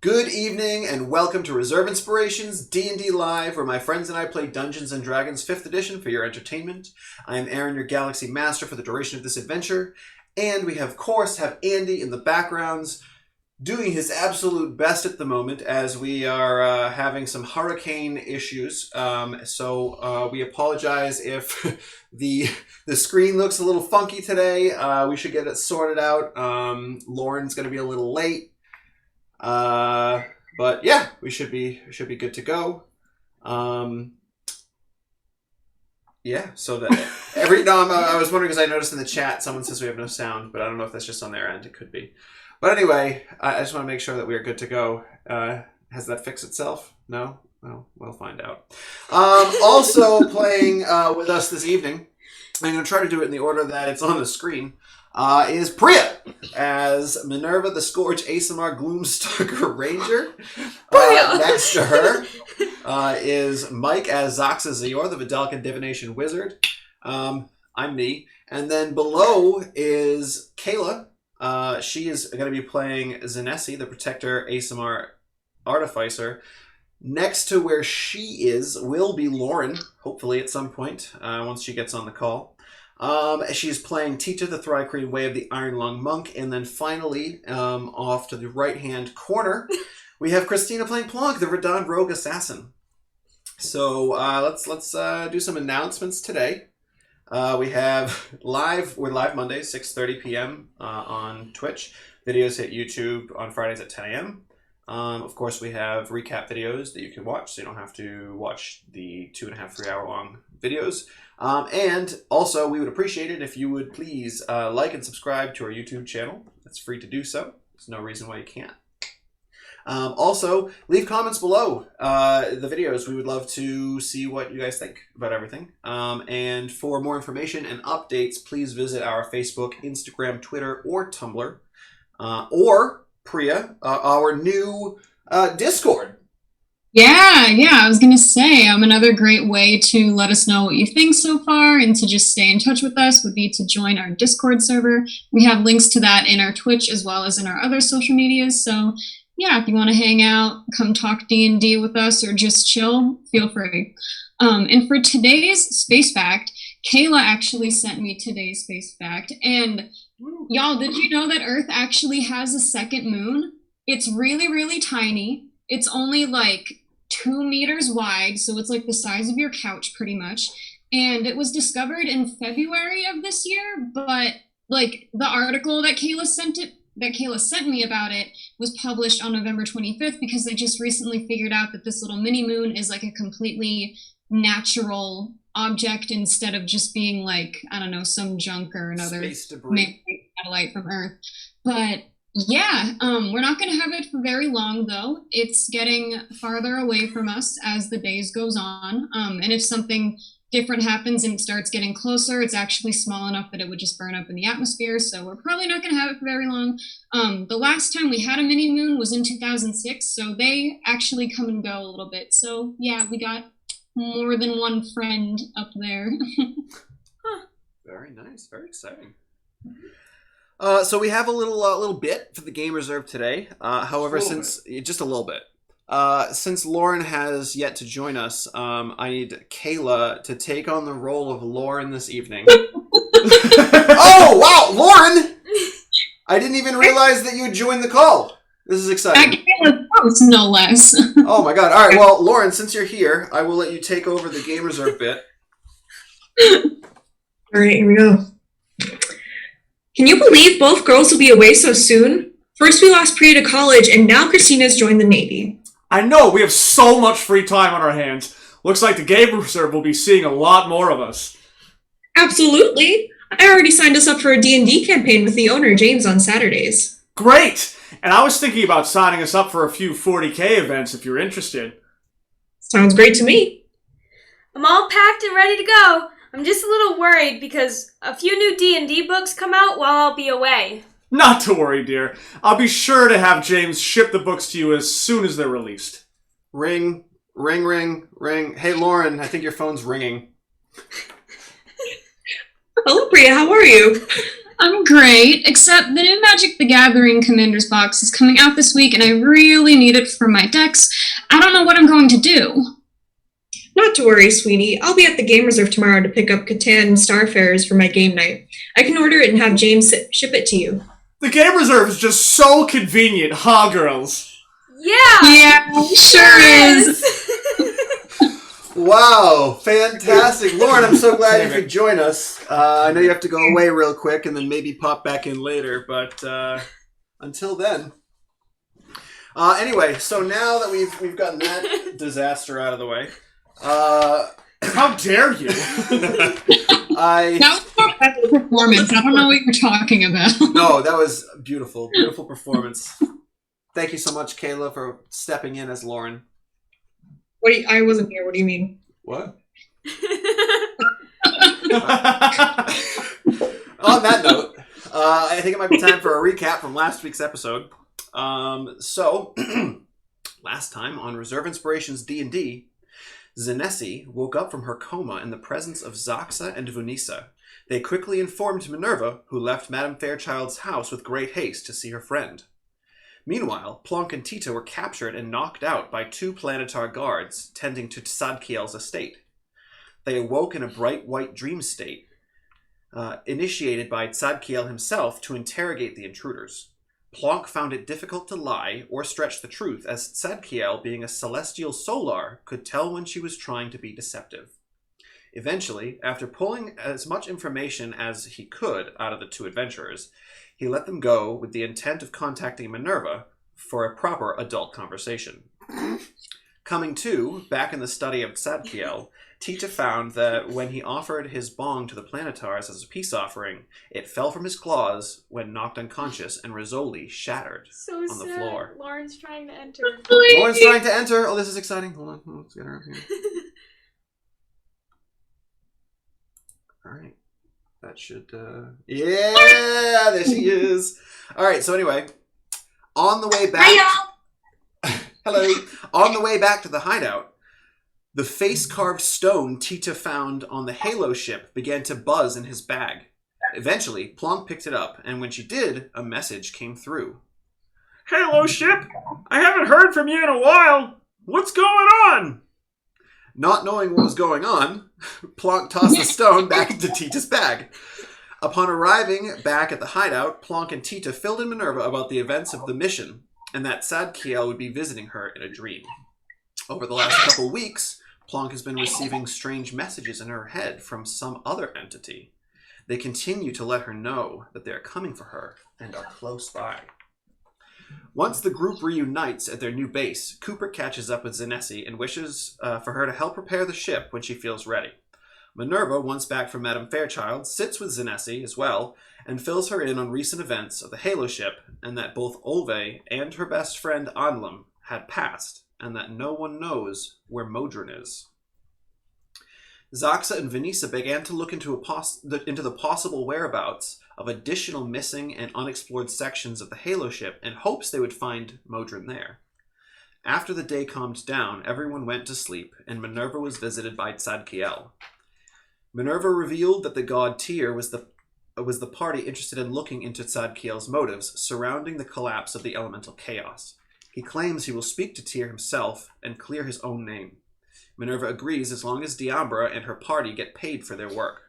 Good evening and welcome to Reserve Inspirations D&D Live, where my friends and I play Dungeons & Dragons 5th edition for your entertainment. I am Aaron, your Galaxy Master for the duration of this adventure, and we of course have Andy in the backgrounds doing his absolute best at the moment as we are having some hurricane issues. So we apologize if the screen looks a little funky today. We should get it sorted out. Lauren's going to be a little late. But yeah, we should be good to go. Yeah, so that I was wondering because I noticed in the chat someone says we have no sound, but I don't know if that's just on their end. It could be. But anyway, I just want to make sure that we are good to go. Has that fixed itself? No? Well, we'll find out. Also playing with us this evening, I'm going to try to do it in the order that it's on the screen, is Priya as Minerva the Scourge ASMR Gloomstalker Ranger. Next to her is Mike as Zoxa Zior, the Vidalcan Divination Wizard. I'm me. And then below is Kayla. She is going to be playing Zanesi, the Protector ASMR Artificer. Next to where she is will be Lauren, hopefully at some point, once she gets on the call. She's playing Tita, the Thrycreen Way of the Iron Lung Monk. And then finally, off to the right-hand corner, we have Christina playing Plonk, the Verdun Rogue Assassin. So let's do some announcements today. We're live Mondays, 6:30 p.m. On Twitch. Videos hit YouTube on Fridays at 10 a.m. Of course, we have recap videos that you can watch, so you don't have to watch the 2.5-3 hour long videos. And also, we would appreciate it if you would please like and subscribe to our YouTube channel. It's free to do so. There's no reason why you can't. Also, leave comments below the videos. We would love to see what you guys think about everything. And for more information and updates, please visit our Facebook, Instagram, Twitter, or Tumblr. Or, Priya, our new Discord. Yeah, I was going to say, another great way to let us know what you think so far and to just stay in touch with us would be to join our Discord server. We have links to that in our Twitch as well as in our other social medias, so yeah, if you want to hang out, come talk D&D with us or just chill, feel free. And for today's Space Fact, Kayla actually sent me today's Space Fact, and y'all, did you know that Earth actually has a second moon? It's really, really tiny. It's only like 2 meters wide, so it's like the size of your couch pretty much. And it was discovered in February of this year, but like the article that Kayla sent me about it was published on November 25th because they just recently figured out that this little mini moon is like a completely natural object instead of just being like, I don't know, some junk or another satellite from Earth. But yeah, we're not going to have it for very long, though. It's getting farther away from us as the days goes on. And if something different happens and it starts getting closer, it's actually small enough that it would just burn up in the atmosphere. So we're probably not going to have it for very long. The last time we had a mini moon was in 2006. So they actually come and go a little bit. So yeah, we got more than one friend up there. Very nice. Very exciting. So we have a little bit for the game reserve today. However, just a little bit. Since Lauren has yet to join us, I need Kayla to take on the role of Lauren this evening. Oh, wow, Lauren! I didn't even realize that you had joined the call. This is exciting. No less. Oh my god. All right, well, Lauren, since you're here, I will let you take over the game reserve bit. All right, here we go. Can you believe both girls will be away so soon? First we lost Priya to college, and now Christina's joined the Navy. I know, we have so much free time on our hands. Looks like the game reserve will be seeing a lot more of us. Absolutely. I already signed us up for a D&D campaign with the owner, James, on Saturdays. Great! And I was thinking about signing us up for a few 40K events if you're interested. Sounds great to me. I'm all packed and ready to go. I'm just a little worried because a few new D&D books come out while I'll be away. Not to worry, dear. I'll be sure to have James ship the books to you as soon as they're released. Ring, ring, ring, ring. Hey, Lauren, I think your phone's ringing. Hello, Priya. How are you? I'm great, except the new Magic the Gathering Commander's box is coming out this week, and I really need it for my decks. I don't know what I'm going to do. Not to worry, sweetie. I'll be at the game reserve tomorrow to pick up Catan and Starfarers for my game night. I can order it and have James ship it to you. The game reserve is just so convenient, huh, girls? Yeah! Yeah, sure is. Wow, fantastic. Lauren, I'm so glad you could join us. I know you have to go away real quick and then maybe pop back in later, but until then. Anyway, so now that we've gotten that disaster out of the way, how dare you? That was a performance. I don't know what you're talking about. No, that was beautiful. Beautiful performance. Thank you so much, Kayla, for stepping in as Lauren. I wasn't here. What do you mean? What? On that note, I think it might be time for a recap from last week's episode. So, last time on Reserve Inspirations D&D, Zanesi woke up from her coma in the presence of Zaxa and Vunisa. They quickly informed Minerva, who left Madame Fairchild's house with great haste to see her friend. Meanwhile, Plonk and Tita were captured and knocked out by 2 Planetar guards tending to Tzadkiel's estate. They awoke in a bright white dream state, initiated by Tzadkiel himself to interrogate the intruders. Plonk found it difficult to lie or stretch the truth, as Tzadkiel, being a celestial solar, could tell when she was trying to be deceptive. Eventually, after pulling as much information as he could out of the 2 adventurers, he let them go with the intent of contacting Minerva for a proper adult conversation. Coming to, back in the study of Tzadkiel, Tita found that when he offered his bong to the Planetars as a peace offering, it fell from his claws when knocked unconscious and Rizzoli shattered So on sad. the floor. Lauren's trying to enter. Lauren's trying to enter. Oh, this is exciting. Hold on. Let's get her up here. All right. That should, yeah, there she is. All right, so anyway, on the way back. Hi, Hello. On the way back to the hideout, the face-carved stone Tita found on the Halo ship began to buzz in his bag. Eventually, Plonk picked it up, and when she did, a message came through. Halo ship, I haven't heard from you in a while. What's going on? Not knowing what was going on, Plonk tossed the stone back into Tita's bag. Upon arriving back at the hideout, Plonk and Tita filled in Minerva about the events of the mission, and that Tzadkiel would be visiting her in a dream. Over the last couple weeks, Plonk has been receiving strange messages in her head from some other entity. They continue to let her know that they are coming for her and are close by. Once the group reunites at their new base, Cooper catches up with Zanesi and wishes for her to help prepare the ship when she feels ready. Minerva, once back from Madame Fairchild, sits with Zanesi as well and fills her in on recent events of the Halo ship and that both Olve and her best friend Anlam had passed and that no one knows where Modron is. Zaxa and Vanessa began to look into the possible whereabouts of additional missing and unexplored sections of the Halo ship in hopes they would find Modron there. After the day calmed down, everyone went to sleep, and Minerva was visited by Tzadkiel. Minerva revealed that the god Tyr was the party interested in looking into Tzadkiel's motives surrounding the collapse of the elemental chaos. He claims he will speak to Tyr himself and clear his own name. Minerva agrees as long as Diambra and her party get paid for their work.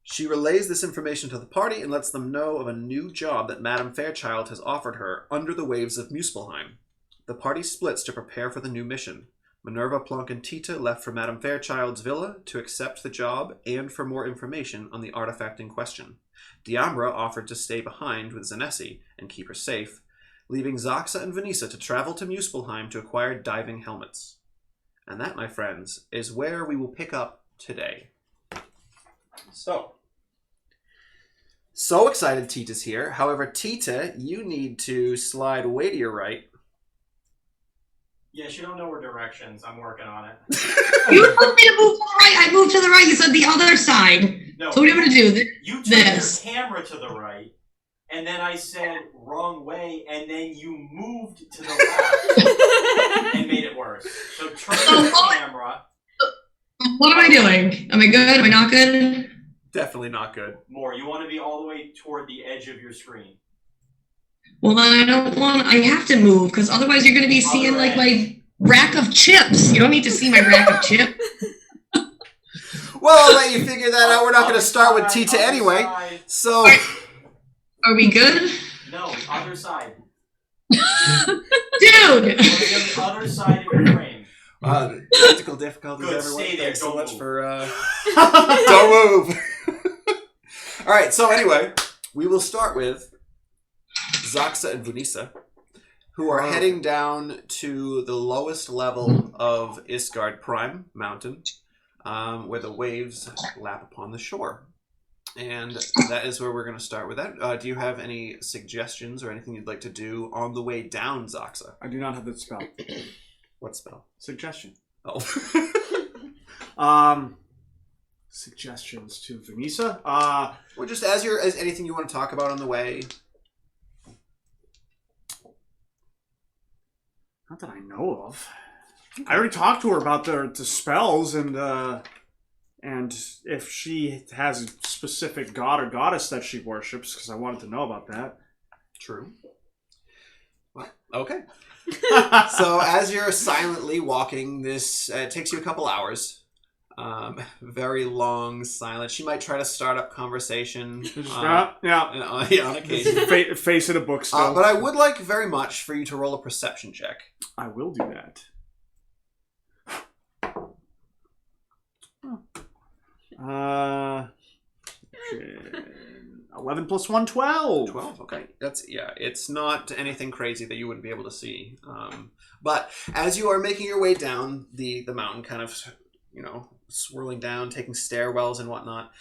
She relays this information to the party and lets them know of a new job that Madame Fairchild has offered her under the waves of Muspelheim. The party splits to prepare for the new mission. Minerva, Plonk, and Tita left for Madame Fairchild's villa to accept the job and for more information on the artifact in question. Diambra offered to stay behind with Zanesi and keep her safe, leaving Zaxa and Vanessa to travel to Muspelheim to acquire diving helmets. And that, my friends, is where we will pick up today. So excited Tita's here. However, Tita, you need to slide way to your right. Yes, you don't know her directions. I'm working on it. You told me to move to the right. I moved to the right. You said the other side. No, So what are you going to do? you took this. your camera to the right, and then I said wrong way, and then you moved to the left and made it worse. So turn the camera. What am I doing? Am I good? Am I not good? Definitely not good. More. You want to be all the way toward the edge of your screen. Well, then I have to move, because otherwise you're going to be seeing, like, my rack of chips. You don't need to see my rack of chips. Well, I'll let you figure that out. We're not going to start with Tita anyway. So... Are we good? No, other side. Dude! The other side of your frame. Technical difficulties, Good, everyone. stay there, Thanks so don't much move. for... don't move! Alright, so anyway, we will start with Zaxa and Vunisa, who are heading down to the lowest level of Isgard Prime Mountain, where the waves lap upon the shore. And that is where we're going to start with that. Do you have any suggestions or anything you'd like to do on the way down, Zaxa? I do not have the spell. What spell? Suggestion. Oh. Suggestions to Vanessa? Or just as anything you want to talk about on the way. Not that I know of. I already talked to her about the spells and if she has a specific god or goddess that she worships, because I wanted to know about that. True. Well, okay. So as you're silently walking, this takes you a couple hours. Very long silence. She might try to start up conversation. On occasion. Face in a book still. But I would like very much for you to roll a perception check. I will do that. 11 plus 1, 12. 12, okay. It's not anything crazy that you wouldn't be able to see. But as you are making your way down the mountain, kind of, swirling down, taking stairwells and whatnot,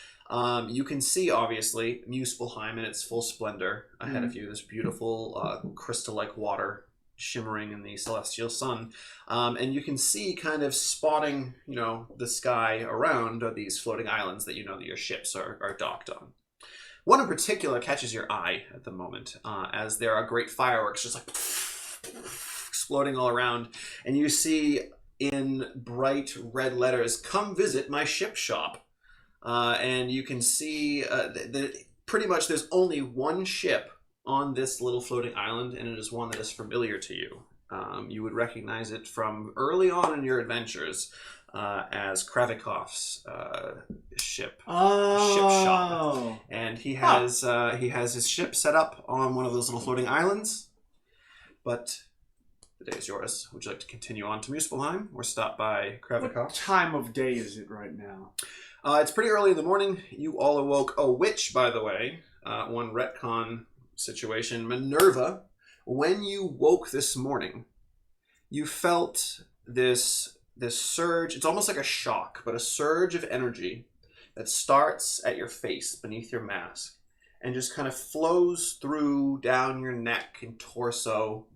you can see, obviously, Muspelheim in its full splendor ahead of you. This beautiful crystal-like water shimmering in the celestial sun. And you can see kind of spotting, the sky around these floating islands that that your ships are docked on. One in particular catches your eye at the moment, as there are great fireworks just like exploding all around. And you see in bright red letters, "Come visit my ship shop." And you can see that pretty much there's only one ship on this little floating island, and it is one that is familiar to you. You would recognize it from early on in your adventures as Kravikov's ship shop, and he has his ship set up on one of those little floating islands. But the day is yours. Would you like to continue on to Muspelheim or stop by Kravikov? What time of day is it right now? It's pretty early in the morning. You all awoke. Oh, which, by the way, one retcon situation, Minerva, when you woke this morning, you felt this surge. It's almost like a shock, but a surge of energy that starts at your face beneath your mask and just kind of flows through down your neck and torso,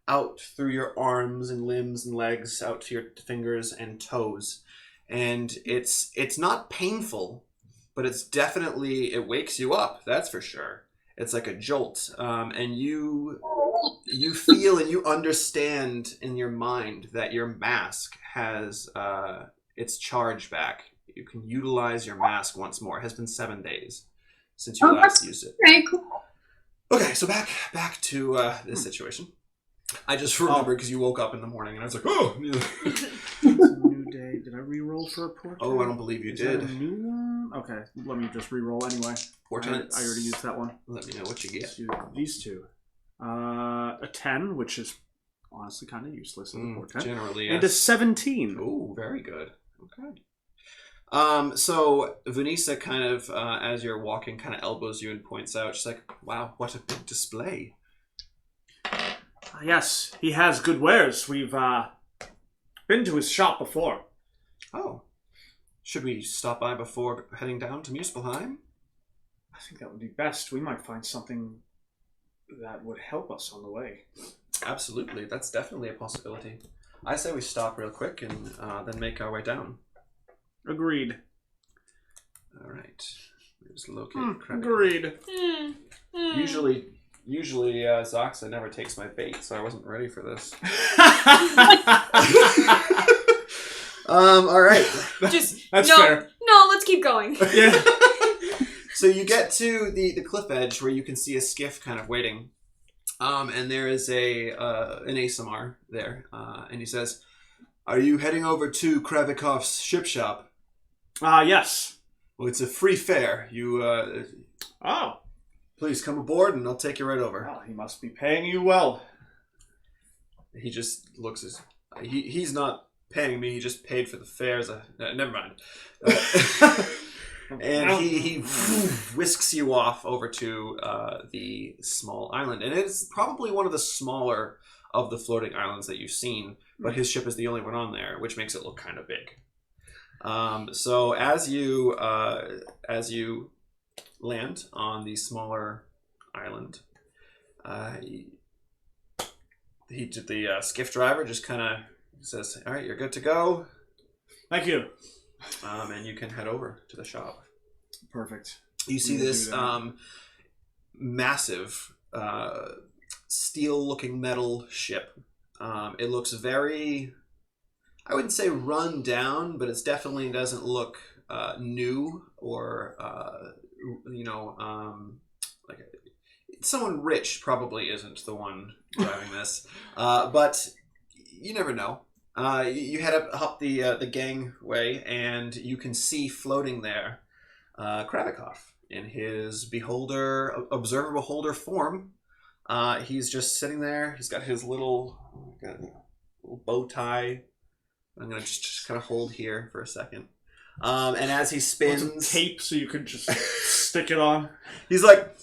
out through your arms and limbs and legs, out to your fingers and toes. And it's not painful, but it's definitely, it wakes you up, that's for sure. It's like a jolt, and you feel and you understand in your mind that your mask has its charge back. You can utilize your mask once more. It has been 7 days since you last used it. Very cool. Okay, so back to this situation. I just remembered because you woke up in the morning and I was like, oh! It's a new day. Did I re-roll for a portrait? Oh, I don't believe you Is did. that a new one? Okay, let me just re-roll anyway. Portraits. I already used that one. Let me know what you get. Let's do these two. A 10, which is honestly kind of useless in a portrait. Generally, yes. And a 17. Ooh, very good. Okay. So Vanessa kind of, as you're walking, kind of elbows you and points out. She's like, wow, what a big display. Yes, he has good wares. We've been to his shop before. Oh. Should we stop by before heading down to Muspelheim? I think that would be best. We might find something that would help us on the way. Absolutely. That's definitely a possibility. I say we stop real quick and then make our way down. Agreed. All right. There's located. Agreed. Usually, Zaxa never takes my bait, so I wasn't ready for this. All right. Just That's no, fair. no. Let's keep going. Yeah. So you get to the cliff edge where you can see a skiff kind of waiting. And there is an Asamar there. And he says, "Are you heading over to Kravikov's ship shop?" Yes. Well, it's a free fare. You, Oh. please come aboard and I'll take you right over. Well, he must be paying you well. He just looks as... He's not paying me, he just paid for the fares. Never mind. And he whisks you off over to the small island. And it's probably one of the smaller of the floating islands that you've seen, but his ship is the only one on there, which makes it look kind of big. So as you land on the smaller island, the skiff driver just kind of says, "All right, you're good to go." Thank you. And you can head over to the shop. Perfect. You see this massive steel-looking metal ship. It looks very, I wouldn't say run down, but it definitely doesn't look new or, like someone rich probably isn't the one driving this. But you never know. You head up the gangway, and you can see floating there Kravikov in his observer beholder form. He's just sitting there. He's got his little bow tie. I'm gonna just kind of hold here for a second. And as he spins, tape so you could just stick it on. He's like,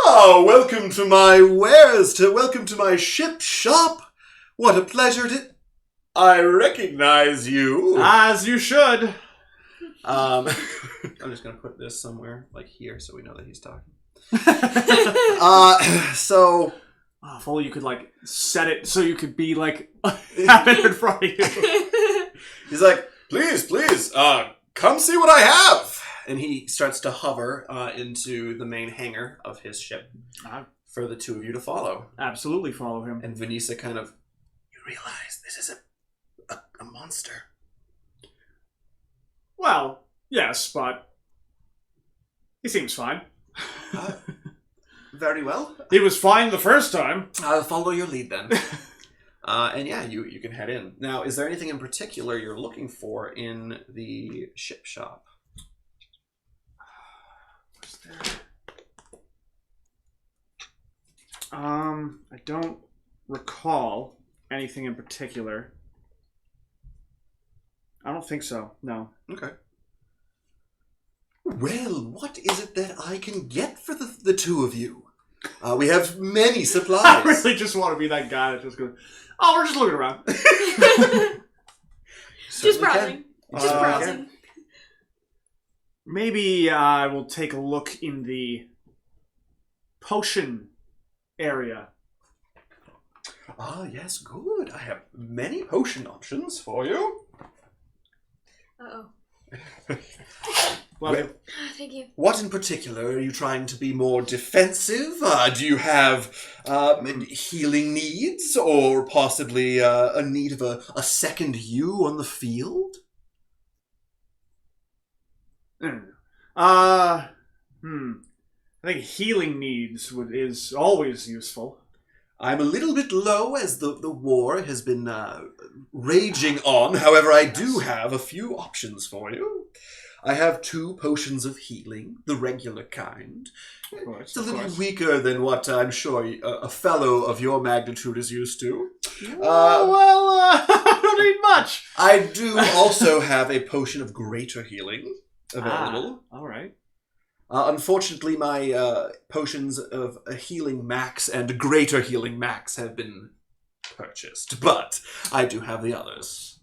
"Oh, welcome to my wares. Welcome to my ship shop. What a pleasure to. I recognize you." As you should. I'm just gonna put this somewhere like here so we know that he's talking. So if only you could like set it so you could be like have it in front of you. He's like, please, come see what I have. And he starts to hover into the main hangar of his ship for the two of you to follow. Absolutely follow him. And Vanessa kind of, you realize this is a monster. Well, yes, but he seems fine. Very well. He was fine the first time. I'll follow your lead then. And yeah, you can head in. Now, is there anything in particular you're looking for in the ship shop? What's there? I don't recall anything in particular. I don't think so, no. Okay. Well, what is it that I can get for the two of you? We have many supplies. I really just want to be that guy that just goes, "Oh, we're just looking around." Just browsing. Just browsing. Maybe I will take a look in the potion area. Yes, good. I have many potion options for you. Uh-oh. Well, Thank you. What in particular are you trying to be more defensive? Do you have healing needs, or possibly a need of a second you on the field? I think healing needs is always useful. I'm a little bit low as the war has been raging on. However, I do have a few options for you. I have 2 potions of healing, the regular kind. It's a little weaker than what I'm sure a fellow of your magnitude is used to. I don't need much. I do also have a potion of greater healing available. All right. Unfortunately, my potions of a healing max and greater healing max have been purchased, but I do have the others.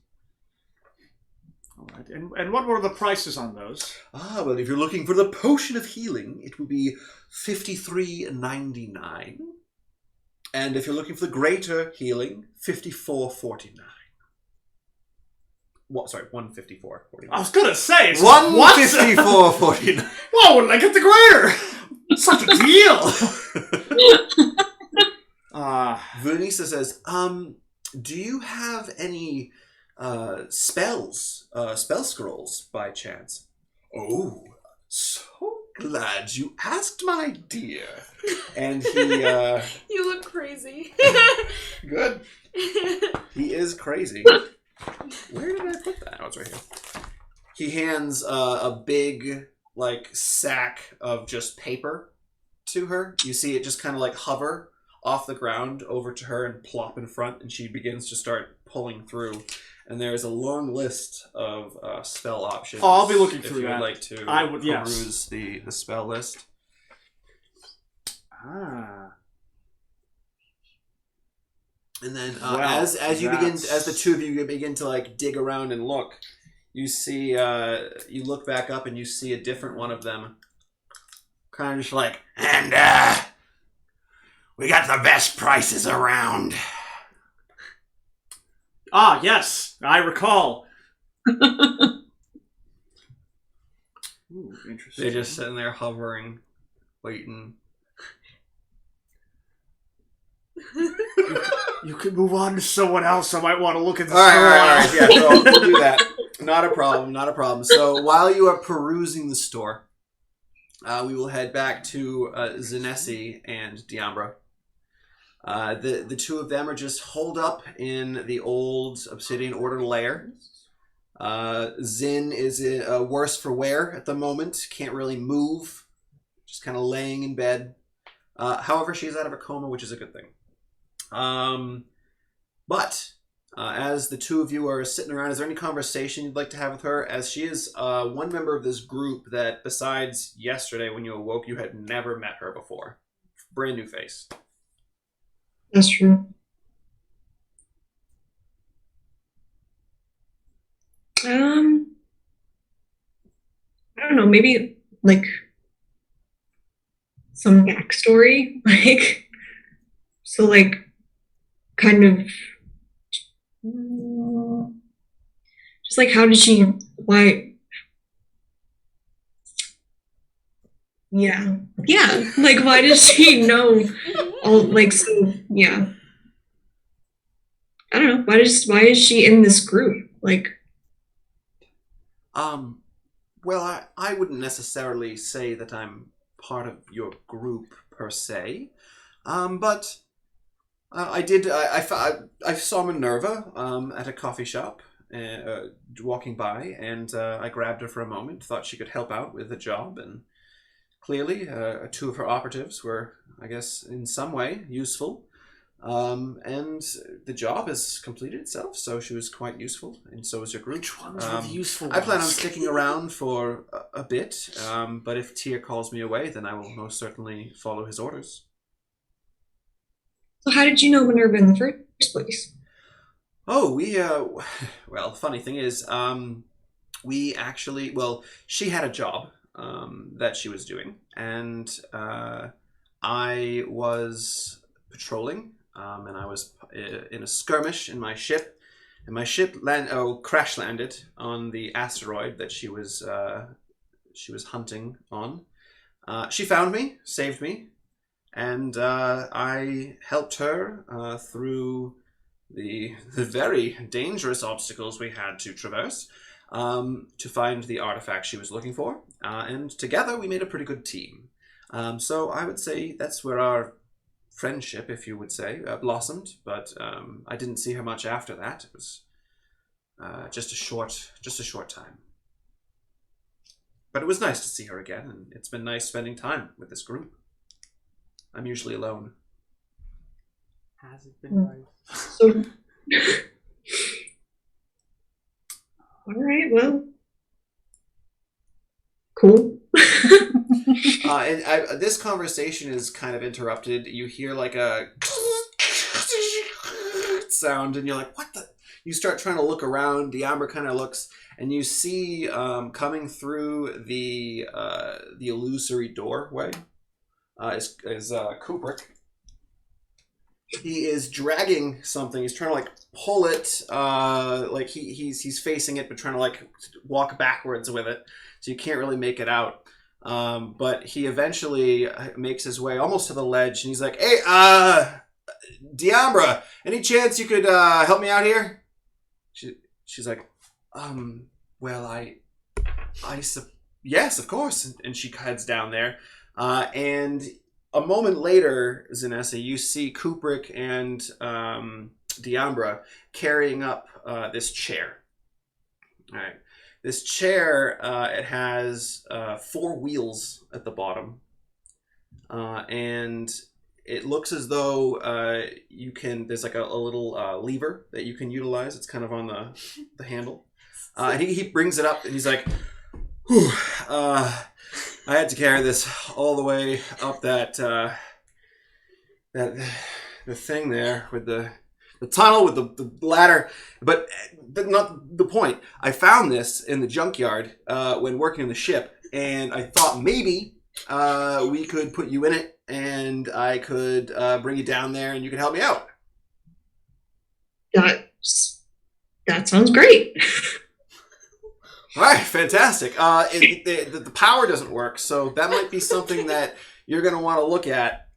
All right. And what were the prices on those? Well, if you're looking for the potion of healing, it will be $53.99. And if you're looking for the greater healing, $54.49. What? Sorry, $154.49. I was gonna say $154.49. Whoa! When did I get the greater? Such a deal. Vanessa says, do you have any spell scrolls by chance? Oh, so glad you asked, my dear. And he, You look crazy. good. He is crazy. Where did I put that? Oh, it's right here. He hands a big, like, sack of just paper to her. You see it just kind of, like, hover off the ground over to her and plop in front, and she begins to start pulling through. And there's a long list of spell options. Oh, I'll be looking through if you that. would like to I would, peruse the spell list. Ah. And then Well, as you begin, that's- as the two of you begin to like dig around and look, you see you look back up and you see a different one of them, kind of just like, and we got the best prices around. Ah, yes, I recall. Ooh, interesting. They're just sitting there hovering, waiting. You could move on to someone else. I might want to look at this All right, for a while. yeah, so we'll do that. Not a problem. So while you are perusing the store, we will head back to Zanesi and Diambra. The two of them are just holed up in the old Obsidian Order lair. Zin is worse for wear at the moment. Can't really move. Just kind of laying in bed. However, she's out of a coma, which is a good thing. But as the two of you are sitting around, is there any conversation you'd like to have with her? As she is one member of this group that, besides yesterday when you awoke, you had never met her before. Brand new face. That's true. I don't know, maybe like some backstory, like so like kind of just like how did she like why does she know all like so yeah. I don't know, why is she in this group? Like Well, I wouldn't necessarily say that I'm part of your group per se, but I saw Minerva at a coffee shop walking by, and I grabbed her for a moment. Thought she could help out with a job, and clearly two of her operatives were, I guess, in some way useful. And the job has completed itself, so she was quite useful, and so was your group. Which ones were the useful I plan on ones? sticking around for a bit, but if Tyr calls me away, then I will most certainly follow his orders. so how did you know Minerva in the first place? Oh, well, funny thing is, we actually, well, she had a job that she was doing, and I was patrolling, and I was in a skirmish in my ship, and my ship crash landed on the asteroid that she was hunting on. She found me, saved me, and I helped her through the very dangerous obstacles we had to traverse to find the artifact she was looking for, and together we made a pretty good team. So I would say that's where our friendship, if you would say, blossomed. But I didn't see her much after that. It was just a short time. But it was nice to see her again, and it's been nice spending time with this group. I'm usually alone. Has it been nice? So all right, well, cool. This conversation is kind of interrupted. You hear like a sound, and you're like, "What the?" You start trying to look around. Diambra kind of looks, and you see coming through the illusory doorway is Kubrick. He is dragging something. He's trying to like pull it, like he's facing it, but trying to like walk backwards with it. So you can't really make it out. But he eventually makes his way almost to the ledge, and he's like, "Hey, Diambra, any chance you could help me out here?" She's like, well, I yes, of course. And she heads down there. And a moment later, Zanessa, you see Kubrick and Diambra carrying up this chair. All right. This chair, it has 4 wheels at the bottom. And it looks as though there's like a little lever that you can utilize. It's kind of on the handle. And he brings it up and he's like, whew, I had to carry this all the way up the thing there with the tunnel with the ladder, but not the point. I found this in the junkyard when working the ship, and I thought maybe we could put you in it, and I could bring you down there, and you could help me out. That sounds great. All right, fantastic. The power doesn't work, so that might be something that you're going to want to look at.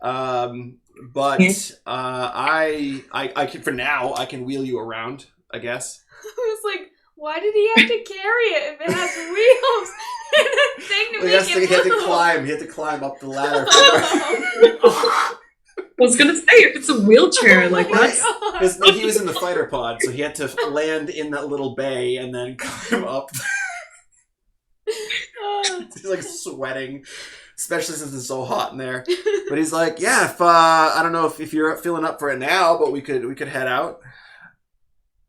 But I can, for now, I can wheel you around, I guess. I was like, why did he have to carry it if it has wheels and a thing to make it move? He had to climb up the ladder. I was gonna say, if it's a wheelchair, like that's... He was in the fighter pod, so he had to land in that little bay and then climb up. He's like sweating, especially since it's so hot in there. But he's like, yeah, if I don't know if you're feeling up for it now, but we could head out.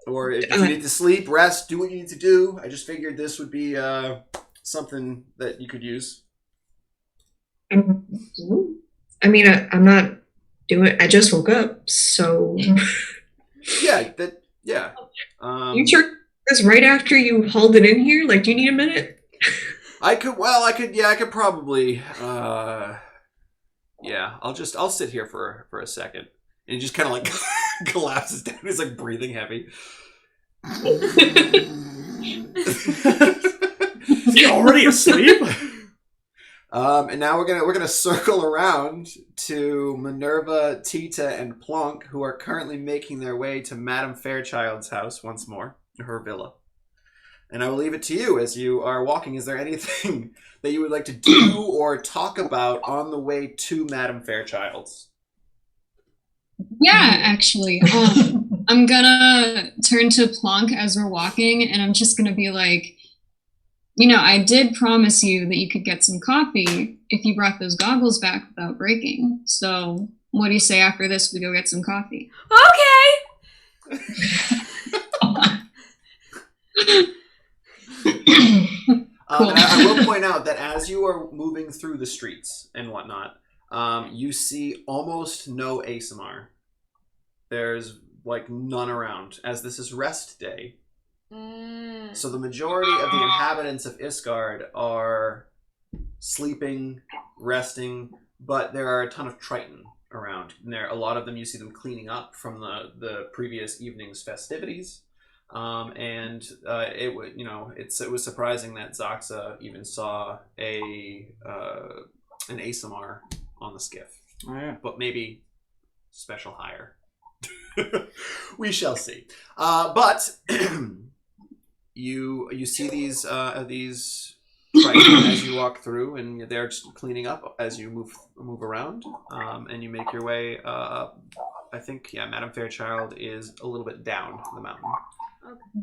Or if you need to sleep, rest, do what you need to do. I just figured this would be something that you could use. I mean, I'm not doing. I just woke up, so Yeah. you took this right after you hauled it in here. Like, do you need a minute? I could probably. I'll sit here for a second. And he just kind of like collapses down. He's like breathing heavy. Is he already asleep? And now we're gonna circle around to Minerva, Tita, and Plonk, who are currently making their way to Madame Fairchild's house once more, her villa. And I will leave it to you as you are walking. Is there anything that you would like to do or talk about on the way to Madame Fairchild's? Yeah, actually. I'm gonna turn to Plonk as we're walking, and I'm just gonna be like, I did promise you that you could get some coffee if you brought those goggles back without breaking. So what do you say after this we go get some coffee? Okay! Cool. And I will point out that as you are moving through the streets and whatnot, you see almost no ASMR. There's like none around, as this is rest day. So the majority of the inhabitants of Isgard are sleeping, resting, but there are a ton of Triton around. And a lot of them, you see them cleaning up from the previous evening's festivities. It was surprising that Zaxa even saw an ASMR on the skiff. Oh, yeah. But maybe special hire. We shall see. But you see these Triton as you walk through, and they're just cleaning up as you move around, and you make your way up. I think Madame Fairchild is a little bit down the mountain. Okay.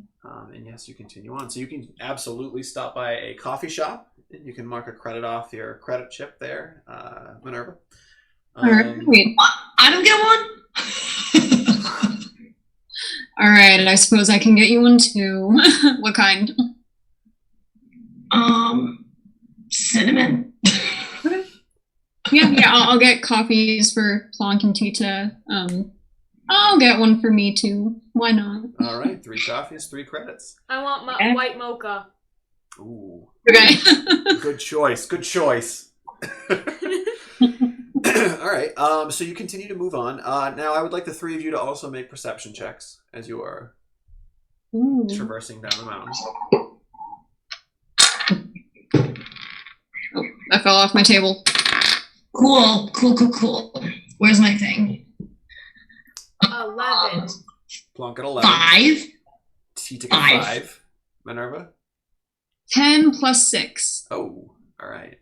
And yes, you continue on. So you can absolutely stop by a coffee shop. You can mark a credit off your credit chip there, Minerva. All right. I don't get one. All right, and I suppose I can get you one too. What kind? Cinnamon. Yeah. I'll get coffees for Plonk and Tita. I'll get one for me too. Why not? All right, 3 coffees, 3 credits. I want my white mocha. Ooh. Okay. Good choice. All right. So you continue to move on. Now I would like the 3 of you to also make perception checks as you are traversing down the mountain. Oh, that fell off my table. Cool. Where's my thing? 11. Plonk at 11. 5. Tita at 5. Minerva? 10 plus 6. Oh, all right.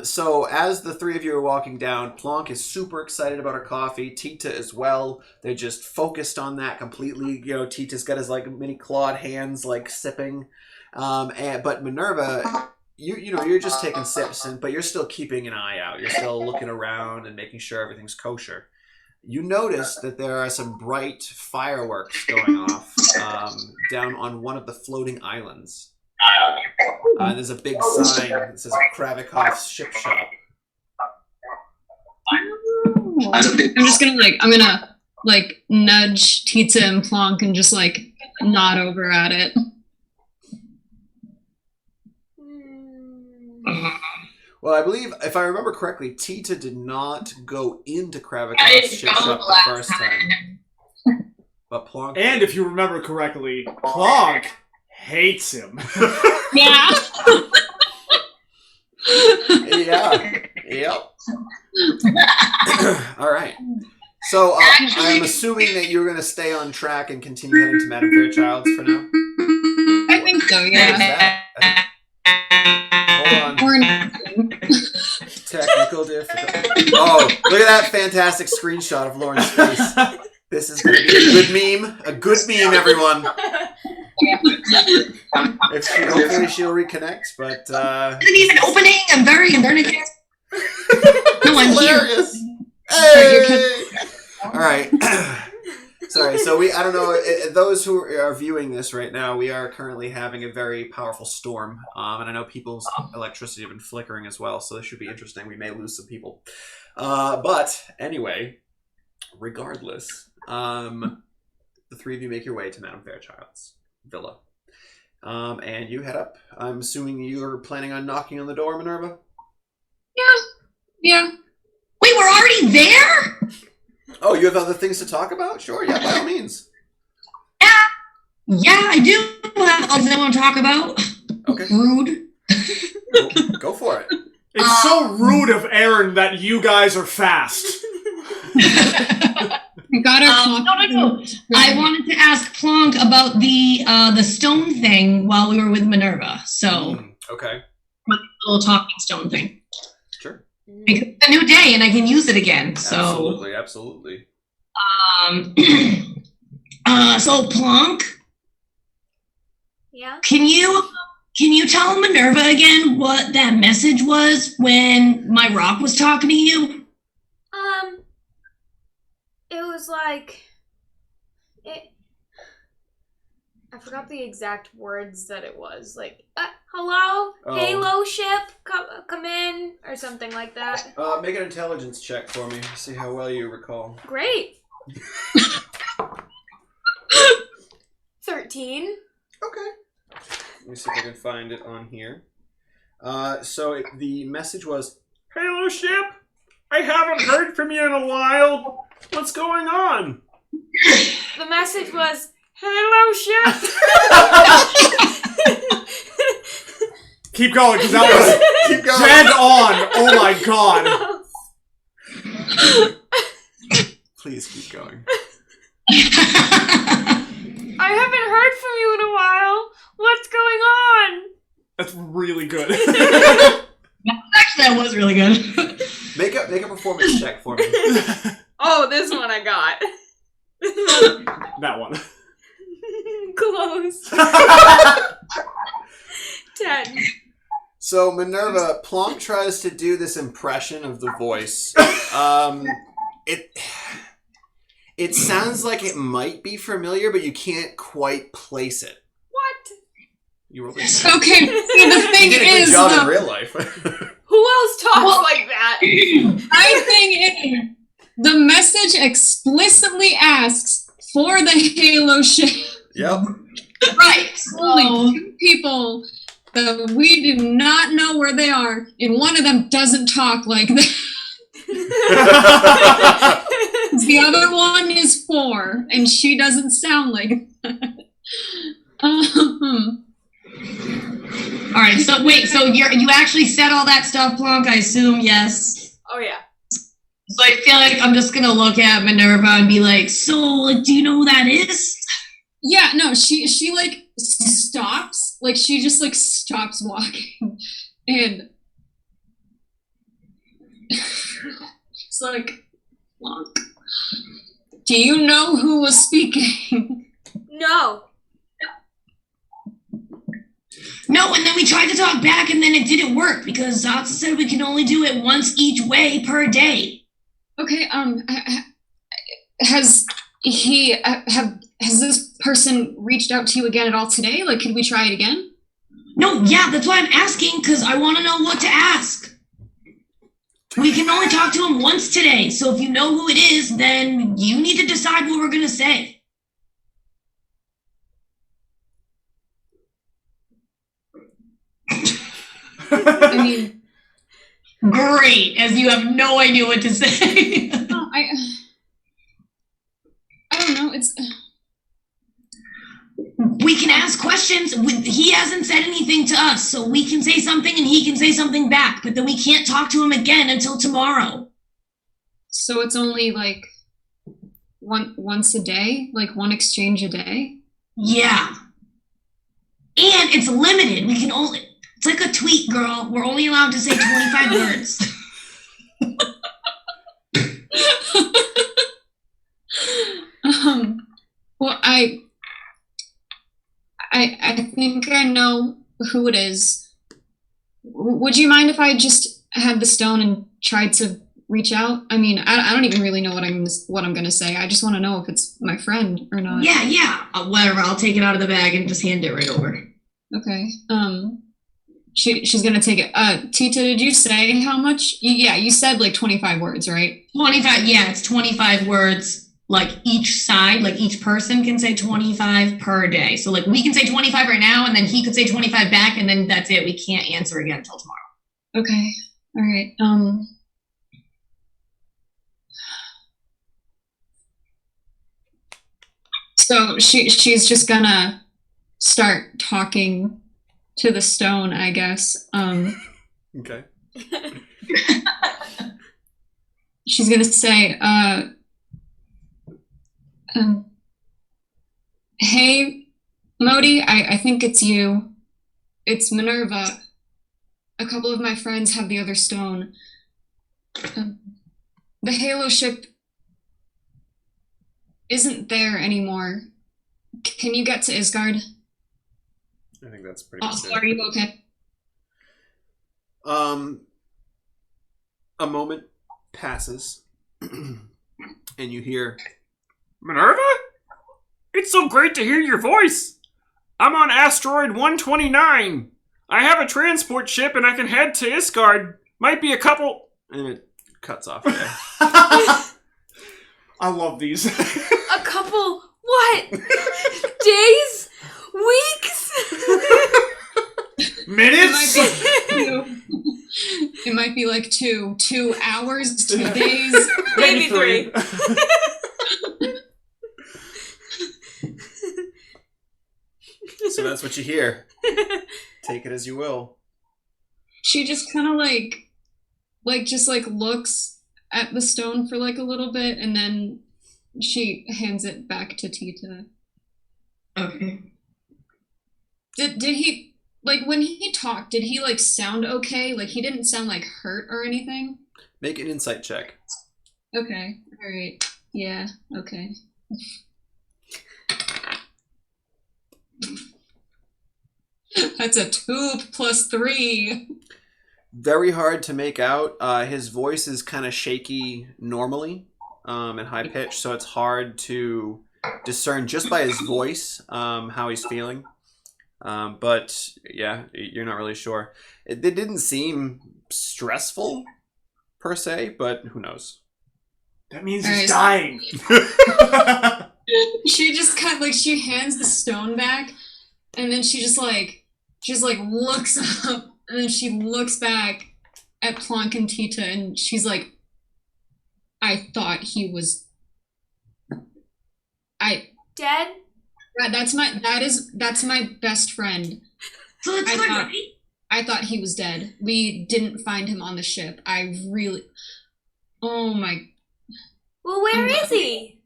So as the three of you are walking down, Plonk is super excited about her coffee. Tita as well. They're just focused on that completely. You know, Tita's got his like mini clawed hands, like sipping. But Minerva, you're just taking sips, but you're still keeping an eye out. You're still looking around and making sure everything's kosher. You notice that there are some bright fireworks going off down on one of the floating islands. And there's a big sign that says Kravikov's Ship Shop. I'm gonna nudge Tita and Plonk and just nod over at it. Well, I believe, if I remember correctly, Tita did not go into Kravikov's Ship Shop the first time. But Plonk... And if you remember correctly, Plonk hates him. Yeah. Yeah. Yep. All right. So I'm assuming that you're going to stay on track and continue heading to Madame Fairchild's for now? I think so, yeah. Hold on. Technical difficulty. Oh, look at that fantastic screenshot of Lauren's face. This is going to be a good meme. A good meme, everyone. Hopefully she'll reconnect, but Isn't even opening. I'm very nervous. No, I'm hilarious. Hey! All right. Sorry. So I don't know. Those who are viewing this right now, we are currently having a very powerful storm, and I know people's electricity have been flickering as well. So this should be interesting. We may lose some people, but anyway, regardless, the three of you make your way to Madame Fairchild's villa, and you head up. I'm assuming you're planning on knocking on the door, Minerva. Yeah. Wait, we're already there? Oh, you have other things to talk about? Sure, yeah, by all means. Yeah, I do have other things I want to talk about. Okay. Rude. Go for it. It's so rude of Aaron that you guys are fast. We got our No. I wanted to ask Plonk about the stone thing while we were with Minerva. So, Okay. the little talking stone thing. Sure. Because it's a new day and I can use it again. So, Absolutely. So Plonk, Yeah? can you tell Minerva again what that message was when my rock was talking to you? It was I forgot the exact words that it was. Hello? Oh. Halo ship? Come in? Or something like that. Make an intelligence check for me. See how well you recall. Great. 13. Okay. Let me see if I can find it on here. The message was, Halo ship, I haven't heard from you in a while. What's going on? The message was, Halo ship! Keep going, because that was keep going. dead on. Oh my god. Please keep going. I haven't heard from you in a while. What's going on? That's really good. Actually, that was really good. Make a performance check for me. Oh, this one I got. That one. Close. 10. So Minerva, Plonk tries to do this impression of the voice. It sounds like it might be familiar, but you can't quite place it. What? You rolled Okay, see, the thing you did a good is, job in real life. Who else talks like that? I think the message explicitly asks for the Halo ship. Yep. Right. Only 2 people that we do not know where they are, and one of them doesn't talk like that. The other one is 4, and she doesn't sound like that. All right. So wait. So you actually said all that stuff, Plonk? I assume yes. Oh, yeah. So I feel like I'm just gonna look at Minerva and be like, "So, do you know who that is?" Yeah, no, she stops like she just like stops walking and it's like, Plunk, do you know who was speaking? No. No, and then we tried to talk back, and then it didn't work because Zatsu said we can only do it once each way per day. Okay, has he has this person reached out to you again at all today? Like, could we try it again? No, yeah, that's why I'm asking, because I want to know what to ask. We can only talk to him once today, so if you know who it is, then you need to decide what we're going to say. I mean, Great, as you have no idea what to say. no, I don't know. It's We can ask questions. He hasn't said anything to us, so we can say something and he can say something back, but then we can't talk to him again until tomorrow. so it's only like once a day, like one exchange a day. Yeah. And it's limited. We can only, it's like a tweet, girl. We're only allowed to say 25 words. Well, I think I know who it is. Would you mind if I just had the stone and tried to reach out? I mean, I don't even really know what I'm gonna say. I just want to know if it's my friend or not. Yeah. Whatever. I'll take it out of the bag and just hand it right over. Okay. She's gonna take it. Tita, did you say how much? Yeah, you said like 25 words, right? 25. Yeah, it's 25 words. Like each side, like each person can say 25 per day. So like we can say 25 right now, and then he could say 25 back, and then that's it. We can't answer again until tomorrow. Okay. All right. So she's just gonna start talking to the stone, I guess. Okay. She's gonna say, hey, Modi, I think it's you. It's Minerva. A couple of my friends have the other stone. The Halo ship isn't there anymore. Can you get to Isgard? I think that's pretty much Are you okay? A moment passes, and you hear, Minerva? It's so great to hear your voice. I'm on asteroid 129. I have a transport ship and I can head to Isgard. Might be a couple... and it cuts off there. I love these. A couple, what? Days? Weeks? Minutes? It might be like 2 hours, 2 days. Maybe 3. So that's what you hear. Take it as you will. She just kind of just looks at the stone for like a little bit, and then she hands it back to Tita. Okay. Did he, like, when he talked, did he like sound okay? Like, he didn't sound like hurt or anything? Make an insight check. Okay. All right. Yeah. Okay. That's a 2 plus 3. Very hard to make out. His voice is kind of shaky normally, and high pitched, so it's hard to discern just by his voice how he's feeling. But yeah, you're not really sure. It didn't seem stressful per se, but who knows? That means All he's right, dying. She just kind of like, she hands the stone back, and then she just looks up, and then she looks back at Plonk and Tita, and she's like, I thought he was Dead? that's my best friend. So it's I good, thought- right? I thought he was dead. We didn't find him on the ship. Oh my, Well, where is he?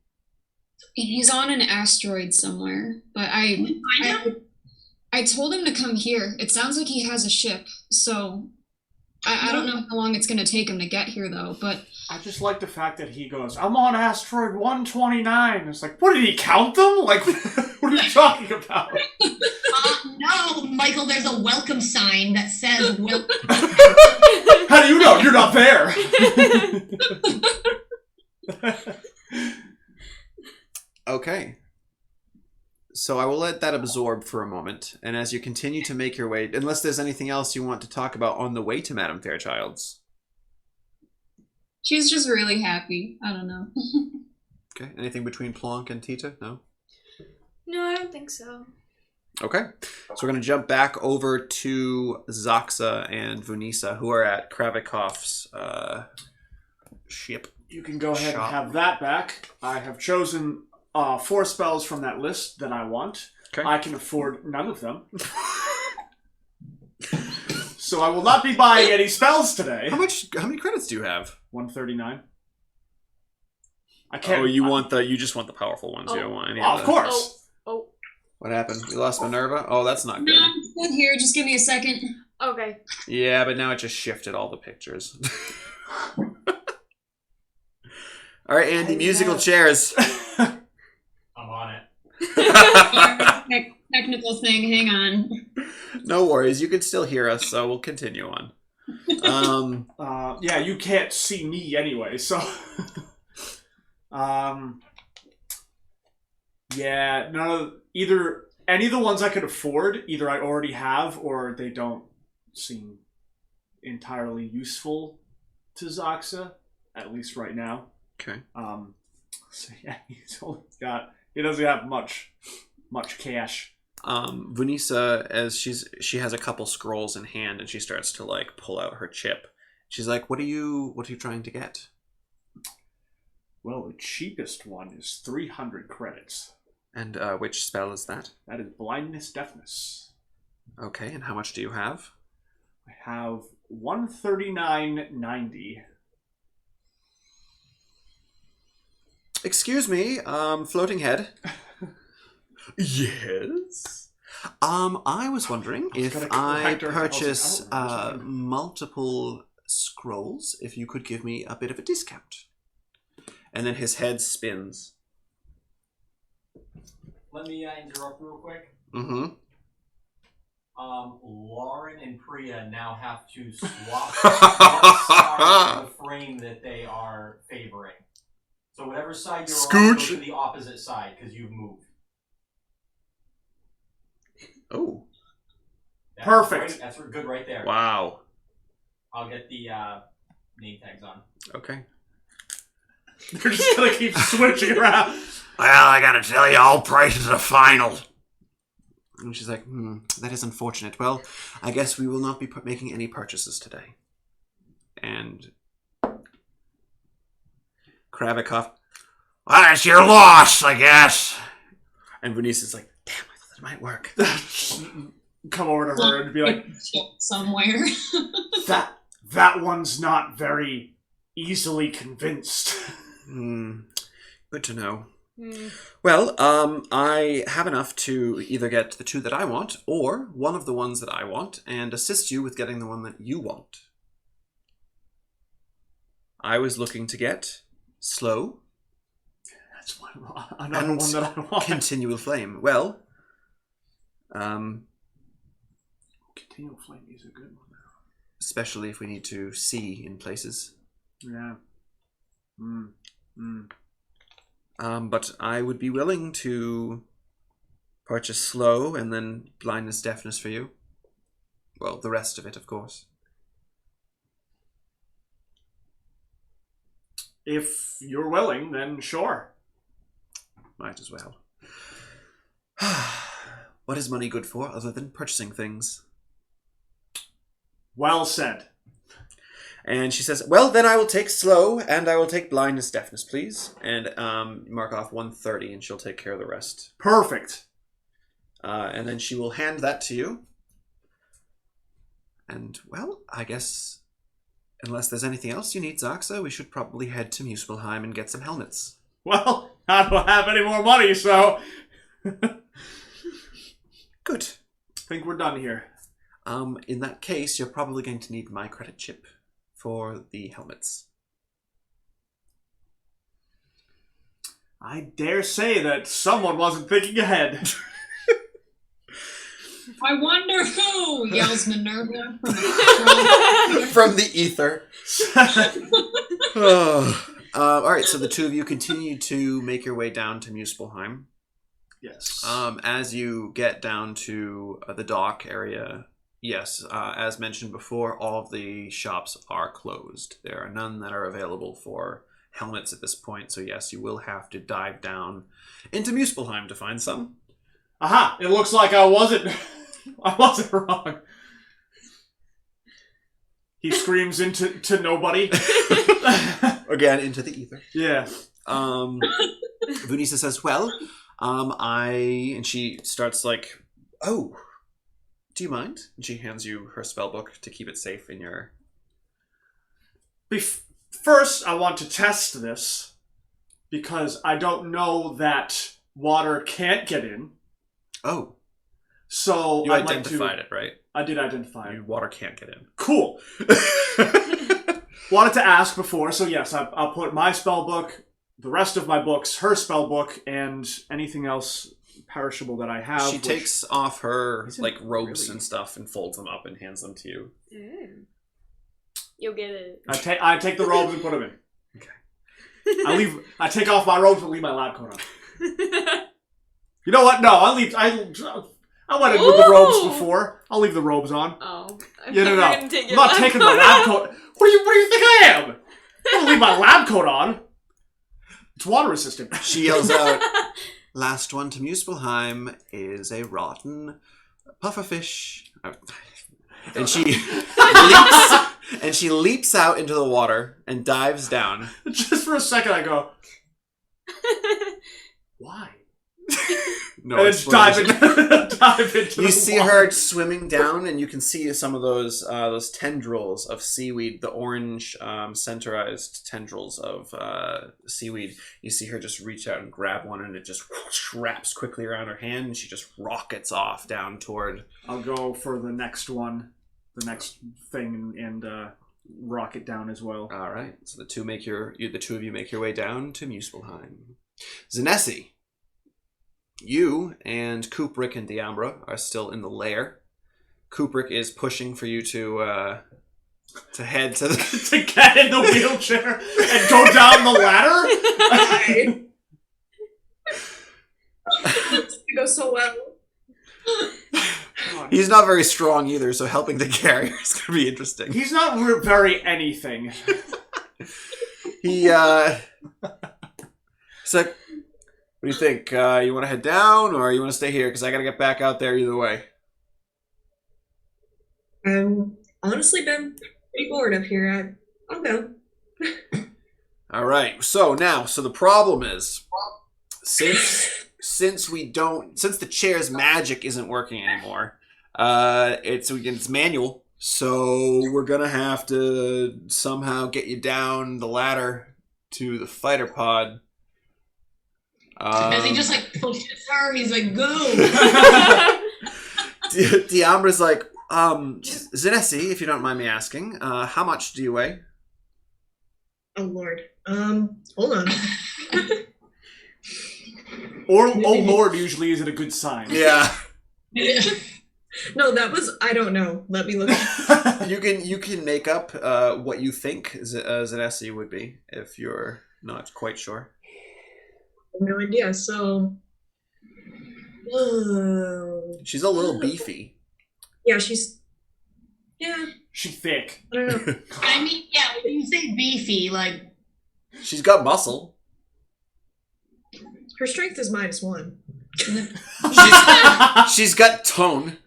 he's on an asteroid somewhere, but Find him? I told him to come here. It sounds like he has a ship, so I don't know how long it's going to take him to get here, though, but... I just like the fact that he goes, I'm on asteroid 129. It's like, what, did he count them? Like, what are you talking about? No, Michael, there's a welcome sign that says welcome. How do you know? You're not there. Okay. So I will let that absorb for a moment, and as you continue to make your way, unless there's anything else you want to talk about on the way to Madame Fairchild's. She's just really happy. I don't know. Okay. Anything between Plonk and Tita? No? No, I don't think so. Okay. So we're going to jump back over to Zaxa and Vunisa, who are at Kravikov's ship. You can go ahead Shop. and have that back. I have chosen 4 spells from that list that I want. Okay. I can afford none of them. So I will not be buying any spells today. How many credits do you have? 139. I can't. Oh, you just want the powerful ones. You don't want any Of the... course. Oh, What happened? You lost Minerva? Oh, that's not good. No, I'm good here. Just give me a second. okay. Yeah, but now it just shifted all the pictures. All right, Andy, musical chairs. I'm on it. Technical thing. Hang on. No worries, you can still hear us, so we'll continue on. Yeah, you can't see me anyway, so. Yeah, either any of the ones I could afford, either I already have or they don't seem entirely useful to Zaxa, at least right now. Okay. So yeah, he doesn't have much cash. Vunisa, as she has a couple scrolls in hand, and she starts to like pull out her chip. She's like, "What are you trying to get?" Well, the cheapest one is 300 credits. And which spell is that? That is blindness, deafness. Okay, and how much do you have? I have 139.90. Excuse me, floating head. Yes. I was wondering I was if gonna I correct her. I was like, purchase I don't remember. multiple scrolls, if you could give me a bit of a discount. And then his head spins. Let me interrupt real quick. Mm-hmm. Lauren and Priya now have to swap what side of the frame that they are favoring. So whatever side you're on, go Scooch. to the opposite side because you've moved. Oh, That's Perfect. Right, that's good right there. wow. I'll get the name tags on. Okay. They're just gonna keep switching around. Well, I gotta tell you, all prices are final. And she's like, that is unfortunate. Well, I guess we will not be making any purchases today. And Kravikov, well, it's your loss, I guess. And Bernice is like, damn, I thought that might work. Come over to her and be like, somewhere. that one's not very easily convinced. Good to know. Hmm. Well, I have enough to either get the 2 that I want, or one of the ones that I want, and assist you with getting the one that you want. I was looking to get Slow That's another one that I want. Continual Flame. Well, Continual Flame is a good one. especially if we need to see in places. Yeah. But I would be willing to purchase Slow and then Blindness, Deafness for you. Well, the rest of it, of course. If you're willing, then sure. Might as well. What is money good for other than purchasing things? Well said. And she says, well, then I will take Slow and I will take Blindness, Deafness, please. And mark off 130 and she'll take care of the rest. Perfect. And then she will hand that to you. And, well, I guess, unless there's anything else you need, Zaxa, we should probably head to Muspelheim and get some helmets. Well, I don't have any more money, so... Good. think we're done here. In that case, you're probably going to need my credit chip for the helmets. I dare say that someone wasn't thinking ahead. I wonder who, yells Minerva From the ether. All right, so the two of you continue to make your way down to Muspelheim. Yes. As you get down to the dock area, yes, as mentioned before, all of the shops are closed. There are none that are available for helmets at this point, so yes, you will have to dive down into Muspelheim to find some. Aha! It looks like I wasn't wrong. He screams into nobody. Again, into the ether. Yeah. Vunisa says, well, and she starts like, oh, do you mind? And she hands you her spellbook to keep it safe in your... First, I want to test this, because I don't know that water can't get in. Oh. So You I'd identified it, right? I did identify it. Water can't get in. Cool. Wanted to ask before, so yes, I'll put my spellbook, the rest of my books, her spellbook, and anything else perishable that I have. She takes off her Isn't like robes really- and stuff and folds them up and hands them to you. You'll get it. I take the robes and put them in. Okay. I take off my robes and leave my lab coat on. You know what? No, I went in with the robes Ooh. before. I'll leave the robes on. Oh. Yeah, no. Gonna take I'm your not lab taking coat my lab off. coat. What do you think I am? I'm gonna leave my lab coat on. It's water resistant. She yells out, last one to Muspelheim is a rotten pufferfish. And she leaps out into the water and dives down. Just for a second, I go, why? No And then dive explanation. into You the see water. her swimming down, and you can see some of those tendrils of seaweed, the orange centerized tendrils of seaweed. You see her just reach out and grab one, and it just wraps quickly around her hand, and she just rockets off down toward... I'll go for the next one, the next thing, and rock it down as well. All right, so the two of you make your way down to Muspelheim. Zanesi, you and Kubrick and Diambra are still in the lair. Kubrick is pushing for you to head to the... To get in the wheelchair and go down the ladder? It's gonna go so well. He's not very strong either, so helping the carrier is going to be interesting. He's not very anything. He's like, what do you think? You want to head down, or you want to stay here? Because I got to get back out there either way. Honestly been pretty bored up here. I'll go. All right. So the problem is, since the chair's magic isn't working anymore, it's manual. So we're gonna have to somehow get you down the ladder to the fighter pod. As he just like pushes her, he's like, go. Diambra's like, Zanesi, if you don't mind me asking, how much do you weigh? Oh lord. Hold on. Or oh lord usually isn't a good sign. Yeah. No, that was I don't know. Let me look. You can make up what you think Zanesi would be if you're not quite sure. No idea. So She's a little beefy. yeah, she's She thick. I don't know. I mean, yeah, when you say beefy, like, She's got muscle. Her strength is -1. She's got tone.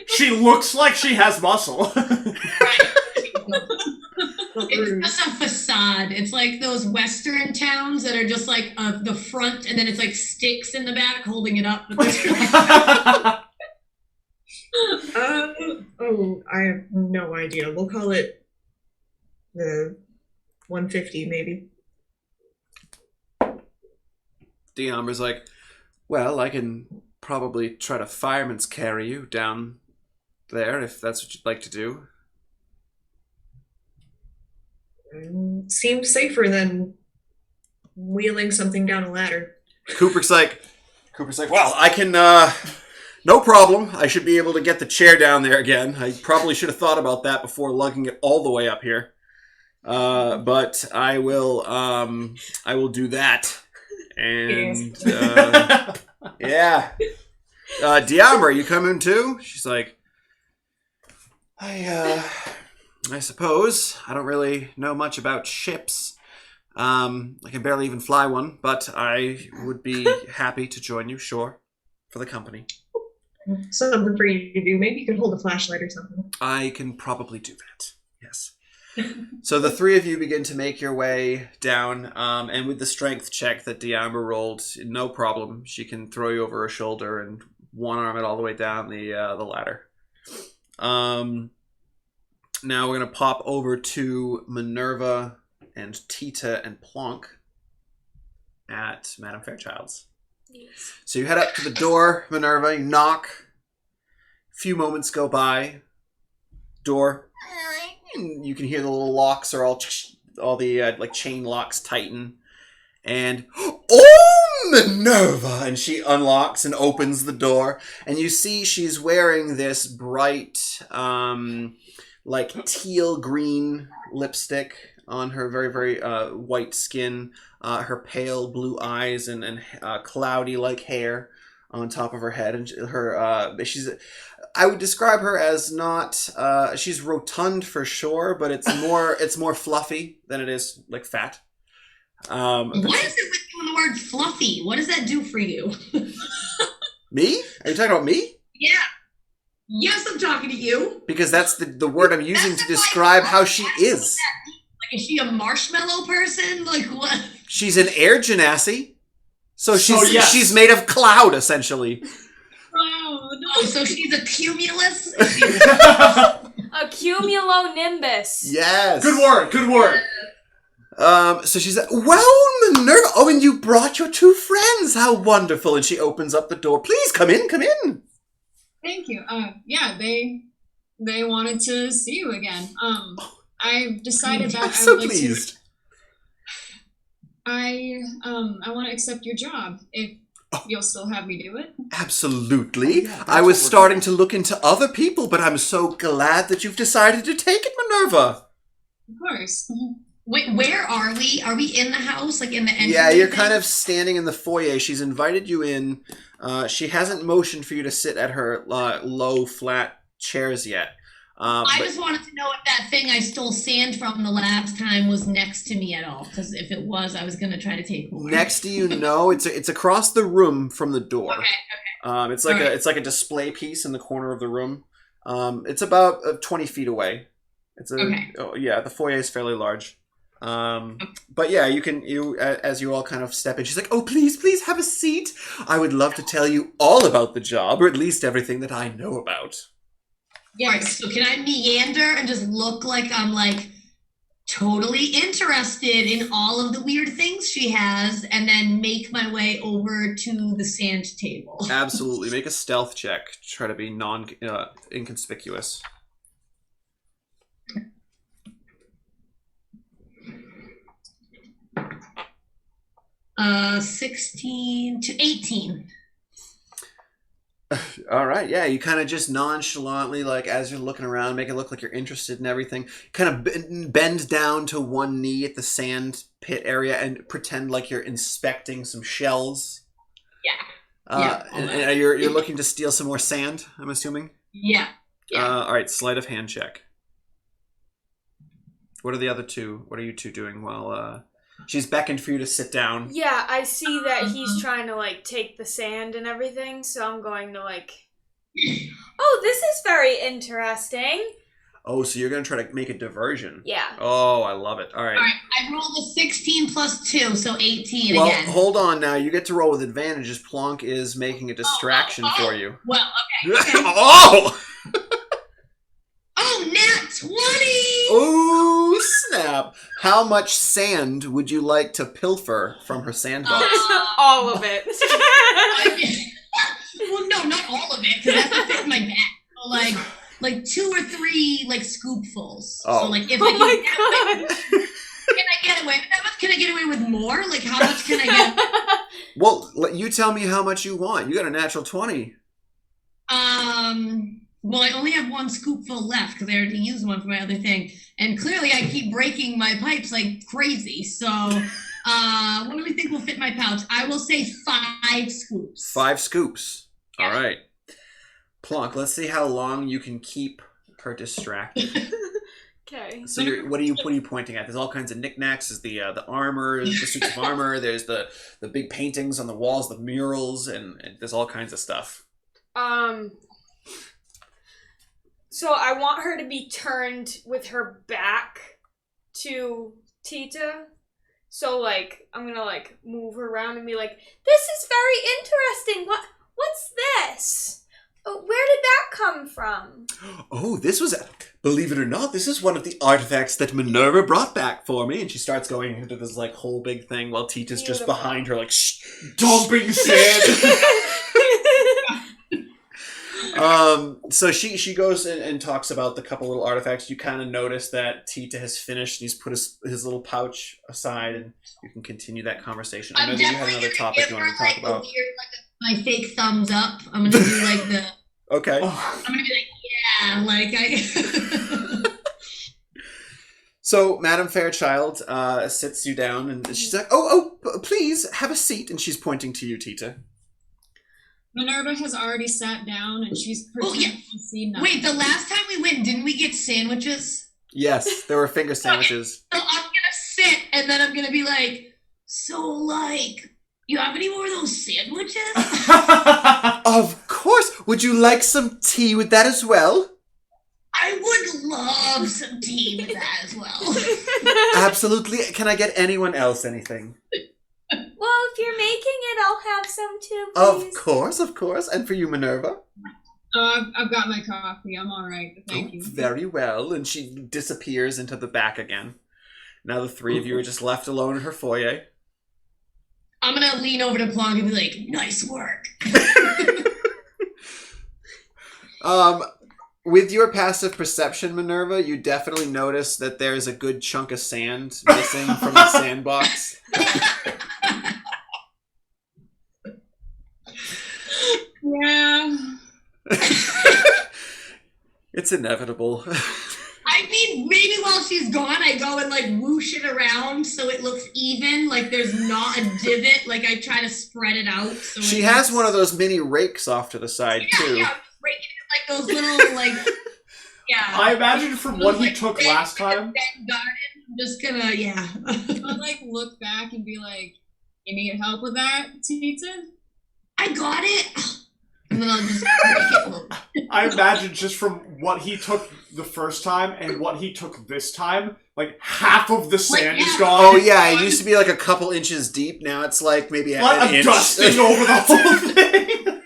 She looks like she has muscle. it's just a facade. It's like those Western towns that are just like the front, and then it's like sticks in the back holding it up. Oh, I have no idea. We'll call it the 150 maybe. Diambra's like, Well, I can probably try to fireman's carry you down there if that's what you'd like to do. Seems safer than wheeling something down a ladder. Cooper's like, well, I can, no problem. I should be able to get the chair down there again. I probably should have thought about that before lugging it all the way up here. But I will do that. And, yeah. Diamber, you coming too? She's like, I suppose. I don't really know much about ships. I can barely even fly one, but I would be happy to join you, sure, for the company. Something for you to do. Maybe you could hold a flashlight or something. I can probably do that, yes. So the three of you begin to make your way down, and with the strength check that Diamber rolled, no problem. She can throw you over her shoulder and one-arm it all the way down the ladder. Now we're going to pop over to Minerva and Tita and Plonk at Madame Fairchild's. Yes. So you head up to the door, Minerva, you knock. A few moments go by. Door. And you can hear the little locks are all the like chain locks tighten. And, oh, Minerva! And she unlocks and opens the door. And you see she's wearing this bright, like teal green lipstick on her very, very white skin, her pale blue eyes and cloudy like hair on top of her head, and I would describe her as not she's rotund for sure, but it's more fluffy than it is like fat. What is it with you and the word fluffy? What does that do for you? Me? Are you talking about me? Yeah. Yes, I'm talking to you. Because that's the word I'm using to describe how she is. Like, is she a marshmallow person? Like, what? She's an air genasi. So yes. She's made of cloud, essentially. Oh, no. So she's a cumulus? A cumulonimbus. Yes. Good word. So she's like, well, Minerva, oh, and you brought your two friends. How wonderful. And she opens up the door. Please, come in. Thank you. Yeah, they wanted to see you again. I've decided that I'm so I would like pleased. to. I want to accept your job if you'll still have me do it. Absolutely. Yeah, I was what we're starting to look into other people, but I'm so glad that you've decided to take it, Minerva. Of course. Wait, where are we? Are we in the house? Like in the entrance? Yeah, you're kind of standing in the foyer. She's invited you in. She hasn't motioned for you to sit at her low, flat chairs yet. I But just wanted to know if that thing I stole sand from the last time was next to me at all. Because if it was, I was going to try to take more. next to you, no, it's across the room from the door. Okay. It's like All right. it's like a display piece in the corner of the room. It's about 20 feet away. Okay. Oh, yeah, the foyer is fairly large. But yeah, as you all kind of step in, she's like, oh, please have a seat. I would love to tell you all about the job, or at least everything that I know about. Alright, so can I meander and just look like I'm like totally interested in all of the weird things she has and then make my way over to the sand table? Absolutely. Make a stealth check. Try to be inconspicuous. 16 to 18. All right, yeah, you kind of just nonchalantly, like, as you're looking around, make it look like you're interested in everything, kind of bend down to one knee at the sand pit area and pretend like you're inspecting some shells. Yeah. And you're looking to steal some more sand, I'm assuming? Yeah. All right, sleight of hand check. What are the other two? What are you two doing while she's beckoned for you to sit down? Yeah, I see that he's trying to, like, take the sand and everything, so I'm going to, like... Oh, this is very interesting. Oh, so you're going to try to make a diversion. Yeah. Oh, I love it. All right. Alright, I rolled a 16 plus 2, so 18 Well, again. hold on now. You get to roll with advantages. Plonk is making a distraction for you. Well, okay. Oh! Oh, nat 20! Oh, snap. How much sand would you like to pilfer from her sandbox? All of it. Well, no, not all of it, because that's to fit in my bag. So, like 2 or 3 like scoopfuls. Oh. So like if Oh I my can, god. can I get away with that much? Can I get away with more? Like how much can I get? Well, you tell me how much you want. You got a natural 20. Well, I only have 1 scoopful left because I already used one for my other thing, and clearly I keep breaking my pipes like crazy. So, what do we think will fit in my pouch? I will say 5 scoops. 5 scoops. Yeah. All right. Plonk, let's see how long you can keep her distracted. Okay. So what are you pointing at? There's all kinds of knickknacks. There's the armor, the suits of armor. There's the big paintings on the walls, the murals, and there's all kinds of stuff. So I want her to be turned with her back to Tita. So like I'm gonna like move her around and be like, "This is very interesting. What's this? Where did that come from?" Oh, believe it or not, this is one of the artifacts that Minerva brought back for me. And she starts going into this like whole big thing while Tita's just Beautiful. behind her like, shh, dumping sand. So she goes and talks about the couple little artifacts. You kind of notice that Tita has finished and he's put his little pouch aside, and you can continue that conversation. I know that you had another topic you wanted to talk about. My fake thumbs up. I'm gonna do like the. Okay. I'm gonna be like, yeah, like I. So Madame Fairchild sits you down, and she's like, "Oh, please have a seat." And she's pointing to you, Tita. Minerva has already sat down and she's pretending to see nothing. Wait, the last time we went, didn't we get sandwiches? Yes, there were finger sandwiches. So I'm gonna sit, and then I'm gonna be like, so like. You have any more of those sandwiches? Of course. Would you like some tea with that as well? I would love some tea with that as well. Absolutely. Can I get anyone else anything? Well, if you're making it, I'll have some too, please. Of course. And for you, Minerva? I've got my coffee. I'm all right. Thank you. Very well. And she disappears into the back again. Now the 3 of you are just left alone in her foyer. I'm gonna lean over to Plonk and be like, nice work. With your passive perception, Minerva, you definitely notice that there's a good chunk of sand missing from the sandbox. Yeah. It's inevitable. I mean, maybe while she's gone, I go and like whoosh it around so it looks even. Like there's not a divot. Like I try to spread it out. So She has one of those mini rakes off to the side, too. Yeah, raking it like those little like. Yeah. I imagine from what he took last time. Garden, I'm just gonna I'll like look back and be like, "You need help with that, Tita?" I got it. And then I'll just break it a little. I imagine just from what he took the first time and what he took this time, like half of the sand is gone. Oh, yeah, it used to be like a couple inches deep. Now it's like maybe an inch. Dusting over the whole thing.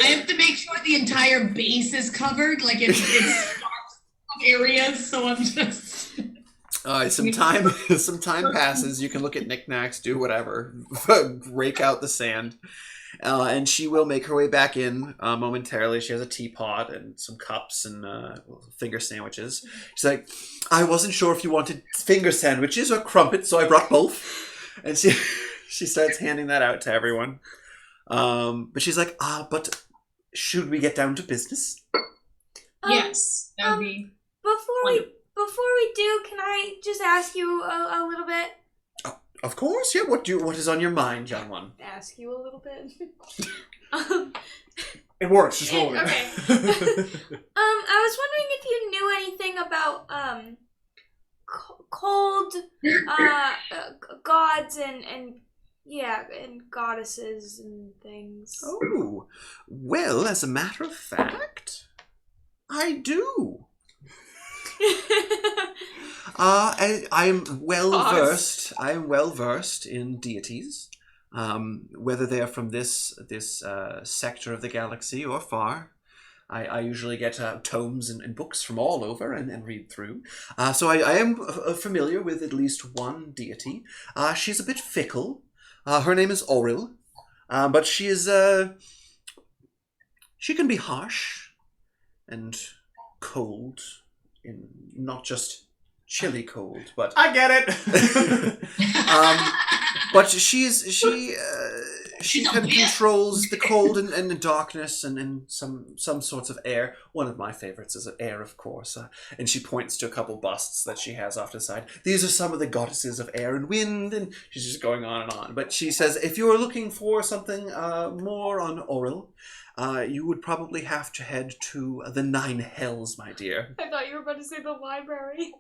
I have to make sure the entire base is covered. Like it starts from areas, so I'm just. Some time passes. You can look at knickknacks, do whatever, rake out the sand. And she will make her way back in momentarily. She has a teapot and some cups and finger sandwiches. She's like, "I wasn't sure if you wanted finger sandwiches or crumpets, so I brought both." And she starts handing that out to everyone. But she's like, but should we get down to business? Yes, that would be. Before we do, can I just ask you a little bit? Of course, yeah. What is on your mind, young one? Ask you a little bit. It works. Just roll it. Okay. I was wondering if you knew anything about cold gods and goddesses and things. Oh, well, as a matter of fact, I do. I'm well versed. I'm well versed in deities, whether they are from this sector of the galaxy or far. I usually get tomes and books from all over and read through. So I am familiar with at least one deity. She's a bit fickle. Her name is Oril. But she is, she can be harsh and cold, in not just chilly cold, but I get it. but she kind of Yeah. controls the cold and the darkness and some sorts of air. One of my favorites is air, of course. And she points to a couple busts that she has off to the side. These are some of the goddesses of air and wind, and she's just going on and on. But she says, if you are looking for something more on Oril, you would probably have to head to the 9 Hells, my dear. I thought you were about to say the library.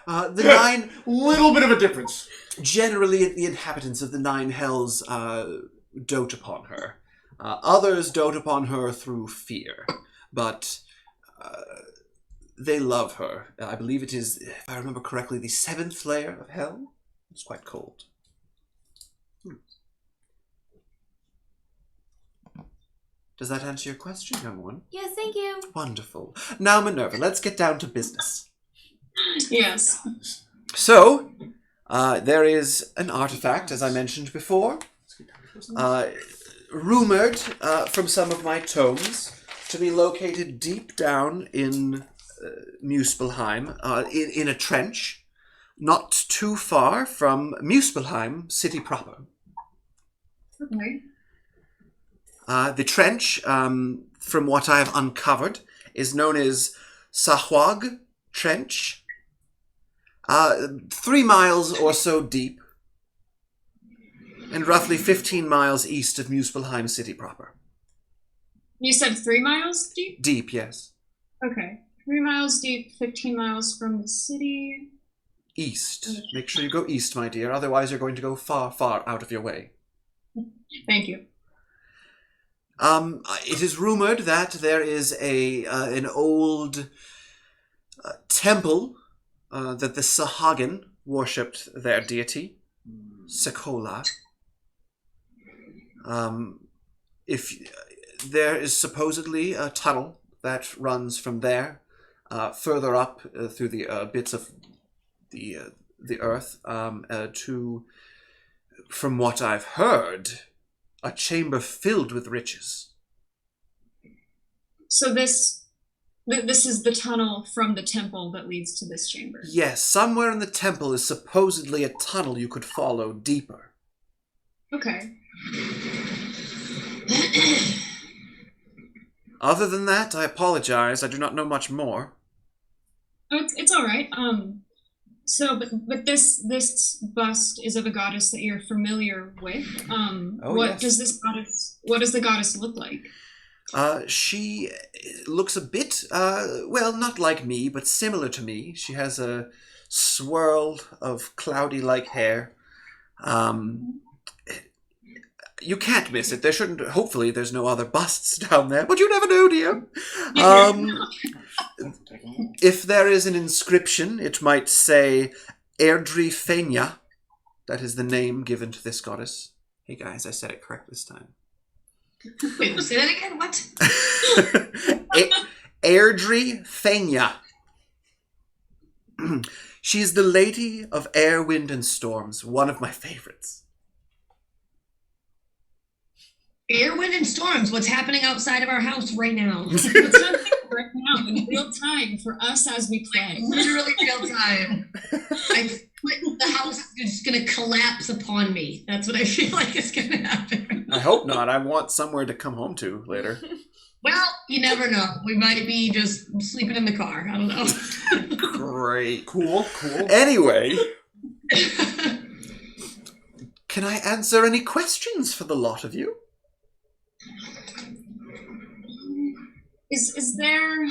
The 9... Little bit of a difference. Generally, the inhabitants of the 9 Hells dote upon her. Others dote upon her through fear, but they love her. I believe it is, if I remember correctly, the 7th layer of Hell. It's quite cold. Does that answer your question, young one? Yes, thank you. Wonderful. Now, Minerva, let's get down to business. Yes. So, there is an artifact, as I mentioned before, rumored from some of my tomes to be located deep down in Muspelheim, in a trench, not too far from Muspelheim city proper. Okay. The trench, from what I have uncovered, is known as Sahwag Trench. 3 miles or so deep, and roughly 15 miles east of Muspelheim city proper. You said 3 miles deep? Deep, yes. Okay. 3 miles deep, 15 miles from the city. East. Make sure you go east, my dear, otherwise you're going to go far, far out of your way. Thank you. It is rumored that there is an old temple that the Sahagin worshipped their deity, Sekola. If there is supposedly a tunnel that runs from there further up through the bits of the earth to, from what I've heard, a chamber filled with riches. So this is the tunnel from the temple that leads to this chamber. Yes, somewhere in the temple is supposedly a tunnel you could follow deeper. Okay. Other than that, I apologize. I do not know much more. Oh, it's all right. So, but this bust is of a goddess that you're familiar with. What yes. What does the goddess look like? She looks a bit, well, not like me, but similar to me. She has a swirl of cloudy-like hair. You can't miss it. There shouldn't. Hopefully, there's no other busts down there, but you never know, dear. If there is an inscription, it might say Erdri Fenya. That is the name given to this goddess. Hey guys, I said it correct this time. Wait, say that again? What? Erdri Fenya. She's the lady of air, wind, and storms. One of my favorites. Air, wind, and storms. What's happening outside of our house right now? What's happening right now in real time for us as we play? Literally real time. The house is just going to collapse upon me. That's what I feel like is going to happen. I hope not. I want somewhere to come home to later. Well, you never know. We might be just sleeping in the car. I don't know. Great. Cool. Anyway, can I answer any questions for the lot of you? Is there?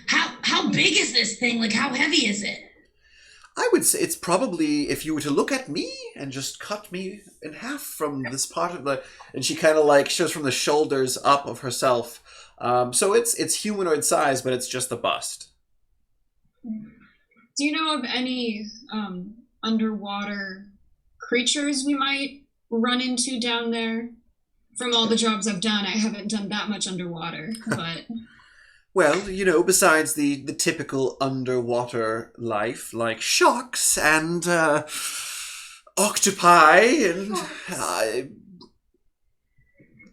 How big is this thing? Like, how heavy is it? I would say it's probably, if you were to look at me and just cut me in half from this part of the, and she kind of like shows from the shoulders up of herself. So it's humanoid size, but it's just the bust. Do you know of any underwater creatures we might run into down there? from all the jobs I've done, I haven't done that much underwater, but Well, you know, besides the typical underwater life, like sharks and octopi, and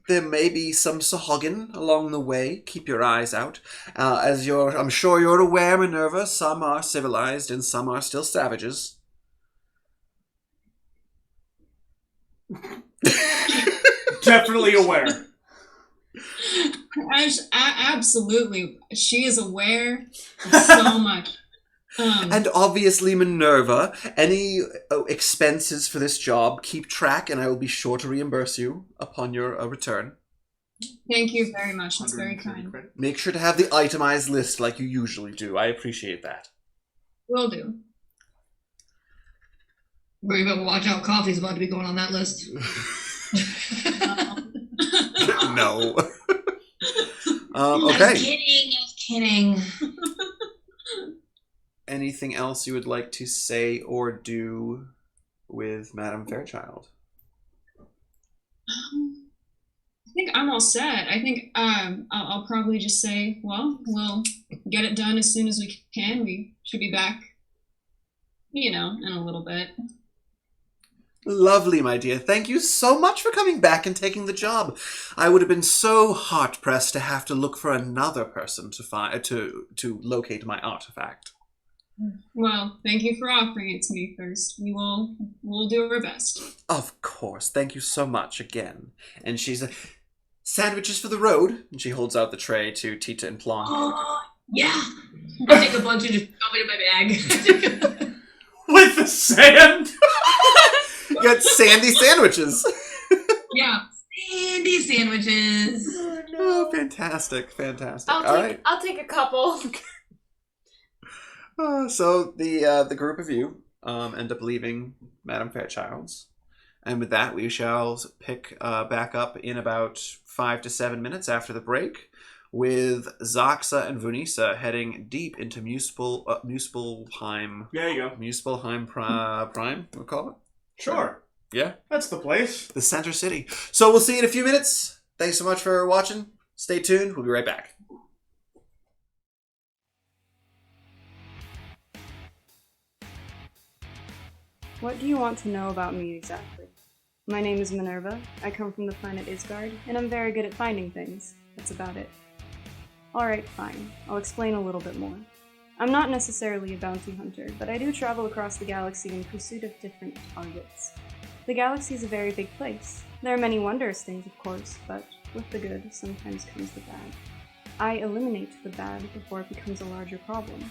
there may be some Sahagin along the way. Keep your eyes out. I'm sure you're aware, Minerva, some are civilized and some are still savages. Definitely aware. Absolutely, she is aware of so much. And obviously, Minerva, any expenses for this job, keep track, and I will be sure to reimburse you upon your return. Thank you very much. That's very kind. Make sure to have the itemized list like you usually do. I appreciate that. Will do. We better watch out. Coffee's about to be going on that list. No. I Okay. was kidding. Anything else you would like to say or do with Madame Fairchild? I think I'm all set. I think I'll probably just say, well, we'll get it done as soon as we can. We should be back, in a little bit. Lovely, my dear. Thank you so much for coming back and taking the job. I would have been so hard-pressed to have to look for another person to locate my artifact. Well, thank you for offering it to me first. We'll do our best. Of course. Thank you so much again. And she's sandwiches for the road. And she holds out the tray to Tita and Plonk. Oh, yeah. I take a bunch and just shove it in my bag. With the sand? You got sandy sandwiches. Yeah. Sandy sandwiches. Oh, fantastic. All right. I'll take a couple. So the group of you end up leaving Madame Fairchild's. And with that, we shall pick back up in about 5 to 7 minutes after the break, with Zaxa and Vunisa heading deep into Muspelheim. There you go. Muspelheim Prime, we'll call it? Sure. Yeah. That's the place. The center city. So we'll see you in a few minutes. Thanks so much for watching. Stay tuned. We'll be right back. What do you want to know about me exactly? My name is Minerva, I come from the planet Isgard, and I'm very good at finding things. That's about it. Alright, fine. I'll explain a little bit more. I'm not necessarily a bounty hunter, but I do travel across the galaxy in pursuit of different targets. The galaxy is a very big place. There are many wondrous things, of course, but with the good sometimes comes the bad. I eliminate the bad before it becomes a larger problem.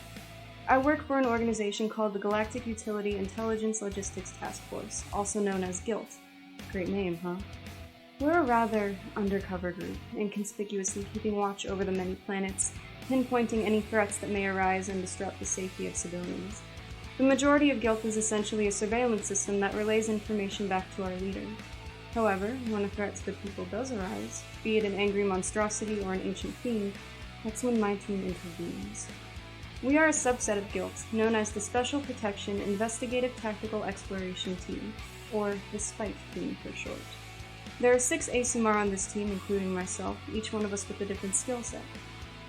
I work for an organization called the Galactic Utility Intelligence Logistics Task Force, also known as GILT. Great name, huh? We're a rather undercover group, inconspicuously keeping watch over the many planets, pinpointing any threats that may arise and disrupt the safety of civilians. The majority of GILT is essentially a surveillance system that relays information back to our leader. However, when a threat to the people does arise, be it an angry monstrosity or an ancient fiend, that's when my team intervenes. We are a subset of GILT, known as the Special Protection Investigative Tactical Exploration Team, or the SPITE team for short. There are 6 ASMR on this team, including myself, each one of us with a different skill set.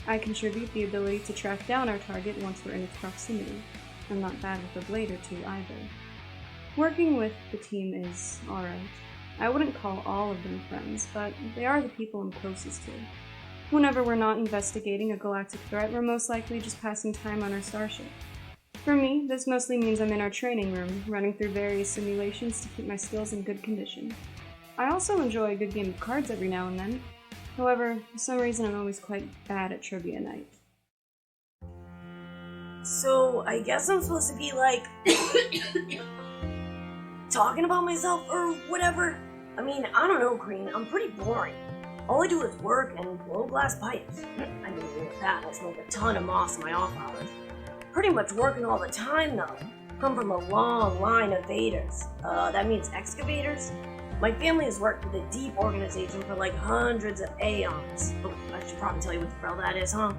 I contribute the ability to track down our target once we're in its proximity. I'm not bad with a blade or two either. Working with the team is alright. I wouldn't call all of them friends, but they are the people I'm closest to. Whenever we're not investigating a galactic threat, we're most likely just passing time on our starship. For me, this mostly means I'm in our training room, running through various simulations to keep my skills in good condition. I also enjoy a good game of cards every now and then. However, for some reason I'm always quite bad at trivia night. So, I guess I'm supposed to be like talking about myself or whatever. I mean, I don't know, Green. I'm pretty boring. All I do is work and blow glass pipes. I mean, with that, I smoke a ton of moss in my off hours. Pretty much working all the time, though. Come from a long line of Vaders. That means excavators. My family has worked with a deep organization for like hundreds of aeons. Oh, I should probably tell you what the hell that is, huh?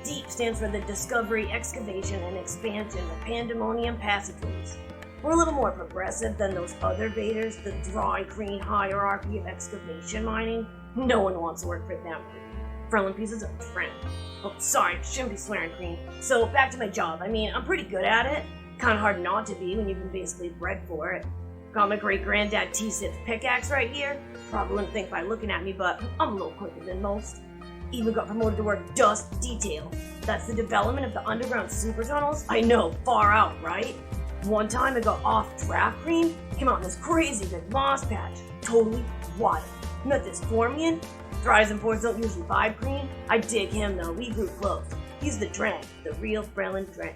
DEEP stands for the Discovery, Excavation, and Expansion of Pandemonium Passageways. We're a little more progressive than those other Vaders, the dry green hierarchy of excavation mining. No one wants to work for them. Frelin pieces are trend. Oh, sorry, shouldn't be swearing, Green. So, back to my job. I mean, I'm pretty good at it. Kinda hard not to be when you've been basically bred for it. Got my great-granddad T-Sip's pickaxe right here. Probably wouldn't think by looking at me, but I'm a little quicker than most. Even got promoted to work dust detail. That's the development of the underground super tunnels. I know, far out, right? One time I got off draft Green, came out in this crazy big moss patch. Totally wild. Met this Formian. Dries and pores don't usually vibe Green. I dig him though, we grew close. He's the Drang, the real Frelin Drang.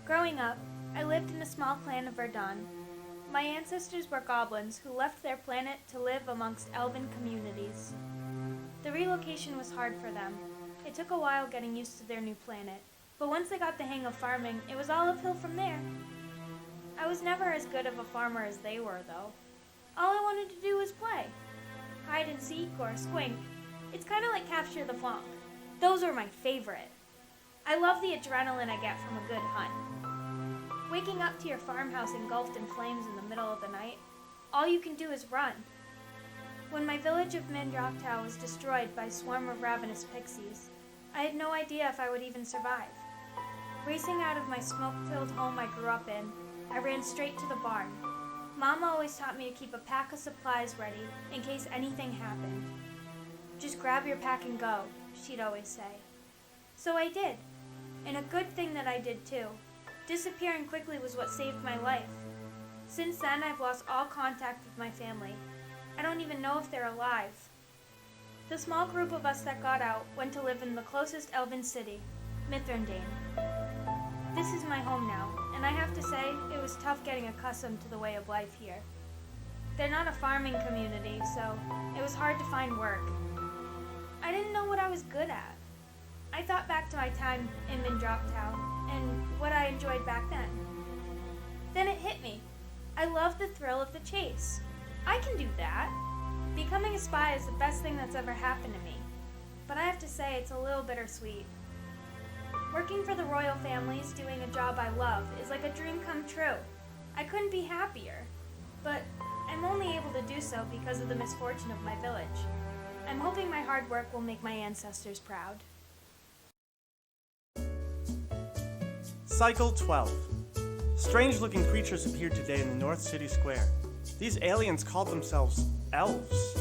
Growing up, I lived in a small clan of Verdun. My ancestors were goblins who left their planet to live amongst elven communities. The relocation was hard for them. It took a while getting used to their new planet, but once they got the hang of farming, it was all uphill from there. I was never as good of a farmer as they were, though. All I wanted to do was play. Hide and seek or squink. It's kind of like capture the flanc. Those are my favorite. I love the adrenaline I get from a good hunt. Waking up to your farmhouse engulfed in flames in the middle of the night, all you can do is run. When my village of Mindroktau was destroyed by a swarm of ravenous pixies, I had no idea if I would even survive. Racing out of my smoke-filled home I grew up in, I ran straight to the barn. Mama always taught me to keep a pack of supplies ready in case anything happened. Just grab your pack and go, she'd always say. So I did, and a good thing that I did too. Disappearing quickly was what saved my life. Since then, I've lost all contact with my family. I don't even know if they're alive. The small group of us that got out went to live in the closest elven city, Mithrandane. This is my home now, and I have to say, it was tough getting accustomed to the way of life here. They're not a farming community, so it was hard to find work. I didn't know what I was good at. I thought back to my time in Mindroktau and what I enjoyed back then. Then it hit me. I love the thrill of the chase. I can do that. Becoming a spy is the best thing that's ever happened to me. But I have to say it's a little bittersweet. Working for the royal families, doing a job I love, is like a dream come true. I couldn't be happier. But I'm only able to do so because of the misfortune of my village. I'm hoping my hard work will make my ancestors proud. Cycle 12. Strange-looking creatures appeared today in the North City Square. These aliens called themselves elves.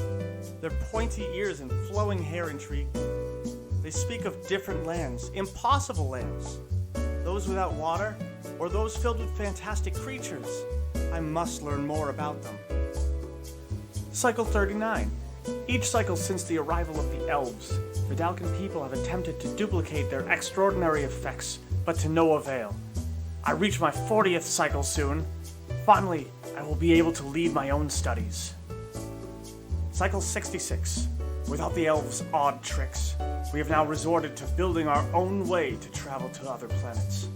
Their pointy ears and flowing hair intrigue me. They speak of different lands, impossible lands. Those without water, or those filled with fantastic creatures. I must learn more about them. Cycle 39. Each cycle since the arrival of the elves, Vidalcan people have attempted to duplicate their extraordinary effects, but to no avail. I reach my 40th cycle soon. Finally, I will be able to lead my own studies. Cycle 66. Without the elves' odd tricks, we have now resorted to building our own way to travel to other planets.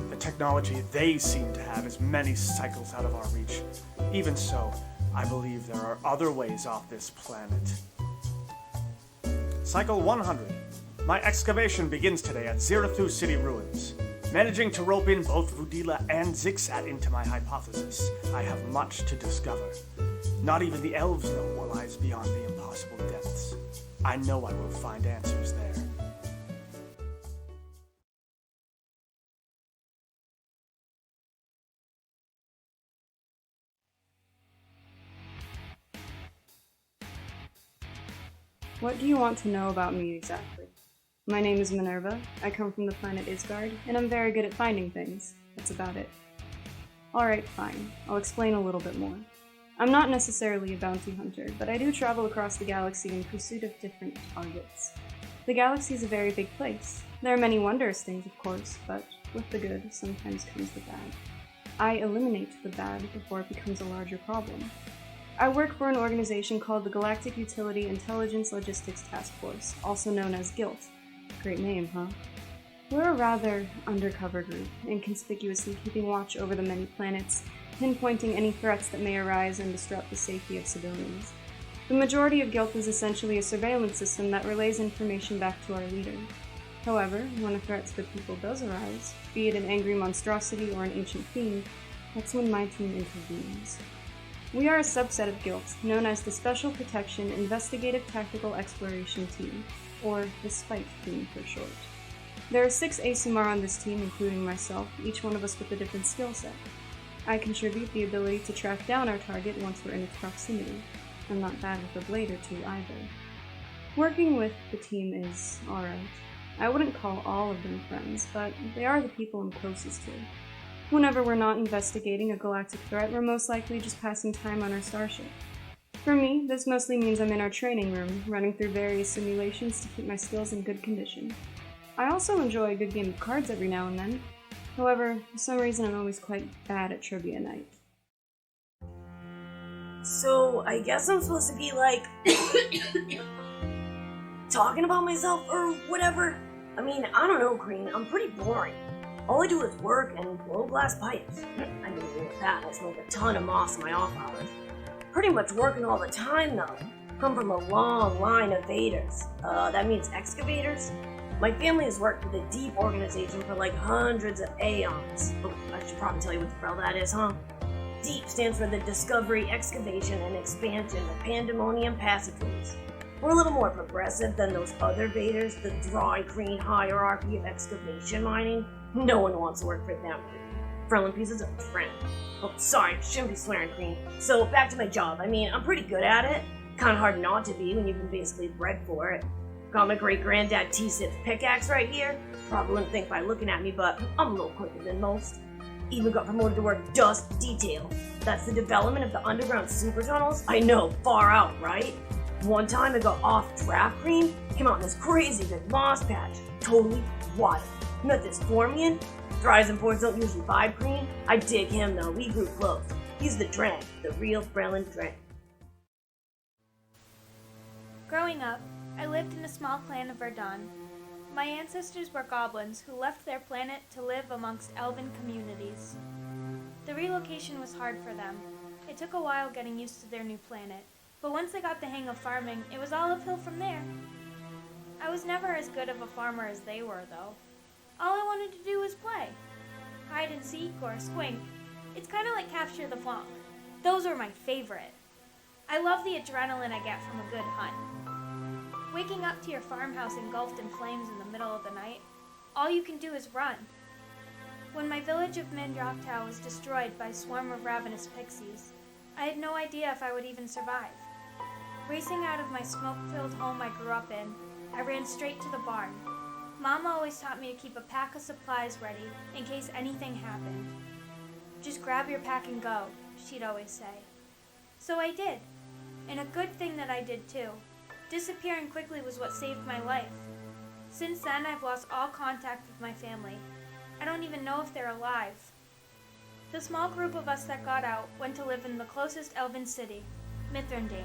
The technology they seem to have is many cycles out of our reach. Even so, I believe there are other ways off this planet. Cycle 100. My excavation begins today at Zirathu City ruins. Managing to rope in both Vudila and Zixat into my hypothesis, I have much to discover. Not even the elves know what lies beyond the impossible depths. I know I will find answers there. What do you want to know about me exactly? My name is Minerva, I come from the planet Isgard, and I'm very good at finding things. That's about it. Alright, fine. I'll explain a little bit more. I'm not necessarily a bounty hunter, but I do travel across the galaxy in pursuit of different targets. The galaxy is a very big place. There are many wondrous things, of course, but with the good sometimes comes the bad. I eliminate the bad before it becomes a larger problem. I work for an organization called the Galactic Utility Intelligence Logistics Task Force, also known as GILT. Great name, huh? We're a rather undercover group, inconspicuously keeping watch over the many planets, pinpointing any threats that may arise and disrupt the safety of civilians. The majority of GILT is essentially a surveillance system that relays information back to our leader. However, when a threat to the people does arise, be it an angry monstrosity or an ancient fiend, that's when my team intervenes. We are a subset of guilds, known as the Special Protection Investigative Tactical Exploration Team, or the SPITE team for short. There are 6 ASMR on this team, including myself, each one of us with a different skill set. I contribute the ability to track down our target once we're in its proximity. I'm not bad with a blade or two either. Working with the team is alright. I wouldn't call all of them friends, but they are the people I'm closest to. Whenever we're not investigating a galactic threat, we're most likely just passing time on our starship. For me, this mostly means I'm in our training room, running through various simulations to keep my skills in good condition. I also enjoy a good game of cards every now and then. However, for some reason I'm always quite bad at trivia night. So, I guess I'm supposed to be like... talking about myself or whatever? I mean, I don't know, Green. I'm pretty boring. All I do is work and blow glass pipes. I can do that. I smoke a ton of moss in my off hours. Pretty much working all the time, though. Come from a long line of vaders. That means excavators. My family has worked with a deep organization for like hundreds of aeons. Oh, I should probably tell you what the hell that is, huh? DEEP stands for the Discovery, Excavation, and Expansion of Pandemonium Passageways. We're a little more progressive than those other vaders, the dry, green hierarchy of excavation mining. No one wants to work for them. Frelin pieces of trend. Oh, sorry, shouldn't be swearing, Green. So, back to my job. I mean, I'm pretty good at it. Kinda hard not to be when you've been basically bred for it. Got my great-granddad T-Sip's pickaxe right here. Probably wouldn't think by looking at me, but I'm a little quicker than most. Even got promoted to work dust detail. That's the development of the underground super tunnels. I know, far out, right? One time I got off draft cream, came out in this crazy big moss patch. Totally wild. Met this Formian. Dries and pores don't usually vibe cream. I dig him though, we grew close. He's the Dren, the real Frelin Dren. Growing up, I lived in a small clan of Verdun. My ancestors were goblins who left their planet to live amongst elven communities. The relocation was hard for them. It took a while getting used to their new planet, but once they got the hang of farming, it was all uphill from there. I was never as good of a farmer as they were, though. All I wanted to do was play. Hide and seek or squink. It's kind of like capture the flanc. Those were my favorite. I love the adrenaline I get from a good hunt. Waking up to your farmhouse engulfed in flames in the middle of the night, all you can do is run. When my village of Mindroktau was destroyed by a swarm of ravenous pixies, I had no idea if I would even survive. Racing out of my smoke-filled home I grew up in, I ran straight to the barn. Mama always taught me to keep a pack of supplies ready in case anything happened. Just grab your pack and go, she'd always say. So I did, and a good thing that I did too. Disappearing quickly was what saved my life. Since then, I've lost all contact with my family. I don't even know if they're alive. The small group of us that got out went to live in the closest elven city, Mithrandane.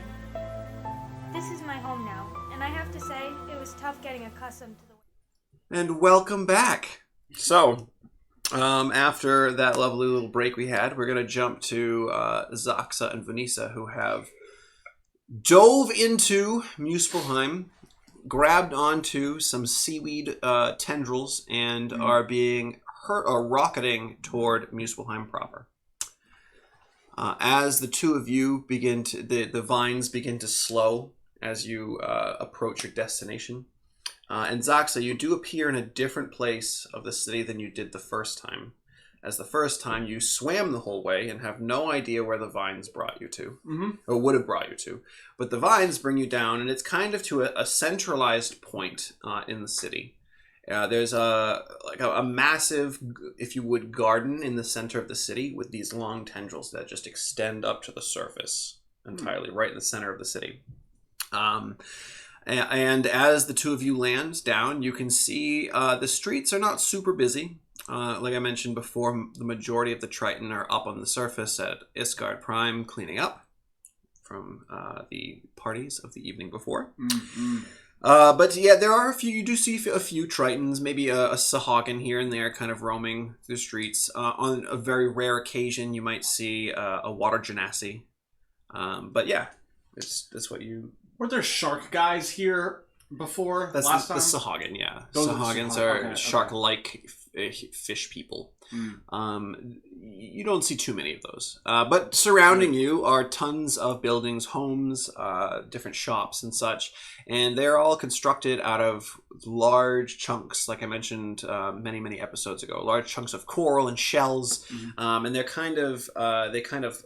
This is my home now, and I have to say, it was tough getting accustomed to the way. And welcome back. So, after that lovely little break we had, we're going to jump to Zaxa and Vanessa, who have dove into Muspelheim, grabbed onto some seaweed tendrils, and are being rocketing toward Muspelheim proper. As the two of you begin to, the vines begin to slow as you approach your destination. And Zaxa, you do appear in a different place of the city than you did the first time. As the first time, you swam the whole way and have no idea where the vines brought you to, or would have brought you to. But the vines bring you down, and it's kind of to a centralized point in the city. There's a massive, if you would, garden in the center of the city with these long tendrils that just extend up to the surface entirely, right in the center of the city. And as the two of you land down, you can see the streets are not super busy. Like I mentioned before, the majority of the Triton are up on the surface at Isgard Prime cleaning up from the parties of the evening before. But yeah, there are a few, you do see a few Tritons, maybe a Sahagin here and there kind of roaming the streets. On a very rare occasion, you might see a water genasi. But yeah, it's what you... Were there shark guys here before That's last the time? Sahagin, yeah. Those are the Sahagins Sahagin, are okay. shark-like fish people. Mm. You don't see too many of those. But surrounding you are tons of buildings, homes, different shops and such. And they're all constructed out of large chunks, like I mentioned many episodes ago. Large chunks of coral and shells. Mm-hmm. And they're they kind of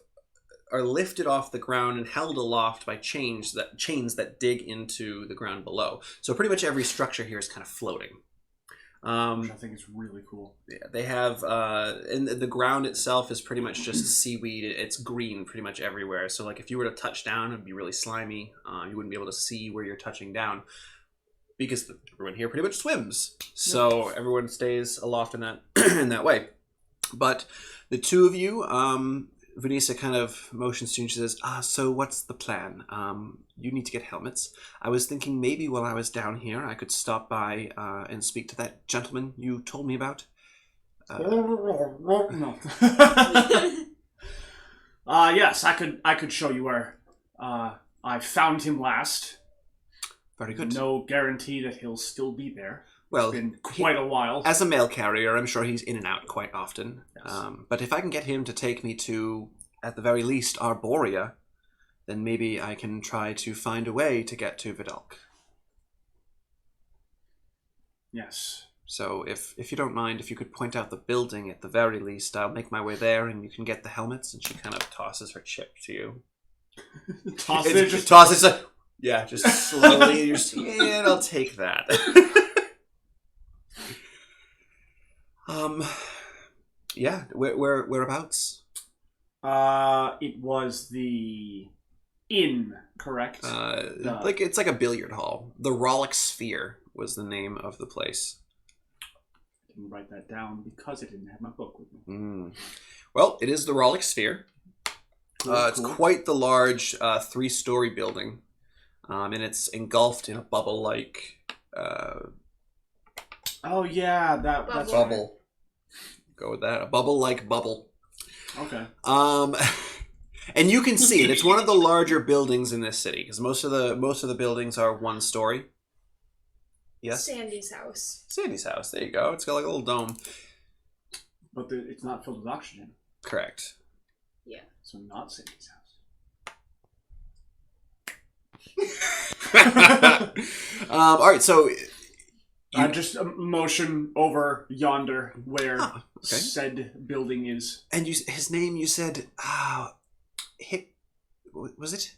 are lifted off the ground and held aloft by chains that dig into the ground below. So pretty much every structure here is kind of floating. Which I think is really cool. Yeah, they have, and the ground itself is pretty much just seaweed. It's green pretty much everywhere. So like if you were to touch down, it'd be really slimy. You wouldn't be able to see where you're touching down because everyone here pretty much swims. So everyone stays aloft in that in that way. But the two of you, Vanessa kind of motions to you and she says, so what's the plan? You need to get helmets. I was thinking maybe while I was down here, I could stop by and speak to that gentleman you told me about. No. Yes, I could show you where I found him last. Very good. No guarantee that he'll still be there. Well, it's been quite a while. As a mail carrier, I'm sure he's in and out quite often. Yes. But if I can get him to take me to, at the very least, Arborea, then maybe I can try to find a way to get to Vidalk. Yes. So if you don't mind, if you could point out the building at the very least, I'll make my way there and you can get the helmets. And she kind of tosses her chip to you. Toss it. Just toss it. Like, yeah, just slowly. You're just, yeah, I'll take that. Yeah, whereabouts? It was the inn, correct? Like it's like a billiard hall. The Rollick Sphere was the name of the place. I didn't write that down because I didn't have my book with me. Well, it is the Rollick Sphere. It's Cool. quite the large 3-story building, and it's engulfed in a bubble-like. Oh yeah, that's bubble. Go with that. A bubble-like bubble. Okay. And you can see it. It's one of the larger buildings in this city because most of the buildings are 1-story. Yes. Sandy's house. Sandy's house. There you go. It's got like a little dome. But it's not filled with oxygen. Correct. Yeah. So not Sandy's house. All right. So. Just motion over yonder where said building is. And his name, you said, was it?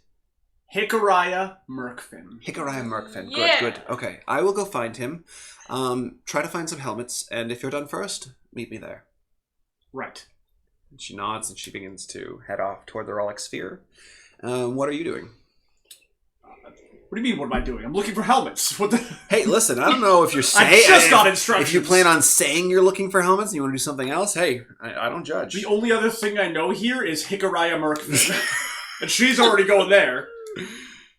Hikariah Merkfin. Hikariah Merkfin. Yeah. Good. Okay, I will go find him. Try to find some helmets, and if you're done first, meet me there. Right. And she nods, and she begins to head off toward the Rollick Sphere. What are you doing? What do you mean, what am I doing? I'm looking for helmets. What the? Hey, listen, I don't know if you're saying... I just got instructions. If you plan on saying you're looking for helmets and you want to do something else, hey, I don't judge. The only other thing I know here is Hikariah Merkfin. And she's already going there.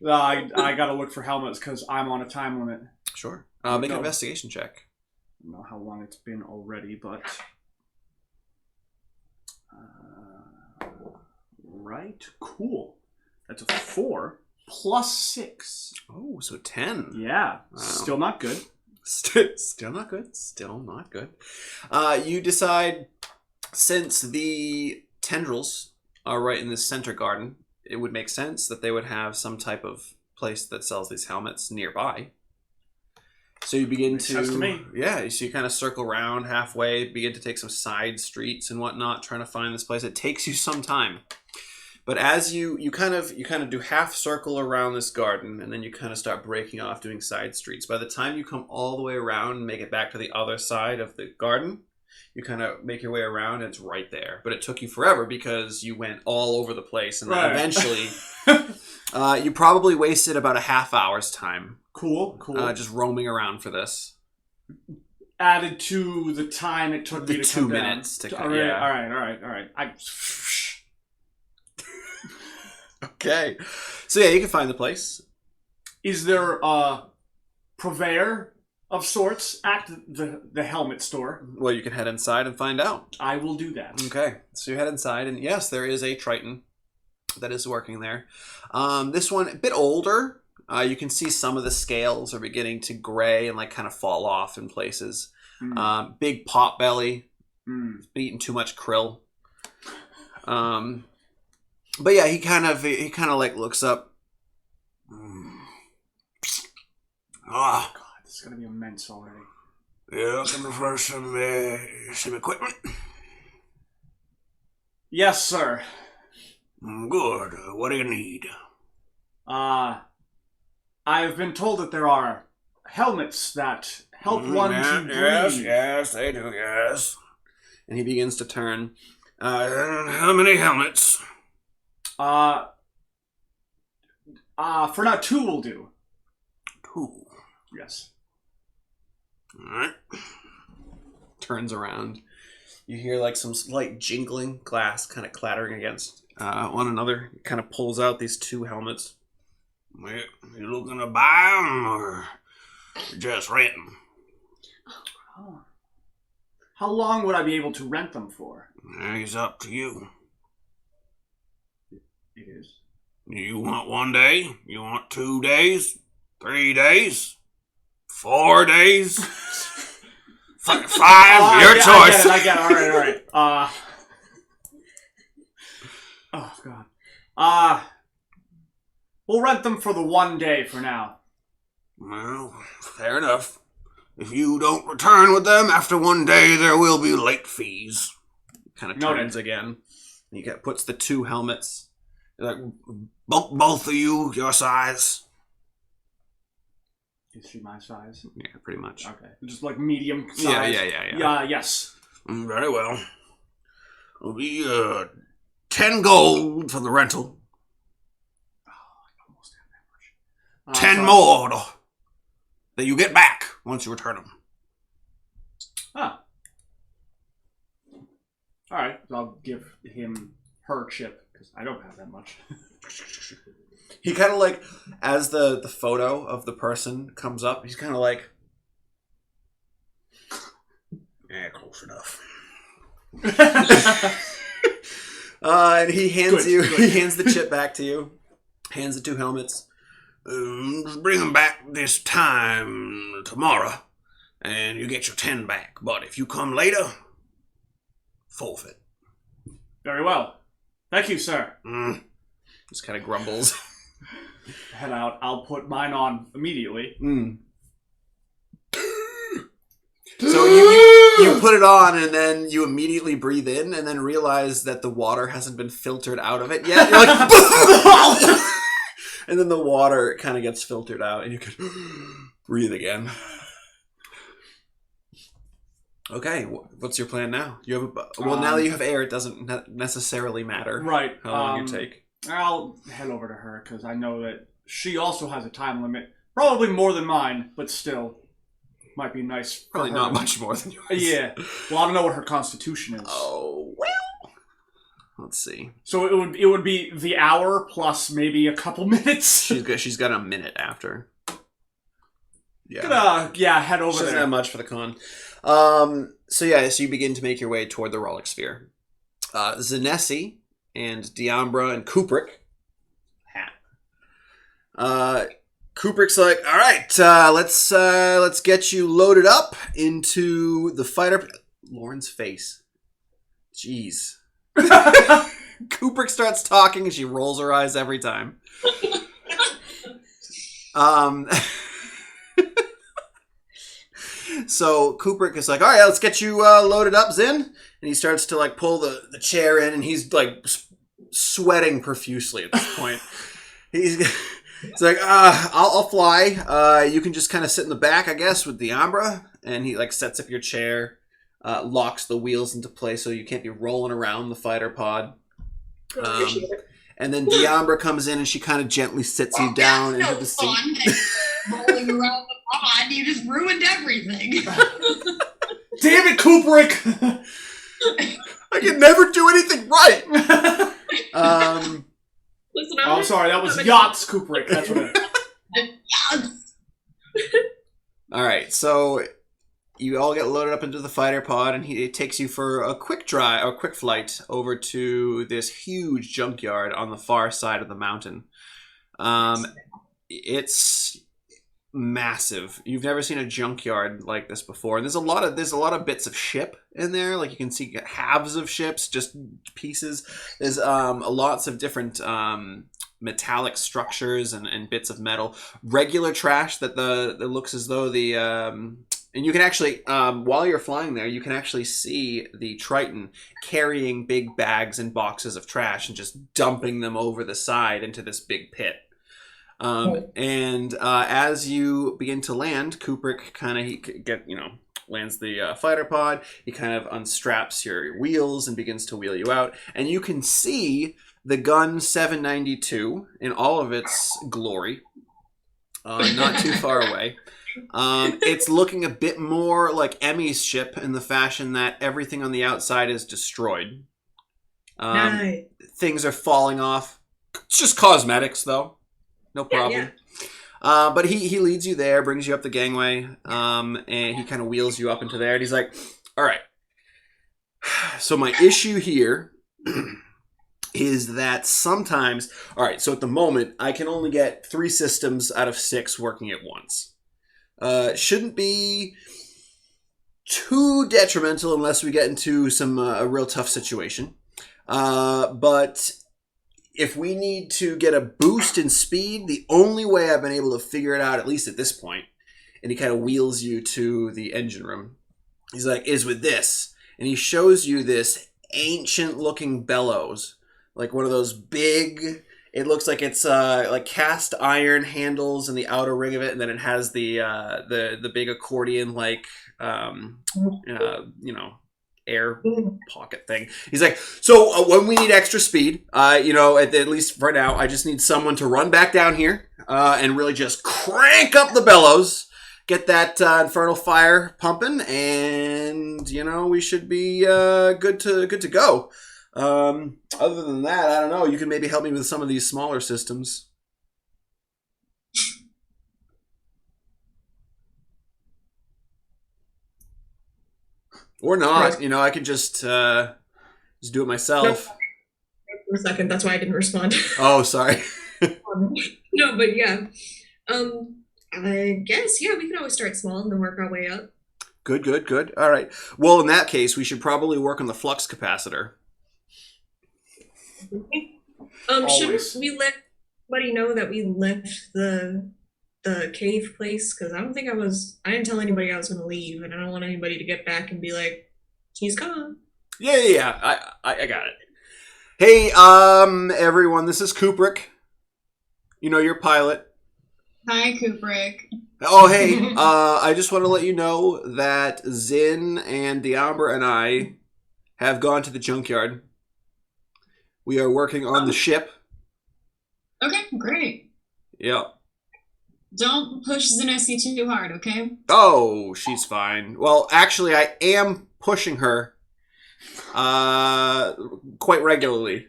I gotta look for helmets because I'm on a time limit. Sure. Make an investigation check. I don't know how long it's been already, but... right. Cool. That's a 4. Plus 6. Oh, so 10. Yeah. Wow. Still not good. Still not good. Still not good. You decide, since the tendrils are right in the center garden, it would make sense that they would have some type of place that sells these helmets nearby. So you begin Makes sense to me. Yeah, so you kind of circle around halfway, begin to take some side streets and whatnot, trying to find this place. It takes you some time. But as you kind of do half circle around this garden, and then you kind of start breaking off doing side streets. By the time you come all the way around and make it back to the other side of the garden, you kind of make your way around and it's right there. But it took you forever because you went all over the place, and then eventually you probably wasted about a half hour's time. Cool. Just roaming around for this. Added to the time it took me to 2 come down. minutes to come. All right, Yeah. all right. Okay. So yeah, you can find the place. Is there a purveyor of sorts at the helmet store? Well, you can head inside and find out. I will do that. Okay. So you head inside, and yes, there is a Triton that is working there. This one, a bit older, You can see some of the scales are beginning to gray and like kind of fall off in places. Big pot belly, eating too much krill. But yeah, he kind of like looks up. Oh God, this is gonna be immense already. Yeah, looking for some equipment. Yes, sir. Good. What do you need? I've been told that there are helmets that help one to breathe. Yes, they do, yes. And he begins to turn. How many helmets? For now, 2 will do. 2. Yes. Alright. Turns around. You hear like some slight jingling, glass kind of clattering against one another. He kind of pulls out these 2 helmets. You looking to buy them or just rent them? Oh. How long would I be able to rent them for? It's up to you. It is. You want 1 day? You want 2 days? 3 days? 4 days? 5? Your choice. I get it. All right. Oh, God. We'll rent them for the 1 day for now. Well, fair enough. If you don't return with them after 1 day, there will be late fees. Kind of turns Noted. again. He puts the 2 helmets. Like, both of you, your size. Is she my size? Yeah, pretty much. Okay. Just like medium size? Yeah. Yes. Very well. It'll be 10 gold for the rental. Oh, I almost had that much. 10 more that you get back once you return them. Huh. Alright, so I'll give him her chip, because I don't have that much. He kind of like, as the photo of the person comes up, he's kind of like, Yeah, close enough. and he hands Good. he hands the chip back to you, hands the 2 helmets. Just bring them back this time tomorrow, and you get your 10 back. But if you come later, forfeit. Very well. Thank you, sir. Just kind of grumbles. Head out. I'll put mine on immediately. So you put it on, and then you immediately breathe in, and then realize that the water hasn't been filtered out of it yet. You're like, and then the water kind of gets filtered out, and you can breathe again. Okay, what's your plan now? You have now that you have air, it doesn't necessarily matter Right. how long you take. I'll head over to her, because I know that she also has a time limit. Probably more than mine, but still. Might be nice for Probably her. not much more than yours. Yeah. Well, I don't know what her constitution is. Oh, well. Let's see. So it would be the hour plus maybe a couple minutes. She's got a minute after. Yeah. Gonna head over She doesn't there. have much for the con. So you begin to make your way toward the Rollick Sphere. Zanesi and Diambra and Kubrick. Kubrick's like, all right, let's get you loaded up into the fighter. Lauren's face. Jeez. Kubrick starts talking and she rolls her eyes every time. So Kubrick is like, all right, let's get you loaded up, Zin. And he starts to like pull the chair in, and he's like sweating profusely at this point. He's like, I'll fly. You can just kind of sit in the back, I guess, with Diambra. And he like sets up your chair, locks the wheels into place so you can't be rolling around the fighter pod. And then Diambra comes in and she kind of gently sits you down into the seat. Rolling around the pod, you just ruined everything. Damn it, Kubrick! I can never do anything right. Listen, I'm sorry, that was Yachts Kubrick. That's what Yes. All right, so you all get loaded up into the fighter pod, and it takes you for a quick flight over to this huge junkyard on the far side of the mountain. it's massive. You've never seen a junkyard like this before. And there's a lot of bits of ship in there. Like you can see halves of ships, just pieces. There's lots of different metallic structures and bits of metal. Regular trash that looks as though the and you can actually while you're flying there, you can actually see the Triton carrying big bags and boxes of trash and just dumping them over the side into this big pit. And as you begin to land, Kubrick kind of lands the fighter pod. He kind of unstraps your wheels and begins to wheel you out, and you can see the gun 792 in all of its glory, not too far away. It's looking a bit more like Emmy's ship in the fashion that everything on the outside is destroyed. Nice. Things are falling off. It's just cosmetics, though. No problem. Yeah. But he leads you there, brings you up the gangway, and he kind of wheels you up into there. And he's like, all right. So my issue here is that sometimes, all right, so at the moment, I can only get 3 systems out of 6 working at once. Shouldn't be too detrimental unless we get into a real tough situation. But if we need to get a boost in speed, the only way I've been able to figure it out, at least at this point, and he kind of wheels you to the engine room. He's like, is with this. And he shows you this ancient looking bellows, like one of those big, it looks like it's like cast iron handles in the outer ring of it. And then it has the big accordion, like, air pocket thing. He's like, so when we need extra speed, at least for now, I just need someone to run back down here and really just crank up the bellows, get that infernal fire pumping, and we should be good to go. Other than that, I don't know. You can maybe help me with some of these smaller systems. Or not, I could just do it myself. For a second, that's why I didn't respond. Oh, sorry. No, but yeah. I guess, yeah, we can always start small and then work our way up. Good. All right. Well, in that case, we should probably work on the flux capacitor. Shouldn't we let everybody know that we left the cave place? Because I didn't tell anybody I was going to leave, and I don't want anybody to get back and be like, he's gone. Yeah. I got it. Hey, everyone, this is Kubrick. Your pilot. Hi, Kubrick. Oh, hey, I just want to let you know that Zin and Diamber and I have gone to the junkyard. We are working on the ship. Okay, great. Yep. Don't push Zanessi too hard, okay? Oh, she's fine. Well, actually, I am pushing her quite regularly.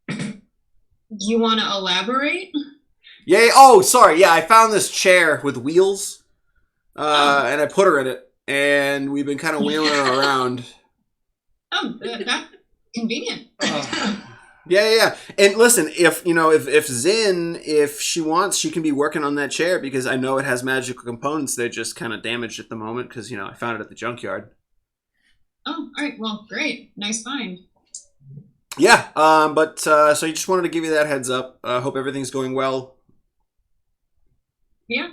You want to elaborate? Yay! Oh, sorry. Yeah, I found this chair with wheels, and I put her in it, and we've been kind of wheeling her around. Oh, that's convenient. Yeah. And listen, if Zin, if she wants, she can be working on that chair because I know it has magical components. They're just kind of damaged at the moment because, I found it at the junkyard. Oh, all right. Well, great. Nice find. Yeah. But so you just wanted to give you that heads up. Hope everything's going well. Yeah.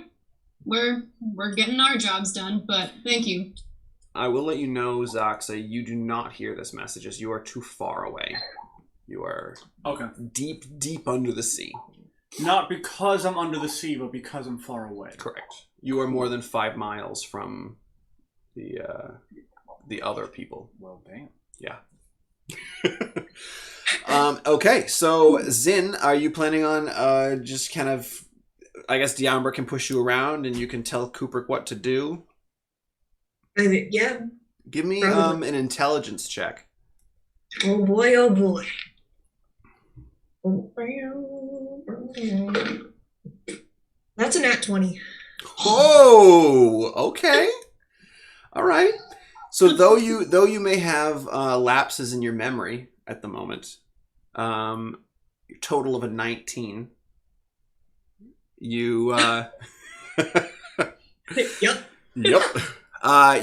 We're getting our jobs done, but thank you. I will let you know, Zaxa, you do not hear this message as you are too far away. You are deep under the sea. Not because I'm under the sea, but because I'm far away. Correct. You are more than 5 miles from the other people. Well, damn. Yeah. Okay, so Zin, are you planning on just kind of, I guess Diamber can push you around and you can tell Kubrick what to do? Yeah. Give me an intelligence check. Oh boy. That's a nat 20. Oh, okay. All right. So though you may have lapses in your memory at the moment, total of a 19. You, Yep. Yep.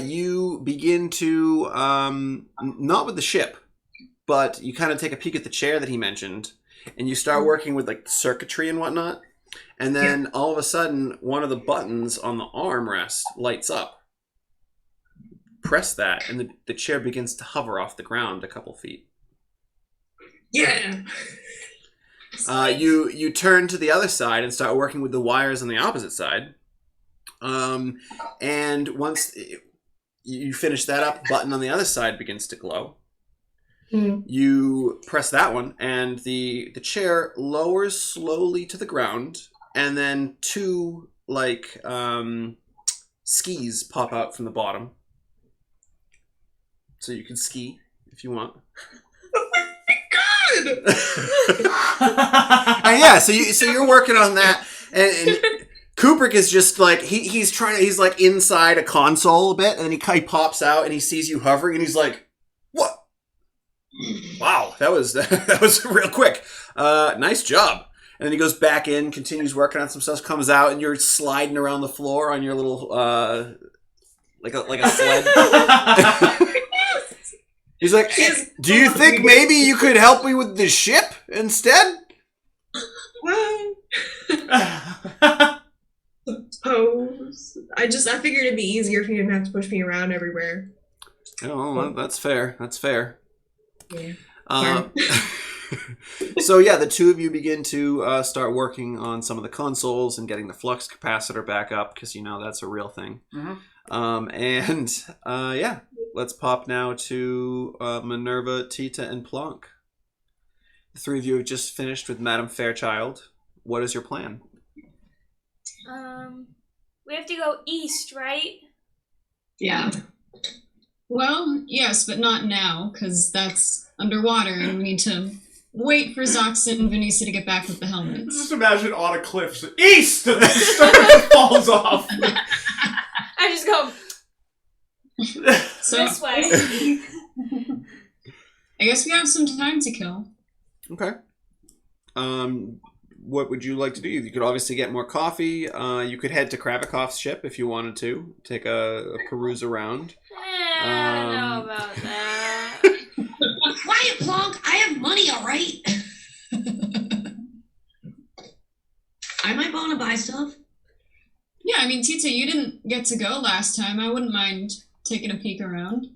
You begin to, not with the ship, but you kind of take a peek at the chair that he mentioned, and you start working with like the circuitry and whatnot. And then all of a sudden, one of the buttons on the armrest lights up. Press that, and the chair begins to hover off the ground a couple feet. Yeah. You turn to the other side and start working with the wires on the opposite side. And once you finish that up, button on the other side begins to glow. You press that one, and the chair lowers slowly to the ground, and then two like skis pop out from the bottom, so you can ski if you want. Good. Yeah, so you're working on that, and Kubrick is just like he's like inside a console a bit, and then he pops out and he sees you hovering, and he's like, "What? Wow, that was real quick. Nice job." And then he goes back in, continues working on some stuff, comes out, and you're sliding around the floor on your little like a sled. He's like, "Do you think maybe you could help me with the ship instead?" Suppose. I figured it'd be easier if you didn't have to push me around everywhere. Oh, well, that's fair. That's fair. Yeah. So yeah, the two of you begin to start working on some of the consoles and getting the flux capacitor back up, because you know that's a real thing. Yeah, let's pop now to Minerva, Tita, and Plonk. The three of you have just finished with Madame Fairchild. What is your plan? We have to go east, right? Yeah. Well, yes, but not now, because that's underwater, and we need to wait for Zox and Vanessa to get back with the helmets. Just imagine on a cliff, east, and then it falls off. I just go this way. I guess we have some time to kill. Okay. What would you like to do? You could obviously get more coffee. You could head to Kravikov's ship if you wanted to. Take a peruse around. I don't know about that. Quiet, Plonk. I have money, all right? I might want to buy stuff. Yeah, I mean, Tita, you didn't get to go last time. I wouldn't mind taking a peek around.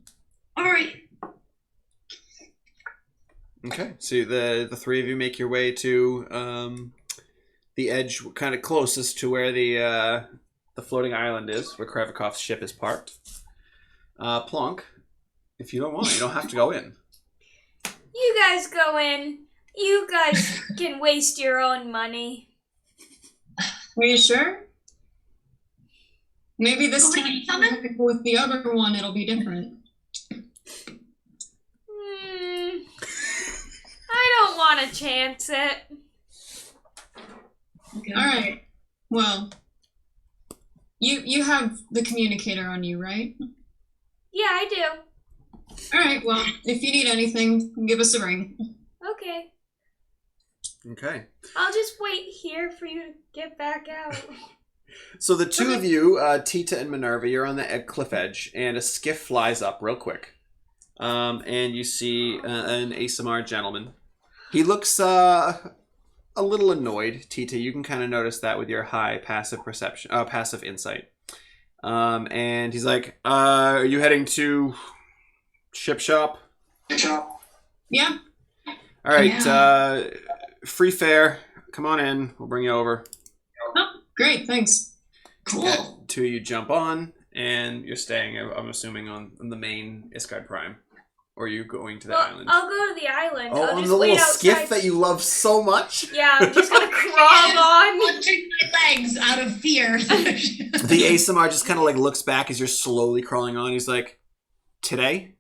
All right. Okay, so the three of you make your way to the edge, kind of closest to where the floating island is, where Kravikov's ship is parked. Plonk, if you don't want, you don't have to go in. You guys go in. You guys can waste your own money. Are you sure? Maybe this time with the other one it'll be different. I don't want to chance it. Okay. All right. Well, you have the communicator on you, right? Yeah, I do. All right. Well, if you need anything, give us a ring. Okay. Okay. I'll just wait here for you to get back out. So the two of you, Tita and Minerva, you're on the cliff edge, and a skiff flies up real quick. And you see an ASMR gentleman. He looks a little annoyed, Tita. You can kind of notice that with your high passive insight. And he's like, "Are you heading to ship shop?" Yeah. All right. Free fare. Come on in. We'll bring you over. Oh, great. Thanks. Cool. Two of you jump on, and you're staying, I'm assuming, on the main Iscard Prime. Or are you going to the island? I'll go to the island. Oh, I'll on just the wait little outside. skiff that you love so much? Yeah, I'm just gonna crawl on. Punching my legs out of fear. The ASMR just kind of like looks back as you're slowly crawling on. He's like, "Today?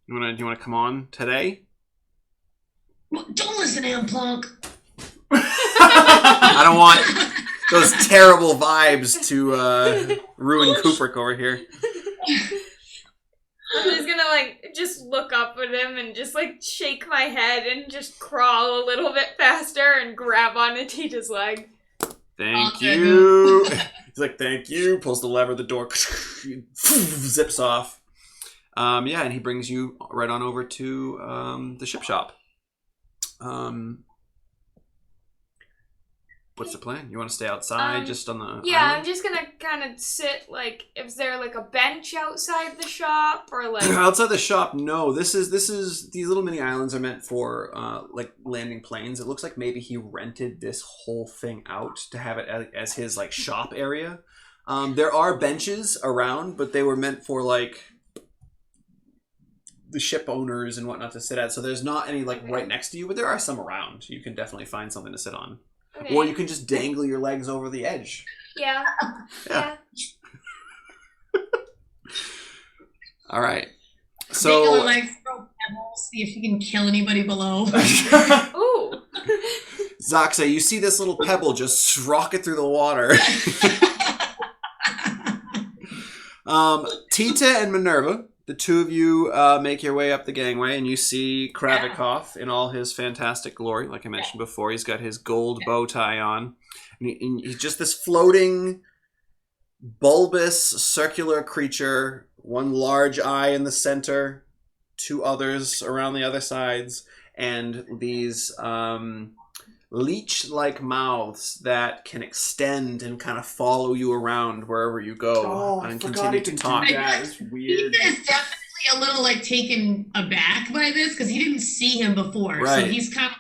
Do you wanna come on today?" Don't listen to him, Plonk. I don't want those terrible vibes to ruin Kubrick over here. I'm just gonna just look up at him and just shake my head and just crawl a little bit faster and grab onto Tita's leg. Thank you. He's like, thank you. Pulls the lever, the door zips off. Yeah, and he brings you right on over to the ship shop. What's the plan? You want to stay outside, just on the Yeah, island? I'm just gonna kind of sit, like, is there, like, a bench outside the shop, or, like... Outside the shop, no. This is these little mini islands are meant for like landing planes. It looks like maybe he rented this whole thing out to have it as his like shop area. There are benches around, but they were meant for like the ship owners and whatnot to sit at. So there's not any like right next to you, but there are some around. You can definitely find something to sit on. Okay. Or you can just dangle your legs over the edge. Yeah. Yeah. All right. So So like throw pebbles, see if you can kill anybody below. Ooh. Zaxa, you see this little pebble just rocket through the water. Tita and Minerva, the two of you make your way up the gangway, and you see Kravikov in all his fantastic glory. Like I mentioned before, he's got his gold bow tie on. And he's just this floating, bulbous, circular creature. One large eye in the center, two others around the other sides, and these leech-like mouths that can extend and kind of follow you around wherever you go and continue to talk. That is weird. He is definitely a little like taken aback by this because he didn't see him before. Right. So he's kind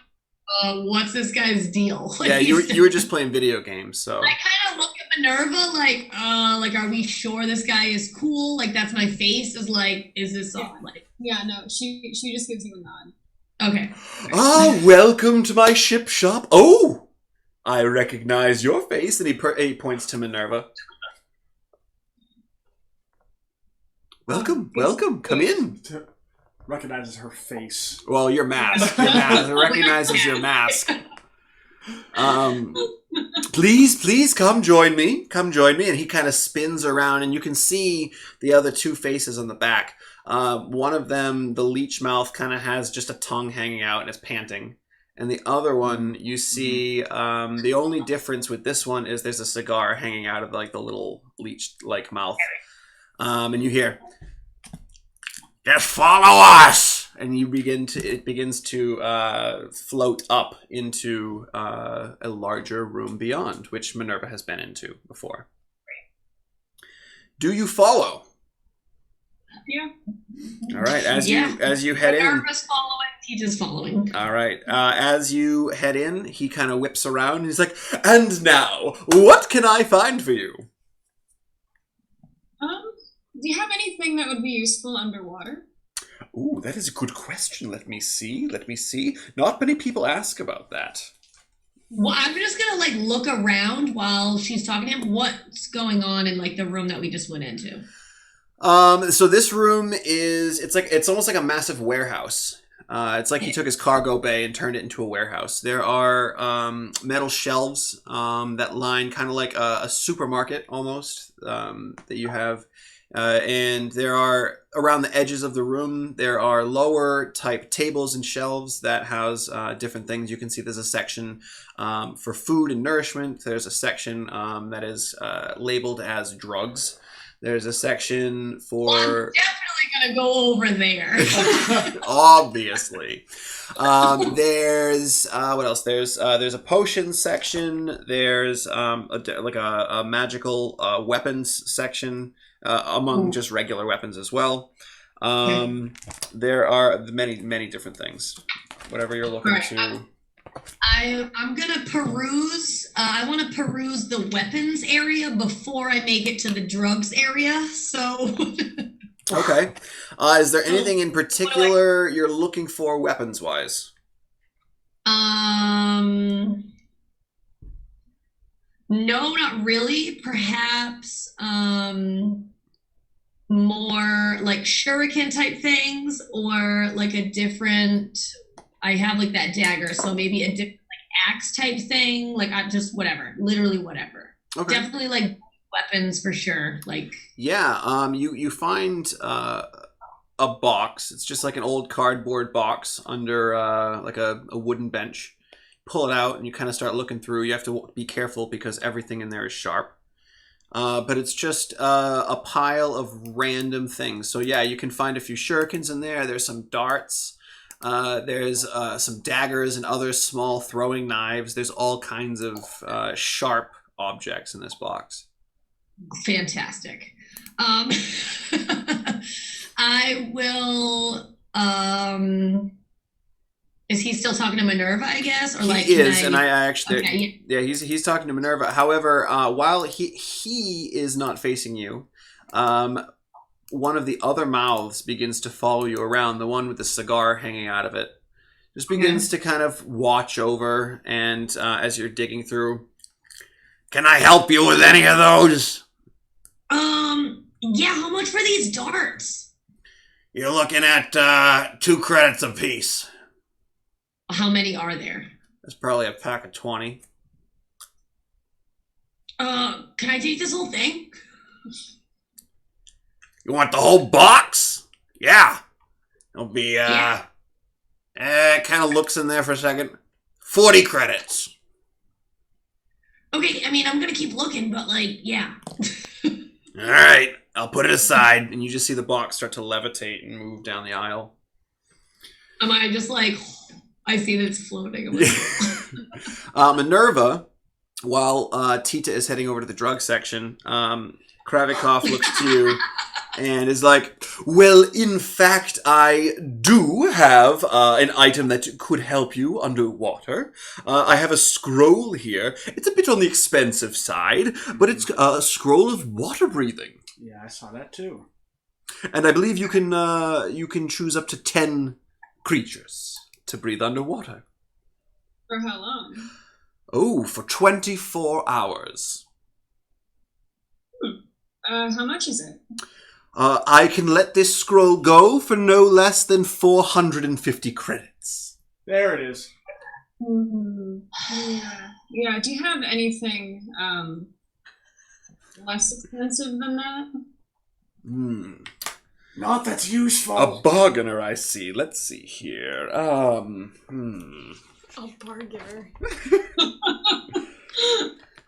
of, what's this guy's deal? Like, Yeah, you were just playing video games, so. I kind of look at Minerva like, are we sure this guy is cool? Like, that's my face is like, is this all like? Yeah, no, she just gives you a nod. Okay. Ah, welcome to my ship shop. Oh, I recognize your face. And he points to Minerva. Welcome, welcome. Come in. Recognizes her face. Well, your mask. Your mask. It recognizes your mask. Please come join me. Come join me. And he kind of spins around, and you can see the other two faces on the back. One of them, the leech mouth, kind of has just a tongue hanging out and is panting. And the other one, you see, the only difference with this one is there's a cigar hanging out of like the little leech-like mouth. And you hear, "Just follow us!" And it begins to float up into a larger room beyond, which Minerva has been into before. Do you follow? Yeah. All right. As you head in, Minerva's following. Tita's following. all right. As you head in, he kind of whips around and he's like, "And now, what can I find for you?" Do you have anything that would be useful underwater? Ooh, that is a good question. Let me see. Not many people ask about that. Well, I'm just gonna like look around while she's talking to him. What's going on in like the room that we just went into? So this room it's almost like a massive warehouse. It's like he took his cargo bay and turned it into a warehouse. There are metal shelves that line kind of like a supermarket almost that you have. And there are, around the edges of the room, there are lower type tables and shelves that house different things. You can see there's a section for food and nourishment. There's a section that is labeled as drugs. There's a section for... Well, I'm definitely gonna go over there. Obviously. There's what else? There's a potion section. There's a magical weapons section among just regular weapons as well. There are many different things. Whatever you're looking to. I'm gonna peruse. I want to peruse the weapons area before I make it to the drugs area. So. Okay. Is there anything in particular you're looking for weapons wise? No, not really. Perhaps more like shuriken type things, or like a different. I have like that dagger, so maybe a different like axe type thing. Like I just whatever, literally whatever. Okay. Definitely like weapons for sure. Like you find a box. It's just like an old cardboard box under like a wooden bench. pull it out and you kind of start looking through. You have to be careful because everything in there is sharp. But it's just a pile of random things. So yeah, you can find a few shurikens in there. There's some darts. There's some daggers and other small throwing knives. There's all kinds of sharp objects in this box. Fantastic. I will. Is he still talking to Minerva, I guess, or like he is, and I actually, okay. yeah, he's talking to Minerva. However, while he is not facing you, one of the other mouths begins to follow you around. The one with the cigar hanging out of it just begins to kind of watch over, and as you're digging through, Can I help you with any of those? Yeah. How much for these darts? You're looking at 2 credits apiece. How many are there? there's probably a pack of 20. Can I take this whole thing? You want the whole box? Yeah. It'll be, Kind of looks in there for a second. 40 credits. Okay, I mean, I'm gonna keep looking, but like, yeah. All right, I'll put it aside. And you just see the box start to levitate and move down the aisle. Am I just like, I see that it's floating away. Minerva, while Tita is heading over to the drug section, Kravikov looks to you and is like, well, in fact, I do have an item that could help you underwater. I have a scroll here. It's a bit on the expensive side, but it's a scroll of water breathing. Yeah, I saw that too. And I believe you can choose up to 10 creatures to breathe underwater. For how long? Oh, for 24 hours. How much is it? I can let this scroll go for no less than 450 credits. There it is. Yeah. Do you have anything less expensive than that? Not that's useful. A bargainer, I see. Let's see here. A bargainer.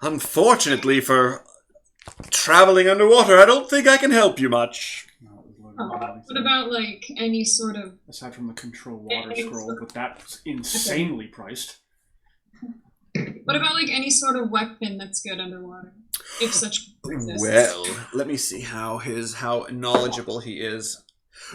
Unfortunately for traveling underwater, I don't think I can help you much. What about like any sort of... Aside from the control water scroll, but that's insanely priced. What about like any sort of weapon that's good underwater? If such exists. Well, let me see how knowledgeable he is.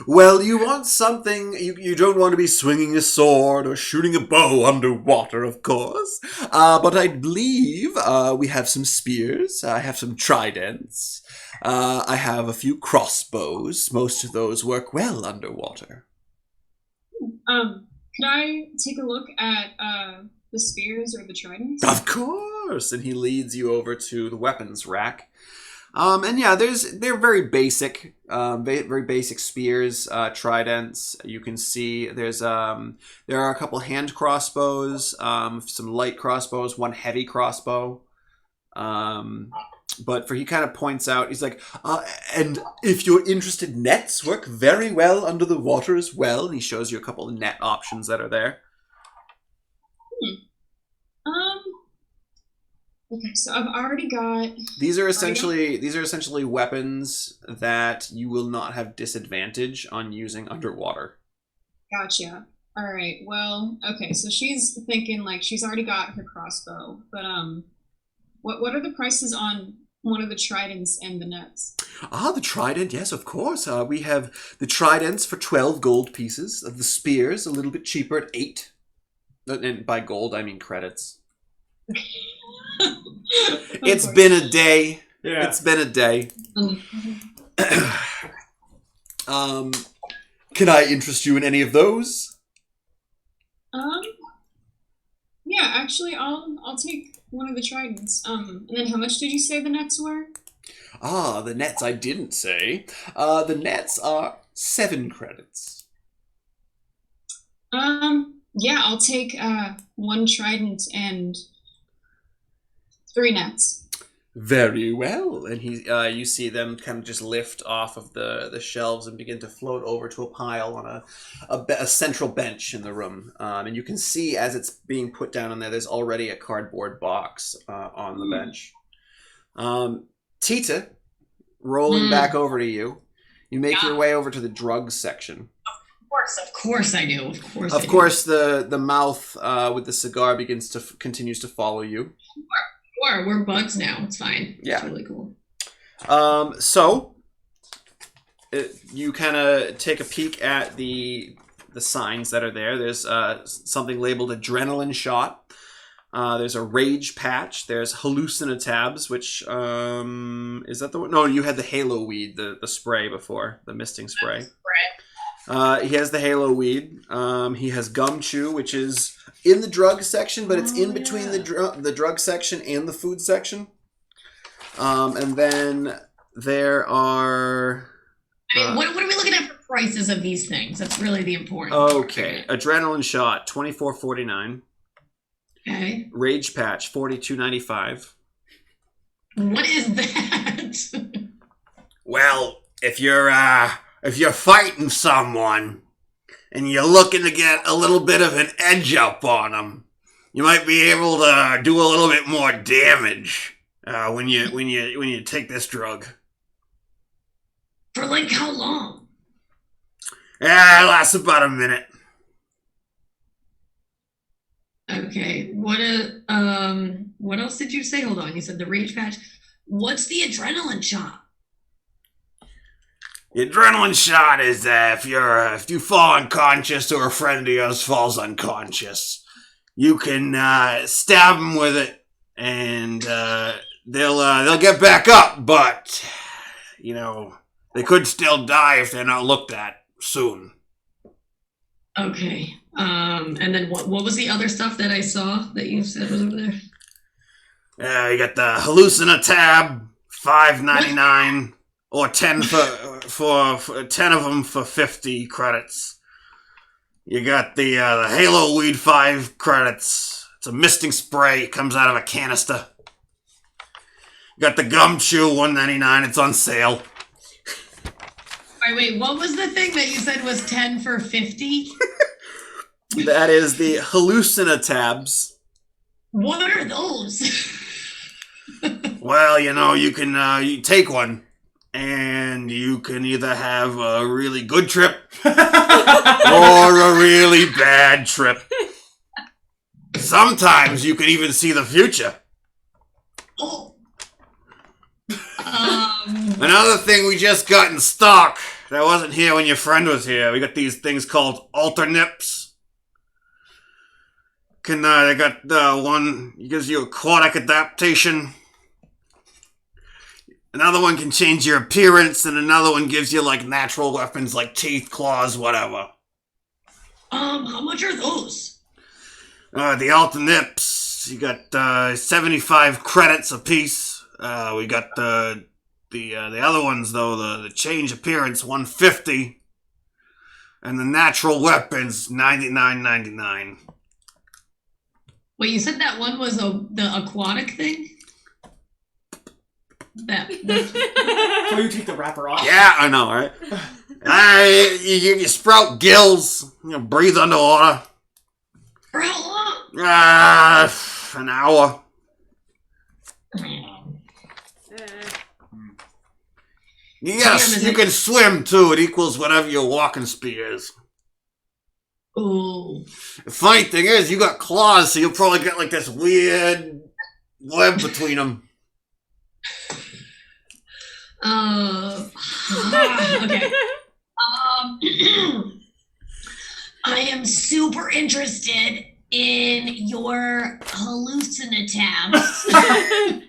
Well, you want something, you don't want to be swinging a sword or shooting a bow underwater, of course. But I believe we have some spears, I have some tridents, I have a few crossbows. Most of those work well underwater. Could I take a look at the spears or the tridents? Of course! And he leads you over to the weapons rack. And yeah, they're very basic, very basic spears, tridents. You can see there are a couple hand crossbows, some light crossbows, one heavy crossbow. But he kind of points out, he's like, and if you're interested, nets work very well under the water as well. And he shows you a couple of net options that are there. Okay, so I've already got... These are essentially weapons that you will not have disadvantage on using underwater. Gotcha. All right. Well, okay. So she's thinking like she's already got her crossbow, but what are the prices on one of the tridents and the nets? The trident, yes, of course. We have the tridents for 12 gold pieces. The spears a little bit cheaper at 8. And by gold, I mean credits. It's been a day. Yeah. It's been a day. Can I interest you in any of those? Yeah, actually, I'll take one of the tridents. And then how much did you say the nets were? The nets I didn't say. The nets are 7 credits. Yeah, I'll take 1 trident and 3 nets. Very well. And you see them kind of just lift off of the shelves and begin to float over to a pile on a central bench in the room. And you can see as it's being put down on there, there's already a cardboard box on the bench. Tita, rolling back over to you. You make your way over to the drugs section. Of course I do. Of course, the mouth with the cigar continues to follow you. We're buds now. It's fine. Yeah. It's really cool. So you kind of take a peek at the signs that are there. There's something labeled adrenaline shot. There's a rage patch. There's hallucinatabs, which is that the one? No, you had the halo weed, the spray before, the misting spray. He has the halo weed. He has gum chew, which is in the drug section, but it's in between the drug section and the food section. And then there are... what are we looking at for prices of these things? That's really the important Okay. Adrenaline shot, $24.49. Okay. Rage patch, $42.95. What is that? Well, if you're fighting someone and you're looking to get a little bit of an edge up on them, you might be able to do a little bit more damage when you take this drug. For like how long? Yeah, it lasts about a minute. Okay. What else did you say? Hold on. You said the rage patch. What's the adrenaline shot? The adrenaline shot is if you fall unconscious or a friend of yours falls unconscious, you can stab them with it, and they'll get back up. But they could still die if they're not looked at soon. Okay. And then what was the other stuff that I saw that you said was over there? You got the hallucinatab, $5.99, or 10 for 10 of them for 50 credits. You got the Halo Weed 5 credits. It's a misting spray. It comes out of a canister. You got the Gum Chew, $1.99. It's on sale. Wait, what was the thing that you said was 10 for 50? That is the hallucinatabs. What are those? Well, you can you take one, and you can either have a really good trip or a really bad trip. Sometimes you can even see the future. Oh. Another thing we just got in stock that wasn't here when your friend was here. We got these things called alternips. They got one gives you aquatic adaptation. Another one can change your appearance, and another one gives you like natural weapons like teeth, claws, whatever. How much are those? The alternips, you got 75 credits a piece. We got the other ones though, the change appearance, 150, and the natural weapons, $99.99. Wait, you said that one was the aquatic thing? So you take the wrapper off? Yeah, I know, right? You sprout gills, breathe underwater. For how long? An hour. You can swim too. It equals whatever your walking speed is. Ooh. The funny thing is, you got claws, so you'll probably get like this weird web between them. Okay. I am super interested in your hallucinatabs.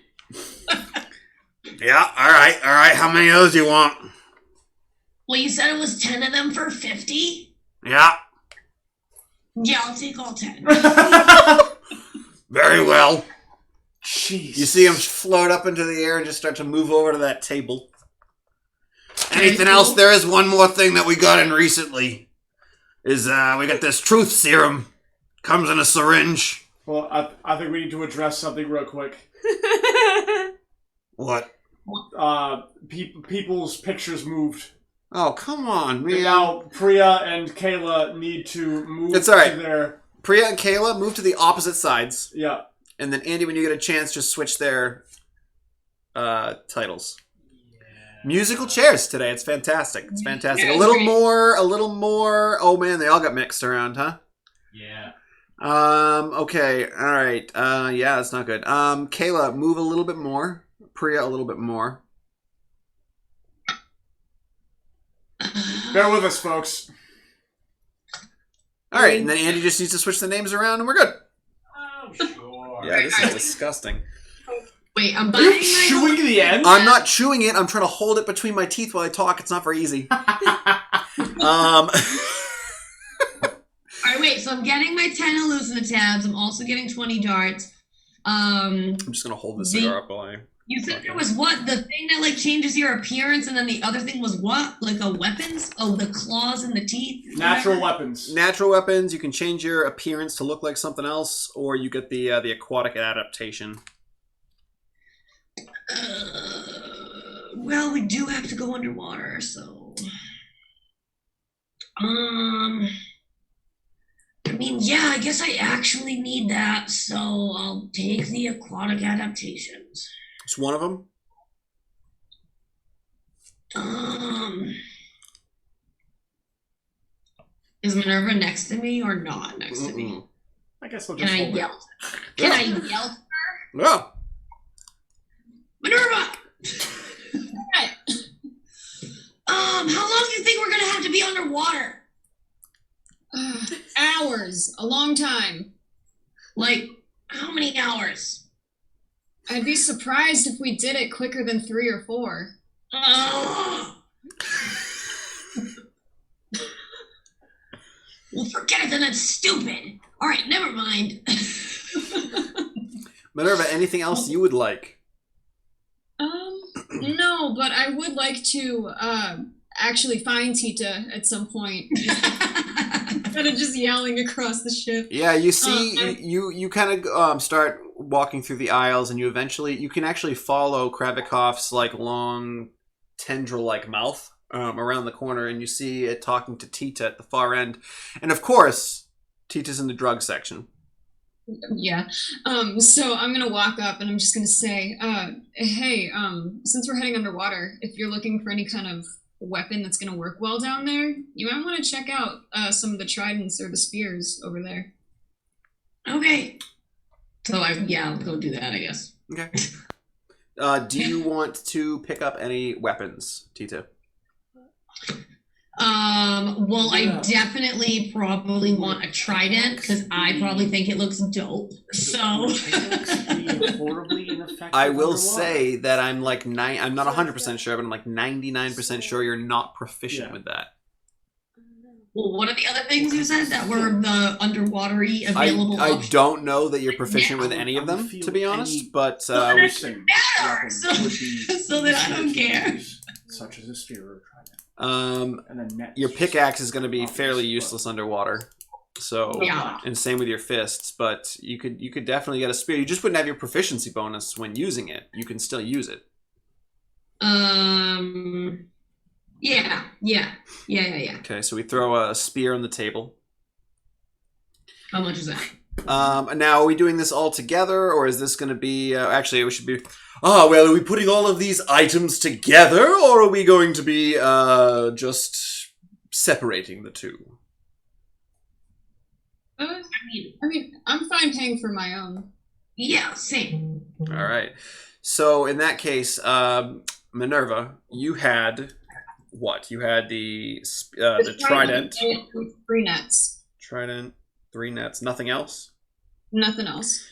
Yeah, all right. How many of those do you want? Well, you said it was 10 of them for 50? Yeah. Yeah, I'll take all 10. Very well. Jeez. You see him float up into the air and just start to move over to that table. Anything else? There is one more thing that we got in recently. We got this truth serum. Comes in a syringe. Well, I think we need to address something real quick. What? People's pictures moved. Oh, come on, man. And now Priya and Kayla need to move It's all right. to their... Priya and Kayla move to the opposite sides. Yeah. And then Andy, when you get a chance, just switch their titles. Musical chairs today. It's fantastic. It's fantastic. A little more. Oh man, they all got mixed around, huh? Yeah. Okay. All right. Yeah, that's not good. Kayla, move a little bit more. Priya, a little bit more. Bear with us, folks. All right, and then Andy just needs to switch the names around, and we're good. Oh, sure. Yeah, this is disgusting. Wait, I'm Are biting you my chewing the end? I'm not chewing it. I'm trying to hold it between my teeth while I talk. It's not very easy. All right, wait. So I'm getting my 10 hallucinatabs. I'm also getting 20 darts. I'm just gonna hold the cigar up while I. You said there was what? The thing that like changes your appearance, and then the other thing was what? Like a weapons? Oh, the claws and the teeth. Natural weapons. Natural weapons. You can change your appearance to look like something else, or you get the aquatic adaptation. Well, we do have to go underwater, so. I mean, yeah, I guess I actually need that, so I'll take the aquatic adaptations. It's one of them. Is Minerva next to me or not next to me? I guess I'll Can just I hold it. yell? Can I yell to her? Yeah. Minerva! How long do you think we're gonna have to be underwater? Hours. A long time. Like, how many hours? I'd be surprised if we did it quicker than 3 or 4. Well, forget it, then that's stupid. All right, never mind. Minerva, anything else you would like? No, but I would like to actually find Tita at some point. Instead of just yelling across the ship. Yeah, you see, you kind of start walking through the aisles, and you can actually follow Kravikov's like long tendril-like mouth around the corner, and you see it talking to Tita at the far end, and of course, Tita's in the drug section. Yeah. So I'm gonna walk up and I'm just gonna say, hey, since we're heading underwater, if you're looking for any kind of weapon that's gonna work well down there, you might want to check out some of the tridents or the spears over there. Okay. So I'll go do that, I guess. Okay. Do you want to pick up any weapons, Tita? Well, I definitely probably want a trident because I probably think it looks dope. So I will say that I'm like I'm not 100% sure, but I'm like 99% sure you're not proficient with that. Well, what are the other things you said that were the underwatery available? I don't know that you're proficient with any of them, to be honest, but so then I don't care. Such as a spear or a trident. Your pickaxe is going to be fairly useless underwater. So, and same with your fists, but you could definitely get a spear. You just wouldn't have your proficiency bonus when using it. You can still use it. Yeah. Okay, so we throw a spear on the table. How much is that? Now, are we doing this all together, or is this going to be... actually, we should be... well, are we putting all of these items together, or are we going to be just separating the two? I mean, I'm fine paying for my own. Yeah, same. All right. So, in that case, Minerva, you had... What? You had the trident. 3 nets. Trident, 3 nets. Nothing else? Nothing else.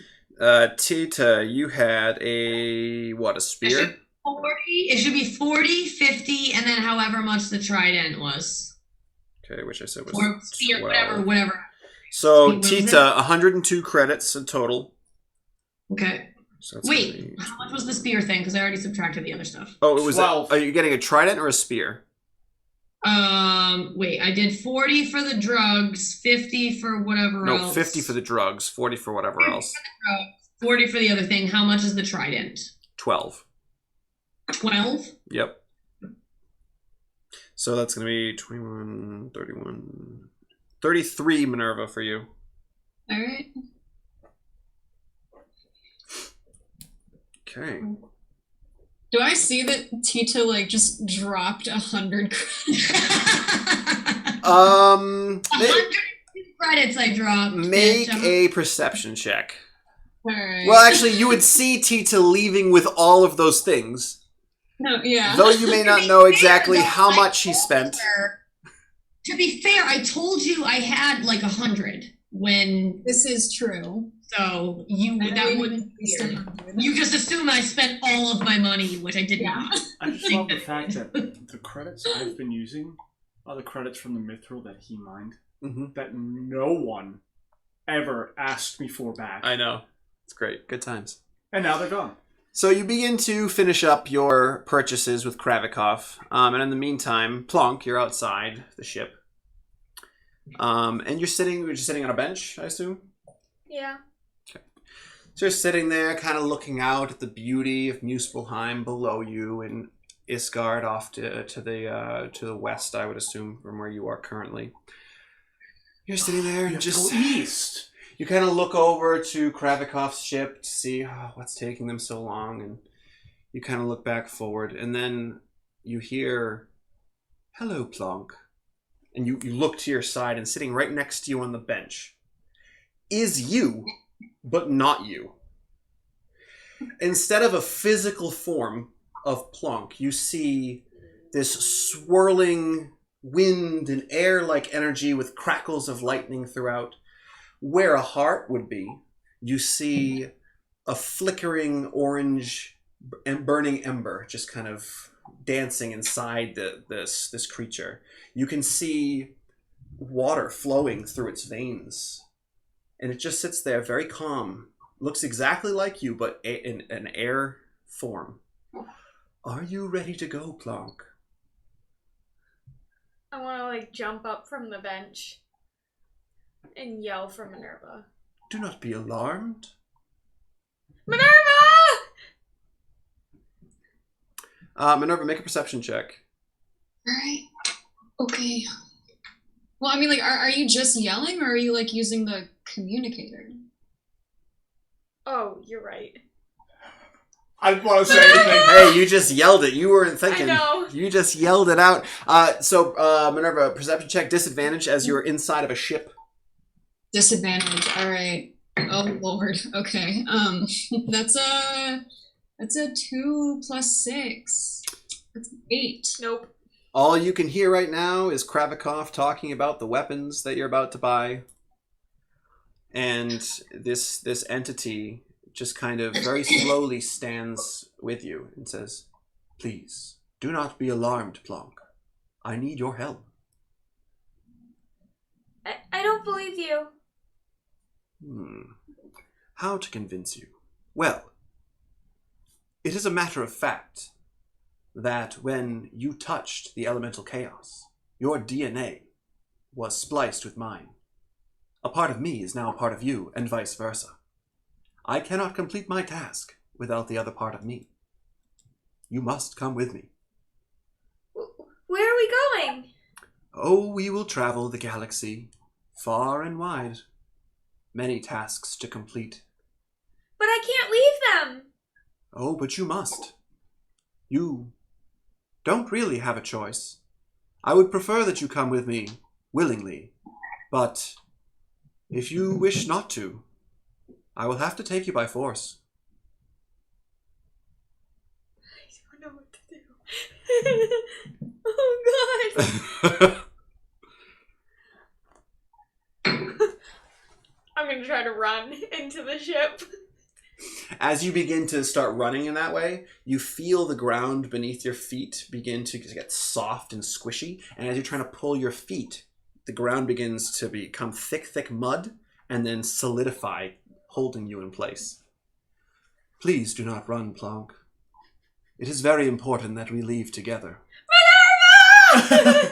Tita, you had a spear? 40. It should be 40, 50, and then however much the trident was. Okay, which I said was or spear, 12. whatever. So Tita, 102 credits in total. Okay. So wait, how much was the spear thing? Because I already subtracted the other stuff. Oh, it was. Are you getting a trident or a spear? Wait, I did 40 for the drugs, 50 for whatever else. No, 50 for the drugs, 40 for whatever else. 40 for the other thing. How much is the trident? 12. 12. Yep. So that's going to be 21, 31, 33 Minerva for you. All right. Okay. Do I see that Tita like just dropped 100 102 credits I dropped. Make bitch. a perception check. All right. Well, actually, you would see Tita leaving with all of those things. No, yeah. Though you may not know exactly how much he spent. To be fair, I told you I had like 100 when. This is true. So that wouldn't be weird. You just assume I spent all of my money, which I did not. I just love the fact that the credits I've been using are the credits from the mithril that he mined. That no one ever asked me for back. I know. It's great. Good times. And now they're gone. So you begin to finish up your purchases with Kravikov. And in the meantime, Plonk, you're outside the ship. And you're just sitting on a bench, I assume? Yeah. Okay. So you're sitting there kind of looking out at the beauty of Muspelheim below you and Isgard off to the west, I would assume, from where you are currently. You're sitting there and just go east. You kind of look over to Kravikov's ship to see what's taking them so long, and you kind of look back forward, and then you hear, "Hello, Plonk," and you look to your side, and sitting right next to you on the bench is you, but not you. Instead of a physical form of Plonk, you see this swirling wind and air-like energy with crackles of lightning throughout. Where a heart would be, you see a flickering orange and burning ember just kind of dancing inside this creature. You can see water flowing through its veins, and it just sits there very calm. Looks exactly like you, but in an air form. Are you ready to go, Plonk? I want to like jump up from the bench and yell for Minerva. Do not be alarmed. Minerva! Minerva, make a perception check. All right. Okay. Well, I mean, like, are you just yelling, or are you like using the communicator? Oh, you're right. I didn't want to say anything. Hey, you just yelled it. You weren't thinking. I know. You just yelled it out. So Minerva, perception check, disadvantage as you're inside of a ship. Disadvantage. All right. Oh Lord. Okay. That's a 2 plus 6. That's 8. Nope. All you can hear right now is Kravikov talking about the weapons that you're about to buy, and this entity just kind of very slowly stands with you and says, "Please, do not be alarmed, Plonk. I need your help." I don't believe you. How to convince you? Well, it is a matter of fact that when you touched the elemental chaos, your DNA was spliced with mine. A part of me is now a part of you, and vice versa. I cannot complete my task without the other part of me. You must come with me. Where are we going? Oh, we will travel the galaxy, far and wide. Many tasks to complete. But I can't leave them. Oh, but you must. You don't really have a choice. I would prefer that you come with me, willingly. But if you wish not to, I will have to take you by force. I don't know what to do. Oh, God. I'm going to try to run into the ship. As you begin to start running in that way, you feel the ground beneath your feet begin to get soft and squishy. And as you're trying to pull your feet, the ground begins to become thick mud and then solidify, holding you in place. Please do not run, Plonk. It is very important that we leave together. Minerva!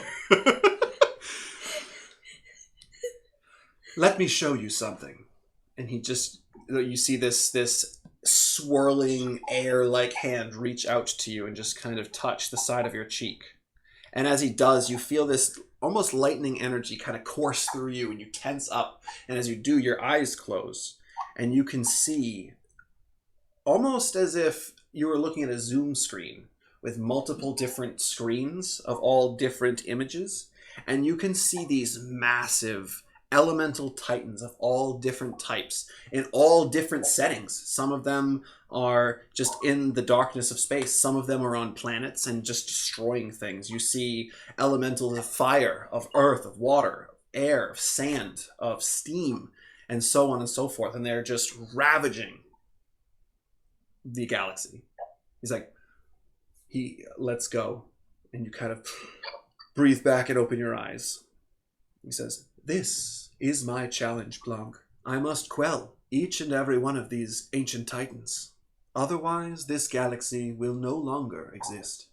Let me show you something. And you see this swirling air-like hand reach out to you and just kind of touch the side of your cheek. And as he does, you feel this almost lightning energy kind of course through you, and you tense up. And as you do, your eyes close, and you can see, almost as if you were looking at a Zoom screen with multiple different screens of all different images, and you can see these massive elemental titans of all different types in all different settings. Some of them are just in the darkness of space. Some of them are on planets and just destroying things. You see elementals of fire, of earth, of water, of air, of sand, of steam, and so on and so forth. And they're just ravaging the galaxy. He's like, let's go. And you kind of breathe back and open your eyes. He says, "This is my challenge, Blanc. I must quell each and every one of these ancient titans. Otherwise, this galaxy will no longer exist.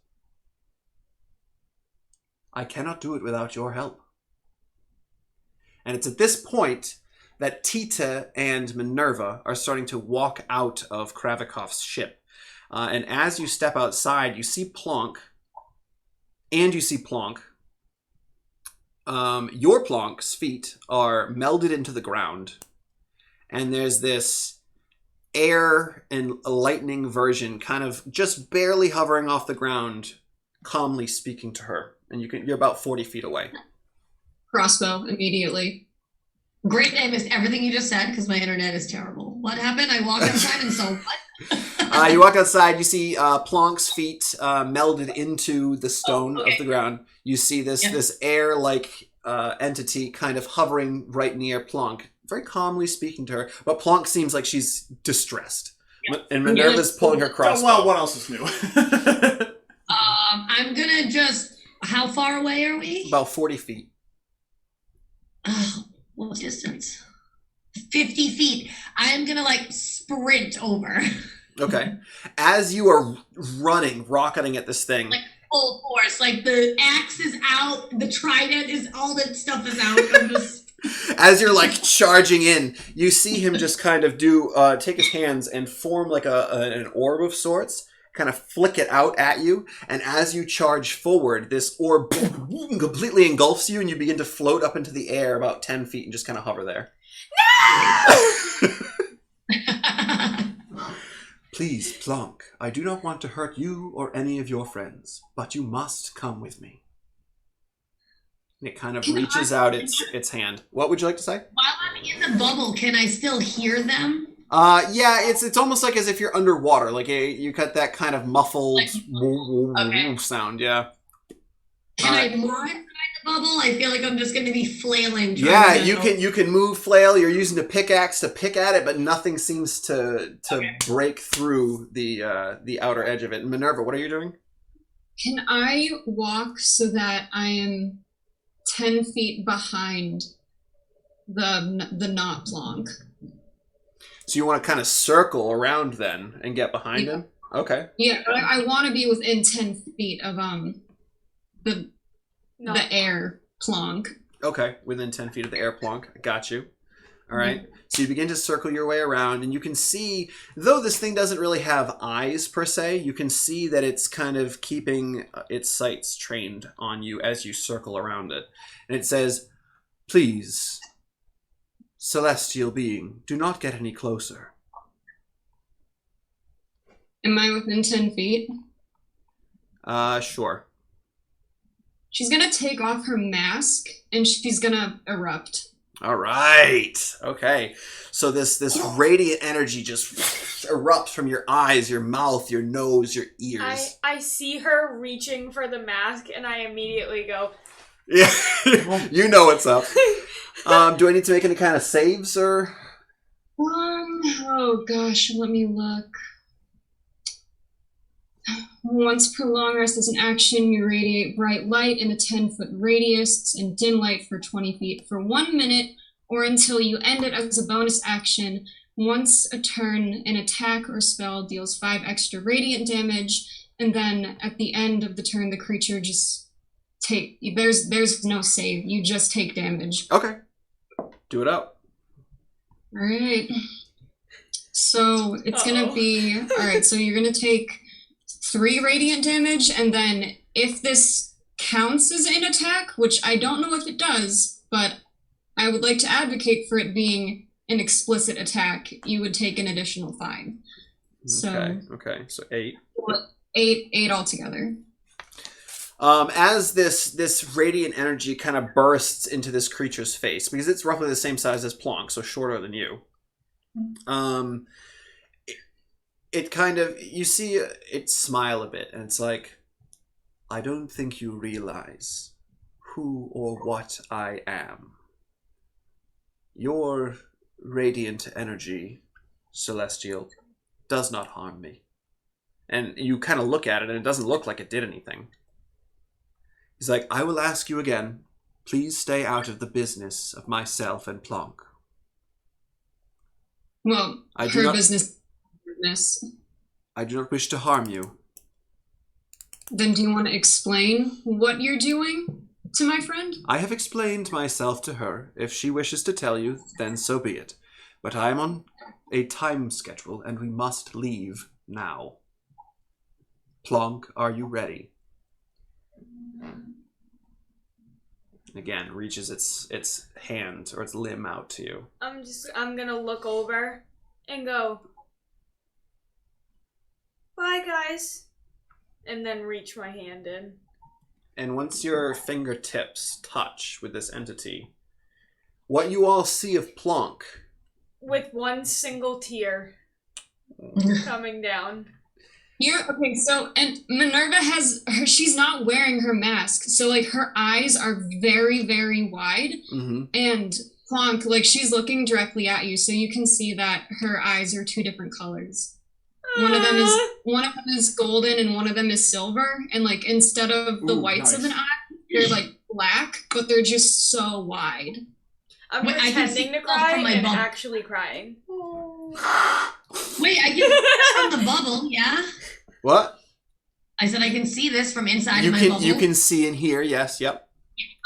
I cannot do it without your help." And it's at this point that Tita and Minerva are starting to walk out of Kravikov's ship. And as you step outside, you see Plonk, and you see Plonk. Your Plonk's feet are melded into the ground, and there's this air and lightning version kind of just barely hovering off the ground, calmly speaking to her. And you're about 40 feet away. Crossbow immediately. Great, I missed everything you just said because my internet is terrible. What happened? I walked outside and saw what? You walk outside, you see Plonk's feet melded into the stone of the ground. You see this air-like entity kind of hovering right near Plonk, very calmly speaking to her. But Plonk seems like she's distressed. And Minerva's pulling her crossbow. Well, what else is new? I'm gonna just... How far away are we? About 40 feet. What distance? 50 feet. I am gonna sprint over. Okay. As you are running, rocketing at this thing. Like full force. Like the axe is out, the trident is, all that stuff is out. I'm just... As you're charging in, you see him just kind of take his hands and form like an orb of sorts, kind of flick it out at you, and as you charge forward, this orb completely engulfs you, and you begin to float up into the air about 10 feet and just kind of hover there. No! Please, Plonk, I do not want to hurt you or any of your friends, but you must come with me. And it kind of reaches out its hand. What would you like to say? While I'm in the bubble, can I still hear them? Yeah, it's almost like as if you're underwater. Like you got that kind of muffled sound. Yeah. Can I move inside the bubble? I feel like I'm just going to be flailing. Yeah, you can move, flail. You're using the pickaxe to pick at it, but nothing seems to break through the outer edge of it. And Minerva, what are you doing? Can I walk so that I am 10 feet behind the not Plonk? So you want to kind of circle around then and get behind him? Okay. Yeah, I want to be within 10 feet of the air Plonk. Okay, within 10 feet of the air Plonk. I got you. All right. So you begin to circle your way around, and you can see, though this thing doesn't really have eyes per se, you can see that it's kind of keeping its sights trained on you as you circle around it. And it says, "Please, celestial being, do not get any closer." Am I within 10 feet? Sure. She's gonna take off her mask, and she's gonna erupt. All right. Okay. So this radiant energy just erupts from your eyes, your mouth, your nose, your ears. I see her reaching for the mask, and I immediately go, yeah. You know what's up. Do I need to make any kind of saves or? Oh gosh, let me look. Once per long rest as an action, you radiate bright light in a 10-foot radius and dim light for 20 feet for 1 minute, or until you end it as a bonus action. Once a turn, an attack or spell deals 5 extra radiant damage, and then at the end of the turn, the creature just there's no save. You just take damage. Okay. Do it up. All right. So it's gonna be all right. So you're gonna take 3 radiant damage, and then if this counts as an attack, which I don't know if it does, but I would like to advocate for it being an explicit attack, you would take an additional 5. So Okay. So 8. 8 altogether. As this radiant energy kind of bursts into this creature's face, because it's roughly the same size as Plonk, so shorter than you. It kind of, you see it smile a bit, and it's like, I don't think you realize who or what I am. Your radiant energy, Celestial, does not harm me. And you kind of look at it, and it doesn't look like it did anything. He's like, I will ask you again, please stay out of the business of myself and Plonk. Well, her business. I do not wish to harm you. Then do you want to explain what you're doing to my friend? I have explained myself to her. If she wishes to tell you, then so be it. But I am on a time schedule, and we must leave now. Plonk, are you ready? Again, reaches its hand or its limb out to you. I'm gonna look over and go, bye guys, and then reach my hand in. And once your fingertips touch with this entity, what you all see of Plonk, with one single tear coming down. Okay, so, and Minerva she's not wearing her mask, so, like, her eyes are very, very wide, and Plonk, like, she's looking directly at you, so you can see that her eyes are 2 different colors. One of them is golden and one of them is silver, and, like, instead of the whites of an eye, they're, like, black, but they're just so wide. I'm pretending to cry and actually crying. Wait, I can see this from the bubble, yeah? What? I said I can see this from inside of my bubble. You can see and hear, yes, yep.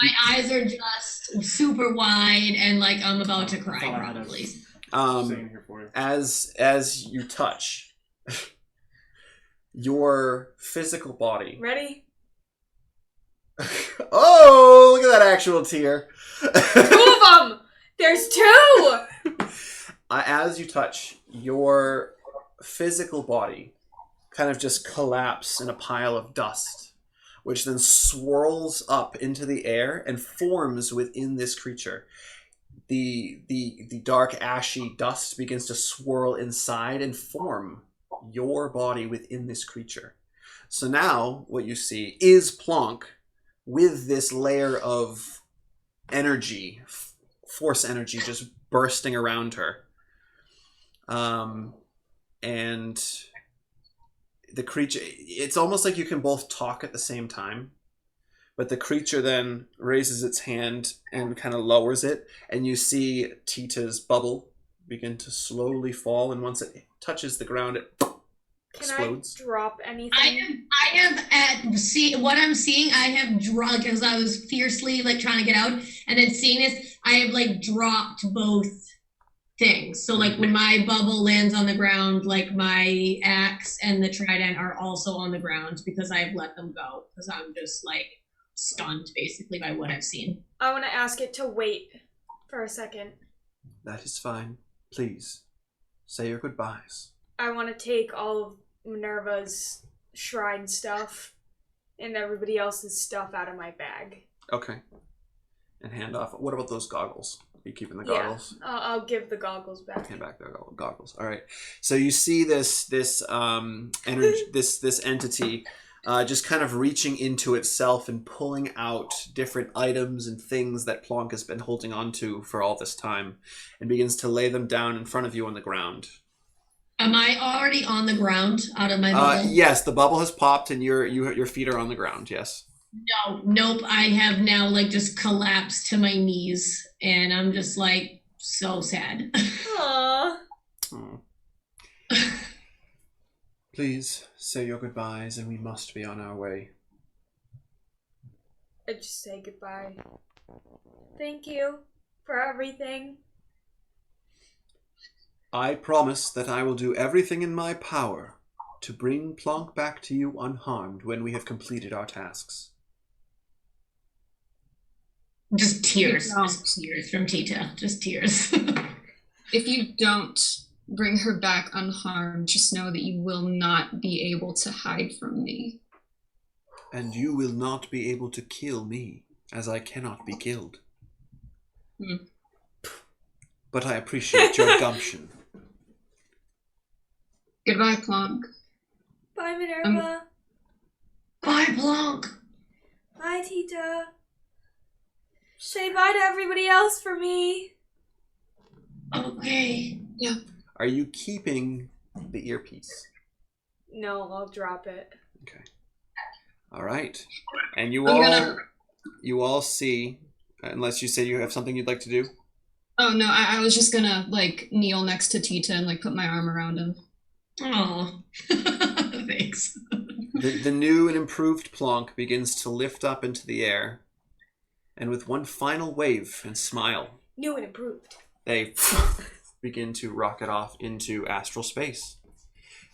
My eyes are just super wide and like I'm about to cry probably. As you touch your physical body. Ready? Oh, look at that actual tear. 2 of them! There's 2! As you touch, your physical body kind of just collapse in a pile of dust, which then swirls up into the air and forms within this creature. The dark ashy dust begins to swirl inside and form your body within this creature. So now what you see is Plonk with this layer of energy, force energy just bursting around her. And the creature, it's almost like you can both talk at the same time, but the creature then raises its hand and kind of lowers it, and you see Tita's bubble begin to slowly fall, and once it touches the ground, it explodes. Can I drop anything? I have what I'm seeing, I have dropped, because I was fiercely like trying to get out, and then seeing this, I have like dropped both things. So like when my bubble lands on the ground, like my axe and the trident are also on the ground because I've let them go, because I'm just like stunned basically by what I've seen. I want to ask it to wait for a second. That is fine. Please, say your goodbyes. I want to take all of Minerva's shrine stuff and everybody else's stuff out of my bag. Okay. And hand off. What about those goggles? Are you keeping the goggles? Yeah, I'll give the goggles back. Hand back the goggles. All right. So you see this energy, this entity, just kind of reaching into itself and pulling out different items and things that Plonk has been holding on to for all this time, and begins to lay them down in front of you on the ground. Am I already on the ground out of my bubble? Yes, the bubble has popped and your feet are on the ground. Yes. Nope. I have now like just collapsed to my knees, and I'm just like so sad. Aww. Please say your goodbyes, and we must be on our way. I just say goodbye. Thank you for everything. I promise that I will do everything in my power to bring Plonk back to you unharmed when we have completed our tasks. Just tears. Just tears from Tita. Just tears. If you don't bring her back unharmed, just know that you will not be able to hide from me. And you will not be able to kill me, as I cannot be killed. But I appreciate your gumption. Goodbye, Plonk. Bye, Minerva. Bye, Plonk. Bye, Tita. Say bye to everybody else for me. Okay. Yeah. Are you keeping the earpiece? No, I'll drop it. Okay. All right. And you all see, unless you say you have something you'd like to do. Oh no, I was just gonna like kneel next to Tita and like put my arm around him. Oh, thanks. The new and improved Plonk begins to lift up into the air, and with one final wave and smile, New and improved. they begin to rocket off into astral space.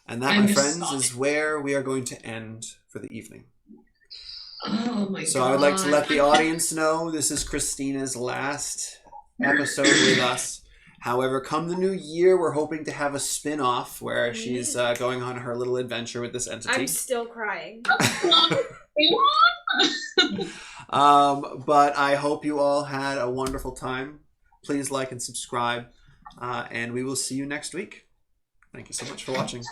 And that, my friends, is where we are going to end for the evening. Oh my god. So I would like to let the audience know this is Christina's last episode with us. However, come the new year, we're hoping to have a spin-off where she's going on her little adventure with this entity. I'm still crying. But I hope you all had a wonderful time. Please like and subscribe, and we will see you next week. Thank you so much for watching.